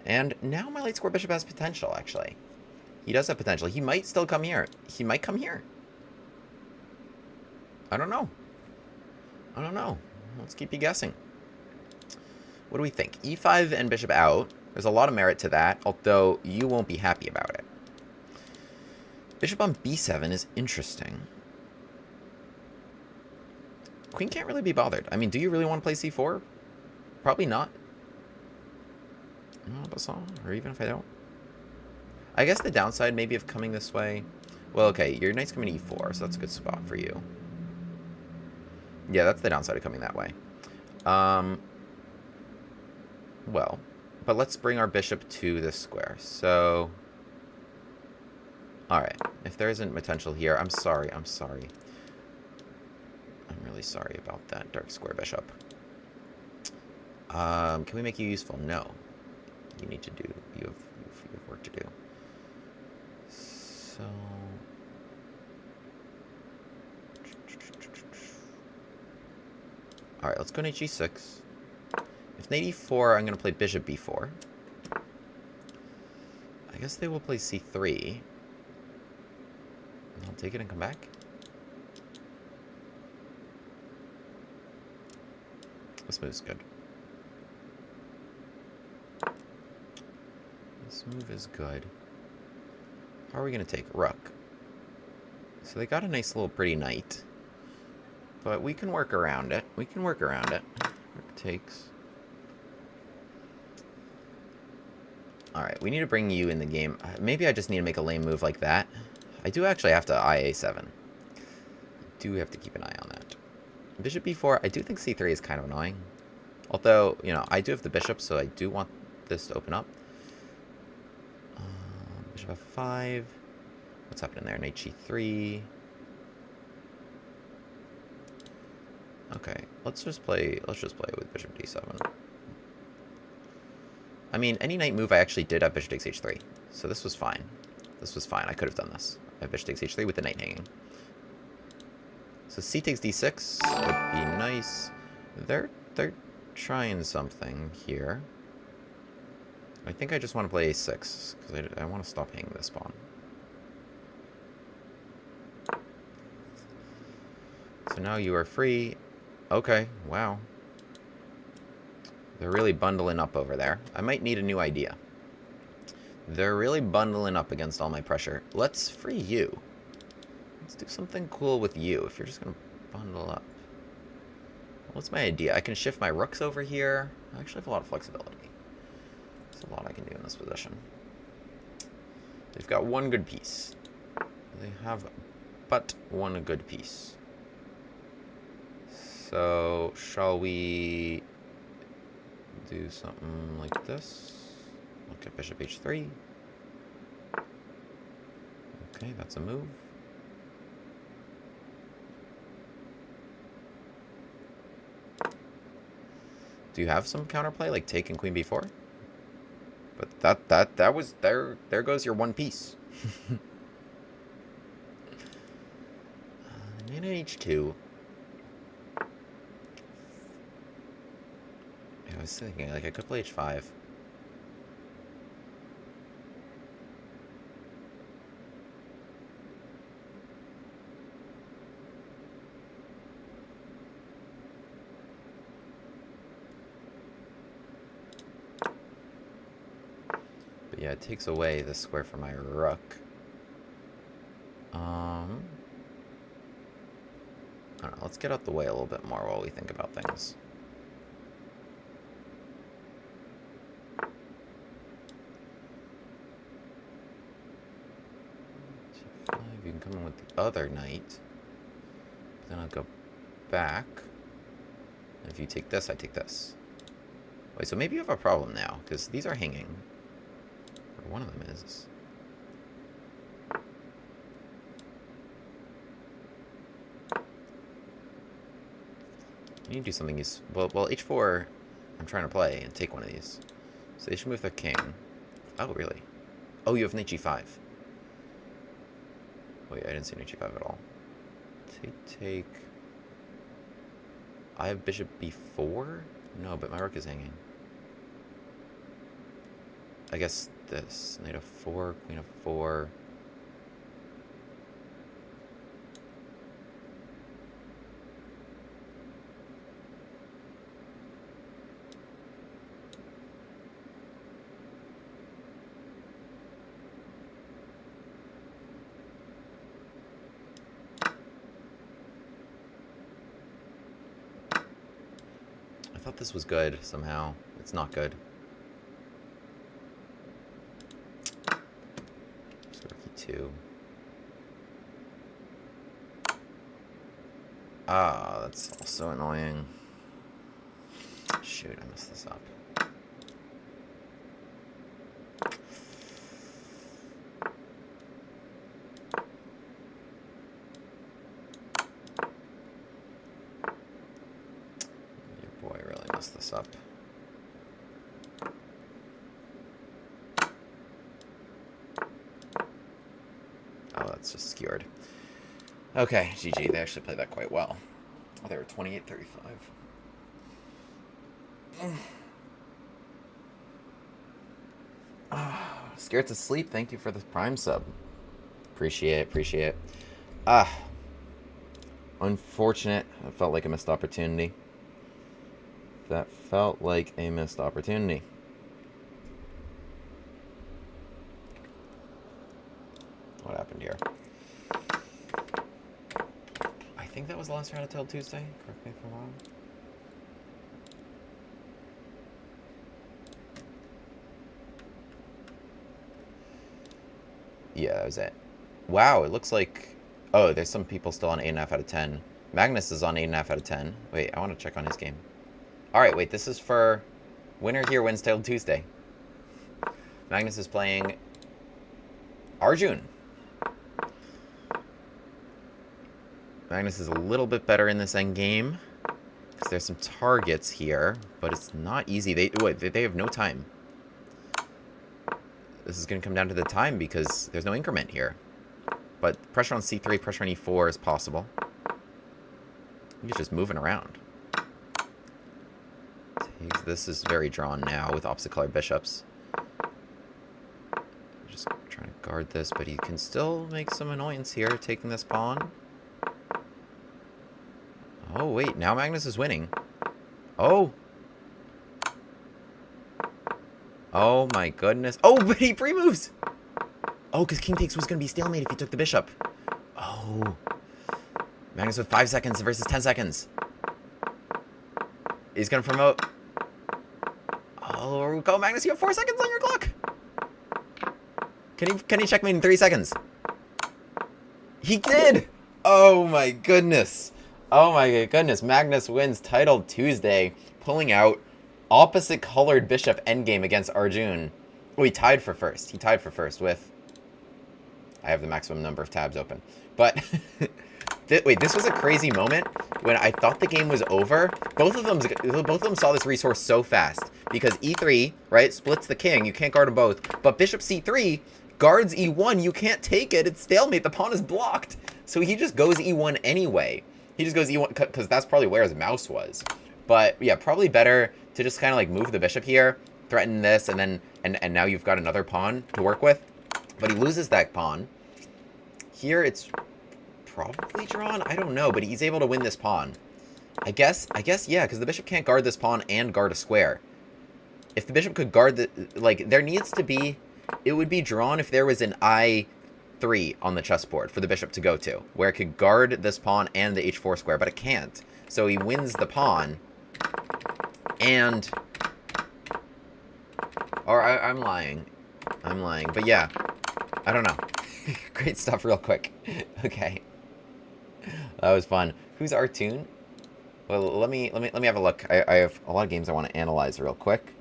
And now my light square bishop has potential, actually. He does have potential. He might still come here. He might come here. I don't know. I don't know. Let's keep you guessing. What do we think? e5 and bishop out. There's a lot of merit to that, although you won't be happy about it. Bishop on b7 is interesting. Queen can't really be bothered. I mean, do you really want to play c4? Probably not. Or even if I don't. I guess the downside maybe of coming this way... Well, okay, your knight's coming to e4, so that's a good spot for you. Yeah, that's the downside of coming that way. Well, but let's bring our bishop to this square. So... Alright, if there isn't potential here, I'm sorry, I'm sorry. I'm really sorry about that dark square bishop. Can we make you useful? No. You need to do, you have work to do. So... Alright, let's go knight g6. If knight e4, I'm going to play bishop b4. I guess they will play c3. I'll take it and come back. This move is good. This move is good. How are we going to take? Rook. So they got a nice little pretty knight. But we can work around it. We can work around it. Rook takes. Alright, we need to bring you in the game. Maybe I just need to make a lame move like that. I do actually have to IA7. I do have to keep an eye on that. Bishop b4, I do think c3 is kind of annoying. Although, you know, I do have the bishop, so I do want this to open up. Bishop f5. What's happening there? Knight g3. Okay, let's just play with bishop d7. I mean, any knight move I actually did have bishop takes h3. So this was fine. This was fine. I could have done this. I have bishop takes h3 with the knight hanging. So c takes d6 would be nice. They're trying something here. I think I just want to play a6 because I want to stop hanging this pawn. So now you are free. Okay, wow. They're really bundling up over there. I might need a new idea. They're really bundling up against all my pressure. Let's free you. Let's do something cool with you if you're just going to bundle up. What's my idea? I can shift my rooks over here. I actually have a lot of flexibility. There's a lot I can do in this position. They've got one good piece. They have but one good piece. So, shall we do something like this? Look at bishop h3. Okay, that's a move. Do you have some counterplay, like taking queen b4? But that was there goes your one piece. Knight h2. I was thinking, like, I could play h5. But yeah, it takes away the square from my rook. I don't know, let's get out the way a little bit more while we think about things. You can come in with the other knight. But then I'll go back. And if you take this, I take this. Wait, so maybe you have a problem now, because these are hanging. Or one of them is. You need to do something well, h4, I'm trying to play and take one of these. So they should move their king. Oh, really? Oh, you have knight g5. Wait, I didn't see knight g5 at all. Take. I have bishop b4? No, but my rook is hanging. I guess this. Knight f4, queen f4. I thought this was good somehow. It's not good. Two. Ah, that's also annoying. Shoot, I messed this up. Your boy really messed this up. Oh, that's just skewered. Okay, GG. They actually played that quite well. Oh, they were 28-35. Scared to sleep. Thank you for the Prime sub. Appreciate it. Appreciate it. Unfortunate. That felt like a missed opportunity. That felt like a missed opportunity. What happened here? I think that was the last round of Tell Tuesday. Correct me if I'm wrong. Yeah, that was it. Wow, it looks like... Oh, there's some people still on 8.5 out of 10. Magnus is on 8.5 out of 10. Wait, I want to check on his game. Alright, wait, this is for... Winner here wins Tell Tuesday. Magnus is playing... Arjun. Magnus is a little bit better in this endgame. Because there's some targets here. But it's not easy. They have no time. This is going to come down to the time because there's no increment here. But pressure on c3, pressure on e4 is possible. He's just moving around. This is very drawn now with opposite colored bishops. Just trying to guard this, but he can still make some annoyance here, taking this pawn. Oh, wait, now Magnus is winning. Oh! Oh my goodness. Oh, but he pre-moves! Oh, because king takes was going to be stalemate if he took the bishop. Oh. Magnus with 5 seconds versus 10 seconds. He's going to promote. Oh, go Magnus, you have 4 seconds on your clock. Can he checkmate in 3 seconds? He did! Oh my goodness. Oh my goodness. Magnus wins Title Tuesday, pulling out opposite colored bishop endgame against Arjun. Oh, he tied for first. He tied for first with... I have the maximum number of tabs open. But... Wait, this was a crazy moment when I thought the game was over. Both of them saw this resource so fast. Because e3, right, splits the king. You can't guard them both. But bishop c3 guards e1. You can't take it. It's stalemate. The pawn is blocked. So he just goes e1 anyway. He just goes e1 because that's probably where his mouse was. But yeah, probably better to just kind of like move the bishop here, threaten this, and then and now you've got another pawn to work with. But he loses that pawn. Here it's probably drawn. I don't know, but he's able to win this pawn. I guess yeah, because the bishop can't guard this pawn and guard a square. If the bishop could guard the there needs to be, it would be drawn if there was an I3 on the chessboard for the bishop to go to, where it could guard this pawn and the h4 square, but it can't. So he wins the pawn. And... Or I'm lying. I'm lying. But yeah. I don't know. Great stuff real quick. Okay. That was fun. Who's Artune? Well, let me have a look. I have a lot of games I want to analyze real quick.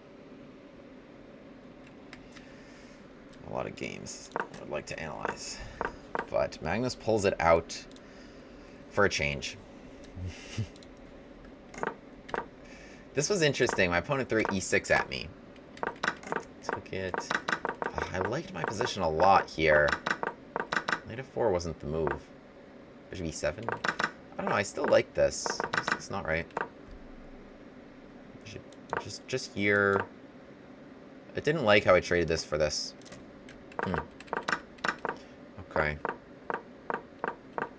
A lot of games I'd like to analyze. But Magnus pulls it out for a change. This was interesting. My opponent threw e6 at me. Took it. I liked my position a lot here. Knight f4 wasn't the move. Bishop e7. I don't know. I still like this. It's not right. Just here. I didn't like how I traded this for this. Okay.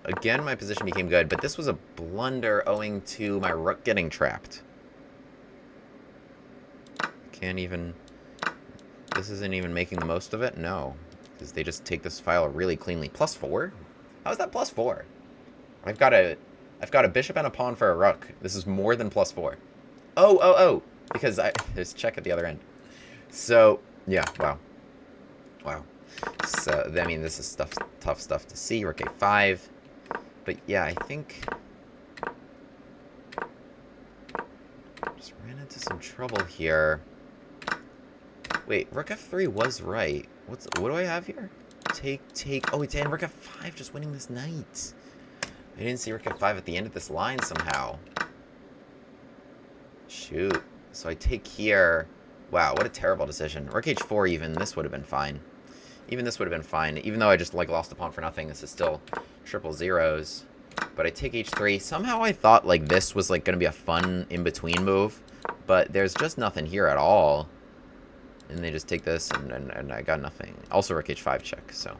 Again, my position became good, but this was a blunder owing to my rook getting trapped. Can't even... This isn't even making the most of it? No. Because they just take this file really cleanly. +4? How is that +4? I've got a bishop and a pawn for a rook. This is more than +4. Oh! Because there's check at the other end. So, yeah, wow. Wow. So, I mean, this is tough stuff to see. Rook A5. But, yeah, I think... Just ran into some trouble here. Wait, Rook F3 was right. What do I have here? Take... Oh, it's in Rook F5 just winning this knight. I didn't see Rook F5 at the end of this line somehow. Shoot. So I take here... Wow, what a terrible decision. Rook H4 even, this would have been fine. Even this would have been fine. Even though I just, like, lost the pawn for nothing, this is still triple zeros. But I take H3. Somehow I thought, like, this was, like, going to be a fun in-between move. But there's just nothing here at all. And they just take this, and I got nothing. Also Rook H5 check, so...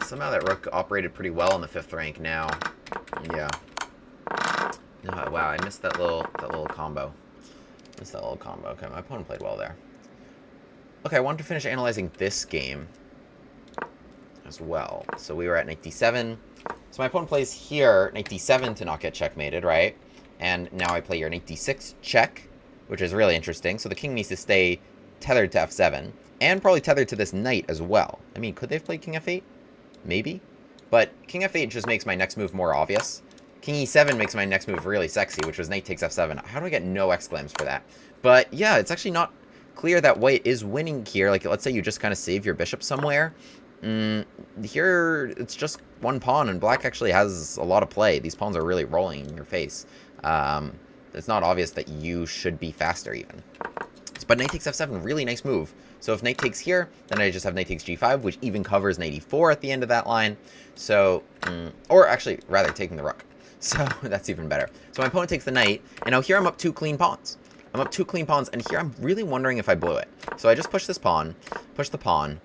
Somehow that rook operated pretty well in the 5th rank now. Yeah. Oh, wow, I missed that little combo. Okay, my opponent played well there. Okay, I wanted to finish analyzing this game as well. So we were at knight d7. So my opponent plays here, knight d7 to not get checkmated, right? And now I play your knight d6 check, which is really interesting. So the king needs to stay tethered to f7, and probably tethered to this knight as well. I mean, could they have played king f8? Maybe. But king f8 just makes my next move more obvious. King e7 makes my next move really sexy, which was knight takes f7. How do I get no exclams for that? But yeah, it's actually not clear that white is winning here. Like, let's say you just kind of save your bishop somewhere. Here, it's just one pawn, and black actually has a lot of play. These pawns are really rolling in your face. It's not obvious that you should be faster, even. But knight takes f7, really nice move. So if knight takes here, then I just have knight takes g5, which even covers knight e4 at the end of that line. So, or actually, rather, taking the rook. So that's even better. So my opponent takes the knight, and now here I'm up 2 clean pawns. I'm up 2 clean pawns, and here I'm really wondering if I blew it. So I just push this pawn, push the pawn.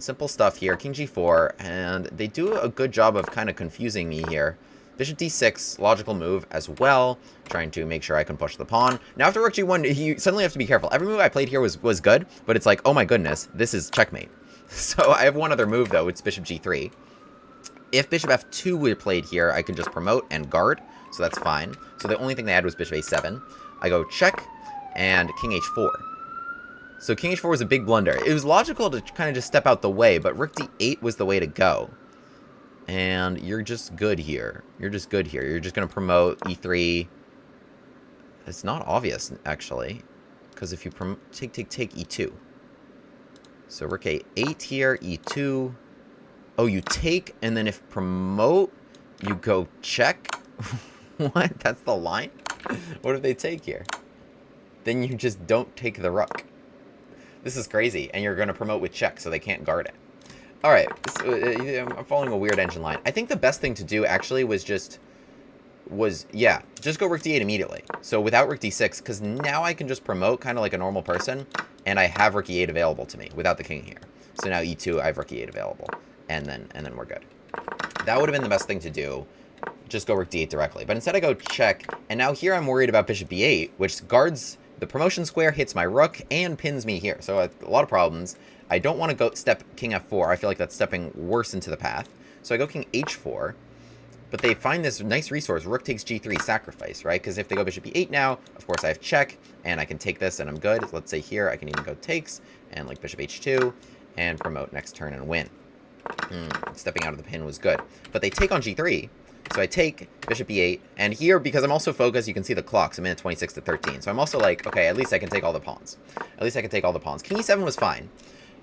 Simple stuff here, king g4, and they do a good job of kind of confusing me here. Bishop d6, logical move as well, trying to make sure I can push the pawn. Now after rook g1, you suddenly have to be careful. Every move I played here was good, but it's like, oh my goodness, this is checkmate. So I have one other move, though. It's bishop g3. If bishop f2 were played here, I could just promote and guard, so that's fine. So the only thing they had was bishop a7. I go check, and king h4. So king h4 was a big blunder. It was logical to kind of just step out the way, but rook d8 was the way to go. And you're just good here. You're just good here. You're just going to promote e3. It's not obvious, actually, because if you take e2. So rook a8 here, e2. Oh, you take, and then if promote, you go check? What? That's the line? What if they take here? Then you just don't take the rook. This is crazy, and you're going to promote with check, so they can't guard it. Alright, I'm following a weird engine line. I think the best thing to do, actually, just go rook d8 immediately. So without rook d6, because now I can just promote kind of like a normal person, and I have rook e8 available to me without the king here. So now e2, I have rook e8 available. And then we're good. That would have been the best thing to do. Just go rook d8 directly. But instead I go check, and now here I'm worried about bishop b8, which guards the promotion square, hits my rook, and pins me here. So a lot of problems. I don't want to go step king f4. I feel like that's stepping worse into the path. So I go king h4. But they find this nice resource, rook takes g3, sacrifice, right? Because if they go bishop e8 now, of course I have check, and I can take this, and I'm good. Let's say here I can even go takes, and like bishop h2, and promote next turn and win. Stepping out of the pin was good. But they take on g3, so I take bishop e8, and here, because I'm also focused, you can see the clocks, I'm in at 26 to 13. So I'm also like, okay, at least I can take all the pawns. At least I can take all the pawns. King e7 was fine.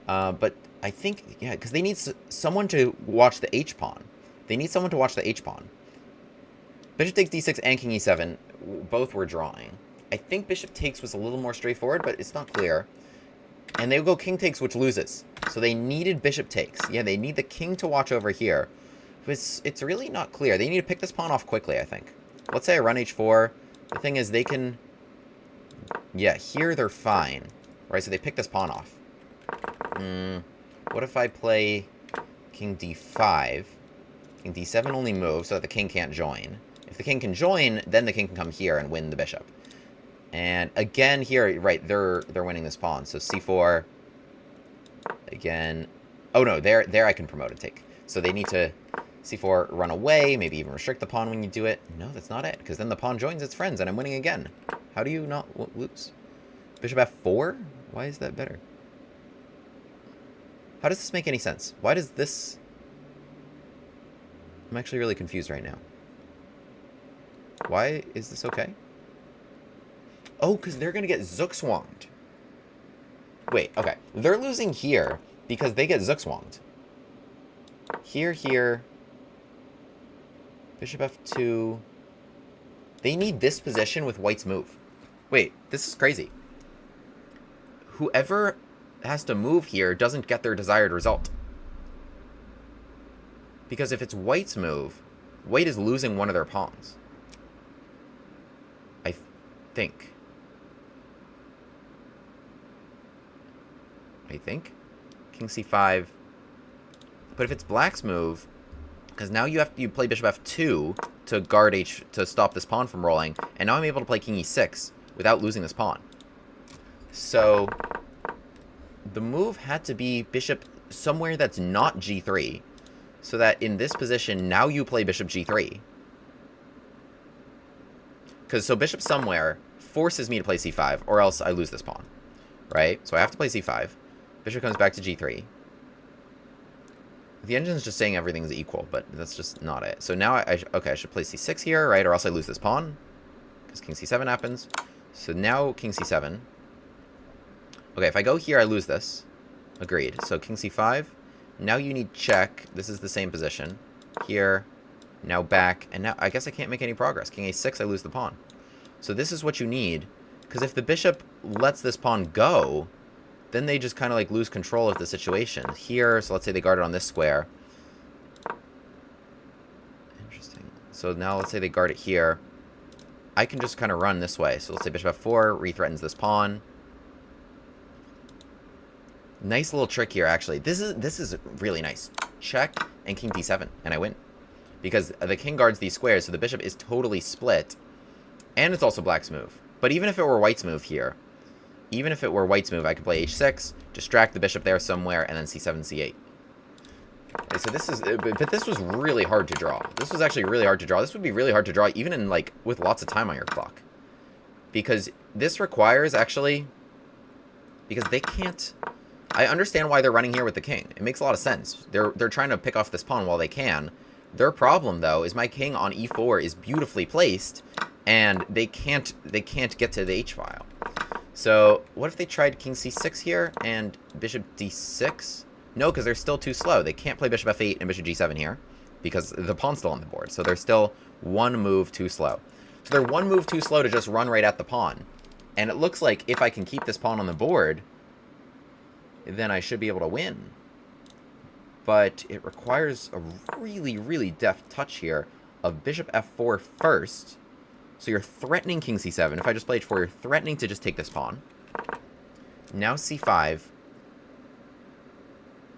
But I think, yeah, because they need someone to watch the h-pawn. They need someone to watch the h-pawn. Bishop takes d6 and king e7, both were drawing. I think bishop takes was a little more straightforward, but it's not clear. And they go king takes, which loses. So they needed bishop takes. Yeah, they need the king to watch over here. It's really not clear. They need to pick this pawn off quickly, I think. Let's say I run h4. The thing is, they can Yeah, here they're fine. Right, so they pick this pawn off. What if I play king d5? King d7 only moves so that the king can't join. If the king can join, then the king can come here and win the bishop. And again here, right, they're winning this pawn. So c4, again. Oh no, there I can promote a take. So they need to c4 run away, maybe even restrict the pawn when you do it. No, that's not it, because then the pawn joins its friends and I'm winning again. How do you not lose? Bishop f4? Why is that better? How does this make any sense? Why does this... I'm actually really confused right now. Why is this okay? Oh, because they're going to get zugzwanged. Wait, okay. They're losing here because they get zugzwanged. Here. Bishop f2. They need this position with white's move. Wait, this is crazy. Whoever has to move here doesn't get their desired result. Because if it's white's move, white is losing one of their pawns. I think. King c5. But if it's black's move, because now you play bishop f2 to guard to stop this pawn from rolling, and now I'm able to play king e6 without losing this pawn. So the move had to be bishop somewhere that's not g3, so that in this position now you play bishop g3. So bishop somewhere forces me to play c5, or else I lose this pawn, right? So I have to play c5. Bishop comes back to g3. The engine's just saying everything's equal, but that's just not it. So now I should play c6 here, right? Or else I lose this pawn, because king c7 happens. So now king c7. Okay, if I go here, I lose this. Agreed. So king c5. Now you need check. This is the same position. Here. Now back. And now I guess I can't make any progress. King a6, I lose the pawn. So this is what you need. Because if the bishop lets this pawn go, then they just kind of like lose control of the situation. Here, so let's say they guard it on this square. Interesting. So now let's say they guard it here. I can just kind of run this way. So let's say bishop f4 re-threatens this pawn. Nice little trick here, actually. This is really nice. Check and king d7, and I win. Because the king guards these squares, so the bishop is totally split. And it's also black's move. But even if it were white's move here, I could play h6, distract the bishop there somewhere, and then c7, c8. Okay, so this is... But this was really hard to draw. This was actually really hard to draw. This would be really hard to draw, even in, like, with lots of time on your clock. Because this requires, actually... Because they can't... I understand why they're running here with the king. It makes a lot of sense. They're trying to pick off this pawn while they can. Their problem, though, is my king on e4 is beautifully placed, and they can't get to the h-file. So, what if they tried king c6 here, and bishop d6? No, because they're still too slow. They can't play bishop f8 and bishop g7 here, because the pawn's still on the board. So they're still one move too slow. So they're one move too slow to just run right at the pawn. And it looks like if I can keep this pawn on the board, then I should be able to win. But it requires a really, really deft touch here of bishop f4 first. So you're threatening king c7. If I just play h4, you're threatening to just take this pawn. Now c5.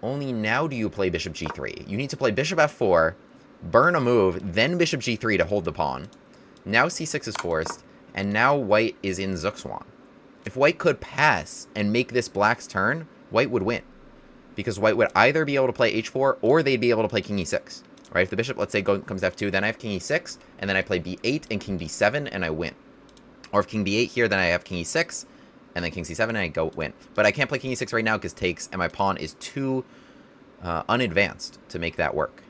Only now do you play bishop g3. You need to play bishop f4, burn a move, then bishop g3 to hold the pawn. Now c6 is forced, and now white is in zugzwang. If white could pass and make this black's turn, white would win. Because white would either be able to play h4, or they'd be able to play king e6. Right? If the bishop, let's say, comes f2, then I have king e6, and then I play b8 and king d7, and I win. Or if king b8 here, then I have king e6, and then king c7, and I go win. But I can't play king e6 right now because takes, and my pawn is too unadvanced to make that work.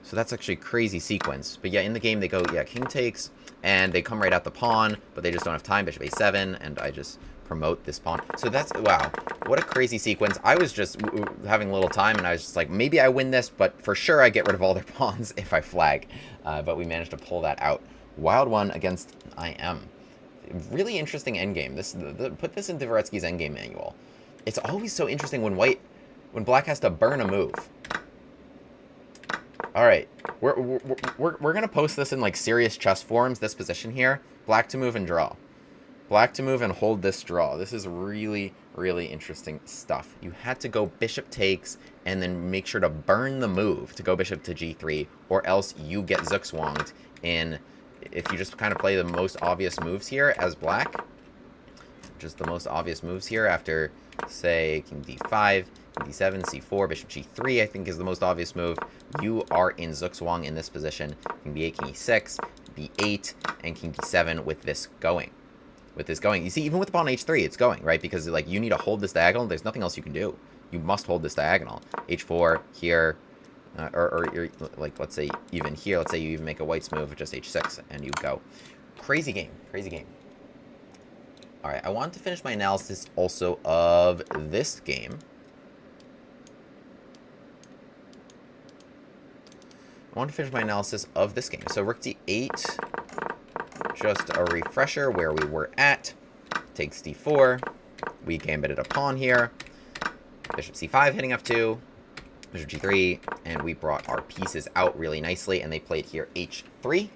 So that's actually a crazy sequence. But yeah, in the game, they go, yeah, king takes, and they come right at the pawn, but they just don't have time. Bishop a7, and I just promote this pawn. So that's, wow, what a crazy sequence. I was just having a little time, and I was just like, maybe I win this, but for sure I get rid of all their pawns if I flag. But we managed to pull that out. Wild one against IM. Really interesting endgame. Put this in Dvoretsky's endgame manual. It's always so interesting when black has to burn a move. All right, we're gonna post this in like serious chess forums. This position here, black to move and draw. Black to move and hold this draw. This is really, really interesting stuff. You had to go bishop takes and then make sure to burn the move to go bishop to g3, or else you get zugzwanged in. If you just kind of play the most obvious moves here as black, just the most obvious moves here after, say, king d5, king d7, c4, bishop g3, I think is the most obvious move. You are in zugzwang in this position. King b8, king e6, b8, and king d7 with this going. You see, even with the pawn h3, it's going, right? Because, like, you need to hold this diagonal. There's nothing else you can do. You must hold this diagonal. h4 here, or like, let's say even here. Let's say you even make a white's move with just h6, and you go. Crazy game. Crazy game. All right, I want to finish my analysis also of this game. So rook d8. Just a refresher where we were at. Takes d4. We gambited a pawn here. Bishop c5 hitting f2. Bishop g3. And we brought our pieces out really nicely. And they played here h3.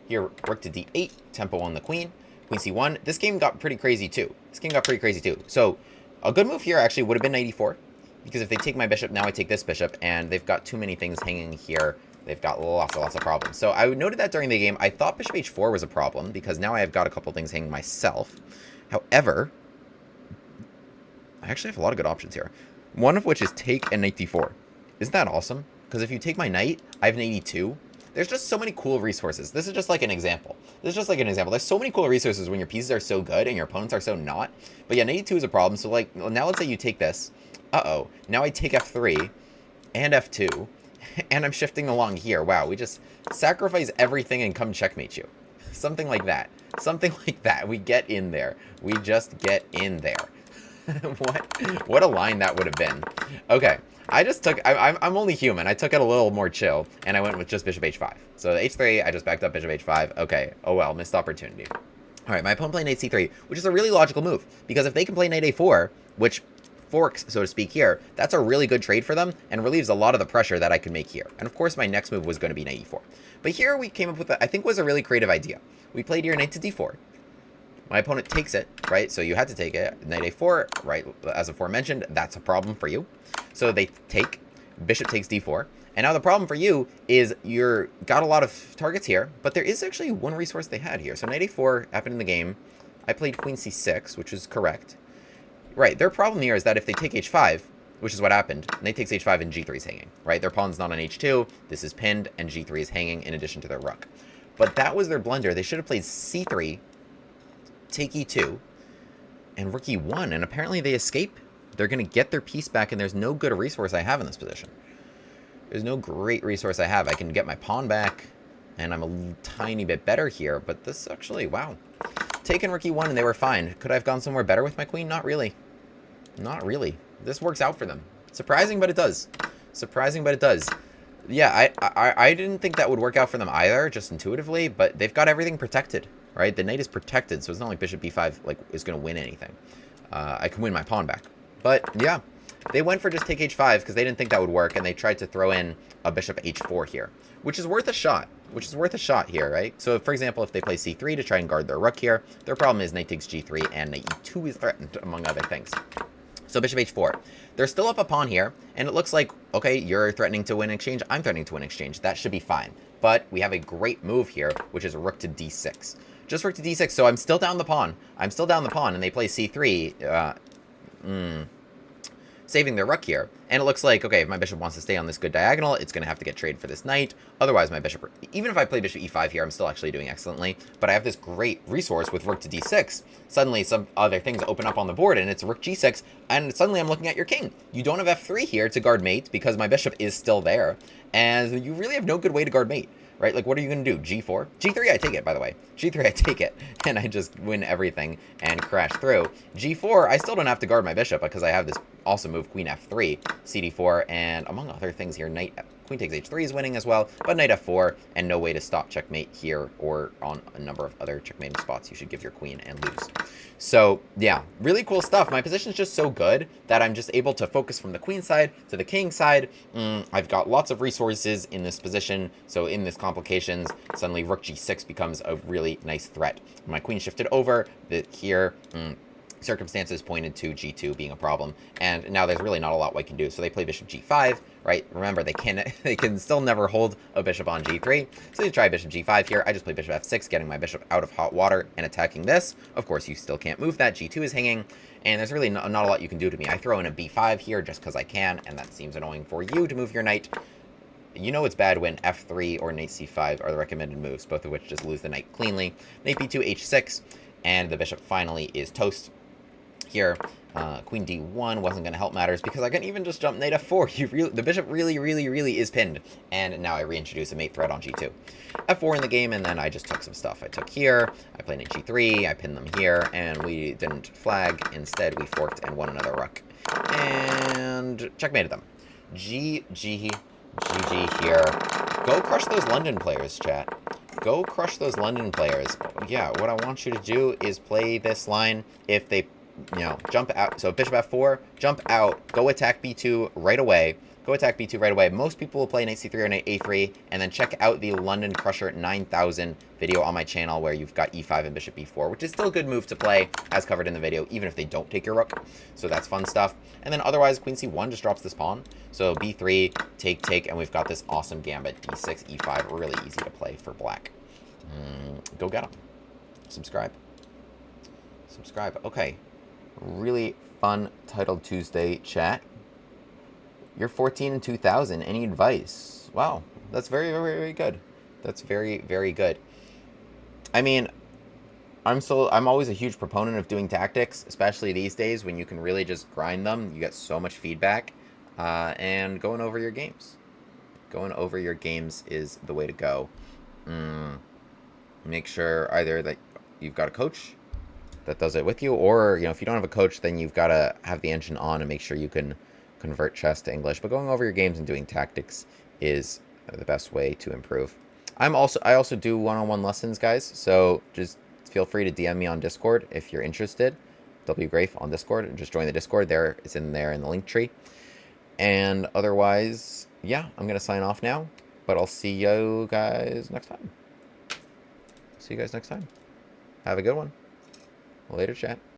Here, rook to d8. Tempo on the queen. Queen c1. This game got pretty crazy too. So, a good move here actually would have been knight e4. Because if they take my bishop, now I take this bishop. And they've got too many things hanging here. They've got lots of problems. So I noted that during the game. I thought bishop h4 was a problem, because now I have got a couple things hanging myself. However, I actually have a lot of good options here. One of which is take and knight d4. Isn't that awesome? Because if you take my knight, I have knight e2. There's just so many cool resources. This is just like an example. There's so many cool resources when your pieces are so good and your opponents are so not. But yeah, knight e2 is a problem. So, like, now let's say you take this. Uh-oh. Now I take f3 and f2. And I'm shifting along here. Wow, we just sacrifice everything and come checkmate you. Something like that. We get in there. We just get in there. What a line that would have been. Okay, I'm only human. I took it a little more chill, and I went with just bishop h5. So h3, I just backed up bishop h5. Okay, oh well, missed opportunity. All right, my opponent played knight c3, which is a really logical move, because if they can play knight a4, which forks, so to speak, here, that's a really good trade for them and relieves a lot of the pressure that I could make here. And of course, my next move was going to be knight e4. But here we came up with, I think was a really creative idea. We played here knight to d4. My opponent takes it, right? So you had to take it. Knight a4, right? As aforementioned, that's a problem for you. So they take, bishop takes d4. And now the problem for you is you're got a lot of targets here, but there is actually one resource they had here. So knight a4 happened in the game. I played queen c6, which is correct. Right, their problem here is that if they take h5, which is what happened, knight takes h5 and g3 is hanging, right? Their pawn's not on h2, this is pinned, and g3 is hanging in addition to their rook. But that was their blunder. They should have played c3, take e2, and rook e1, and apparently they escape. They're going to get their piece back, and there's no good resource I have in this position. There's no great resource I have. I can get my pawn back, and I'm a tiny bit better here, but this actually, wow. Taken rook e1 and they were fine. Could I have gone somewhere better with my queen? Not really. Not really. This works out for them. Surprising, but it does. Yeah, I didn't think that would work out for them either, just intuitively, but they've got everything protected, right? The knight is protected, so it's not like bishop b5 like is going to win anything. I can win my pawn back. But yeah, they went for just take h5 because they didn't think that would work, and they tried to throw in a bishop h4 here, which is worth a shot. Here, right? So, for example, if they play c3 to try and guard their rook here, their problem is knight takes g3 and knight e2 is threatened, among other things. So bishop h4. They're still up a pawn here, and it looks like, okay, you're threatening to win exchange, I'm threatening to win exchange. That should be fine. But we have a great move here, which is rook to d6. Just rook to d6, so I'm still down the pawn. And they play c3, saving their rook here. And it looks like, okay, if my bishop wants to stay on this good diagonal, it's going to have to get traded for this knight. Otherwise, my bishop, even if I play bishop e5 here, I'm still actually doing excellently. But I have this great resource with rook to d6. Suddenly, some other things open up on the board, and it's rook g6, and suddenly I'm looking at your king. You don't have f3 here to guard mate, because my bishop is still there. And you really have no good way to guard mate. Right? Like, what are you going to do? G4? G3, I take it, by the way. G3, I take it. And I just win everything and crash through. G4, I still don't have to guard my bishop because I have this awesome move, queen f3, cd4, and among other things here, knight Queen takes h3 is winning as well, but knight f4, and no way to stop checkmate here or on a number of other checkmating spots. You should give your queen and lose. So, yeah, really cool stuff. My position is just so good that I'm just able to focus from the queen side to the king side. I've got lots of resources in this position, so in this complications, suddenly rook g6 becomes a really nice threat. My queen shifted over, here, circumstances pointed to g2 being a problem, and now there's really not a lot white can do. So they play bishop g5, right? Remember, they can still never hold a bishop on g3. So they try bishop g5 here. I just play bishop f6, getting my bishop out of hot water and attacking this. Of course, you still can't move that. g2 is hanging, and there's really not a lot you can do to me. I throw in a b5 here just because I can, and that seems annoying for you to move your knight. You know it's bad when f3 or knight c5 are the recommended moves, both of which just lose the knight cleanly. Knight b2, h6, and the bishop finally is toast. Here, queen d1 wasn't going to help matters because I can even just jump knight f4. The bishop really is pinned, and now I reintroduce a mate threat on g2. f4 in the game, and then I just took some stuff. I took here, I played knight g3, I pinned them here, and we didn't flag. Instead, we forked and won another rook. And checkmated them. GG here. Go crush those London players, chat. Go crush those London players. Yeah, what I want you to do is play this line if they... jump out. So bishop f4, jump out, go attack b2 right away. Go attack b2 right away. Most people will play knight c3 or knight a3, and then check out the London Crusher 9000 video on my channel where you've got e5 and bishop b4, which is still a good move to play, as covered in the video, even if they don't take your rook. So that's fun stuff. And then otherwise, queen c1 just drops this pawn. So b3, take, and we've got this awesome gambit, d6, e5, really easy to play for black. Go get them. Subscribe. Okay. Really fun Titled Tuesday chat. You're 14 and 2000. Any advice? Wow, that's very good. That's very good. I mean, I'm always a huge proponent of doing tactics, especially these days when you can really just grind them. You get so much feedback, and going over your games. Going over your games is the way to go. Make sure either that you've got a coach that does it with you, or if you don't have a coach, then you've got to have the engine on and make sure you can convert chess to English. But going over your games and doing tactics is the best way to improve. I also do one-on-one lessons, guys, so just feel free to DM me on Discord if you're interested. WGrafe on Discord, and just join the Discord. It's in there in the link tree. And otherwise, yeah, I'm gonna sign off now, but I'll see you guys next time. Have a good one. Later, chat.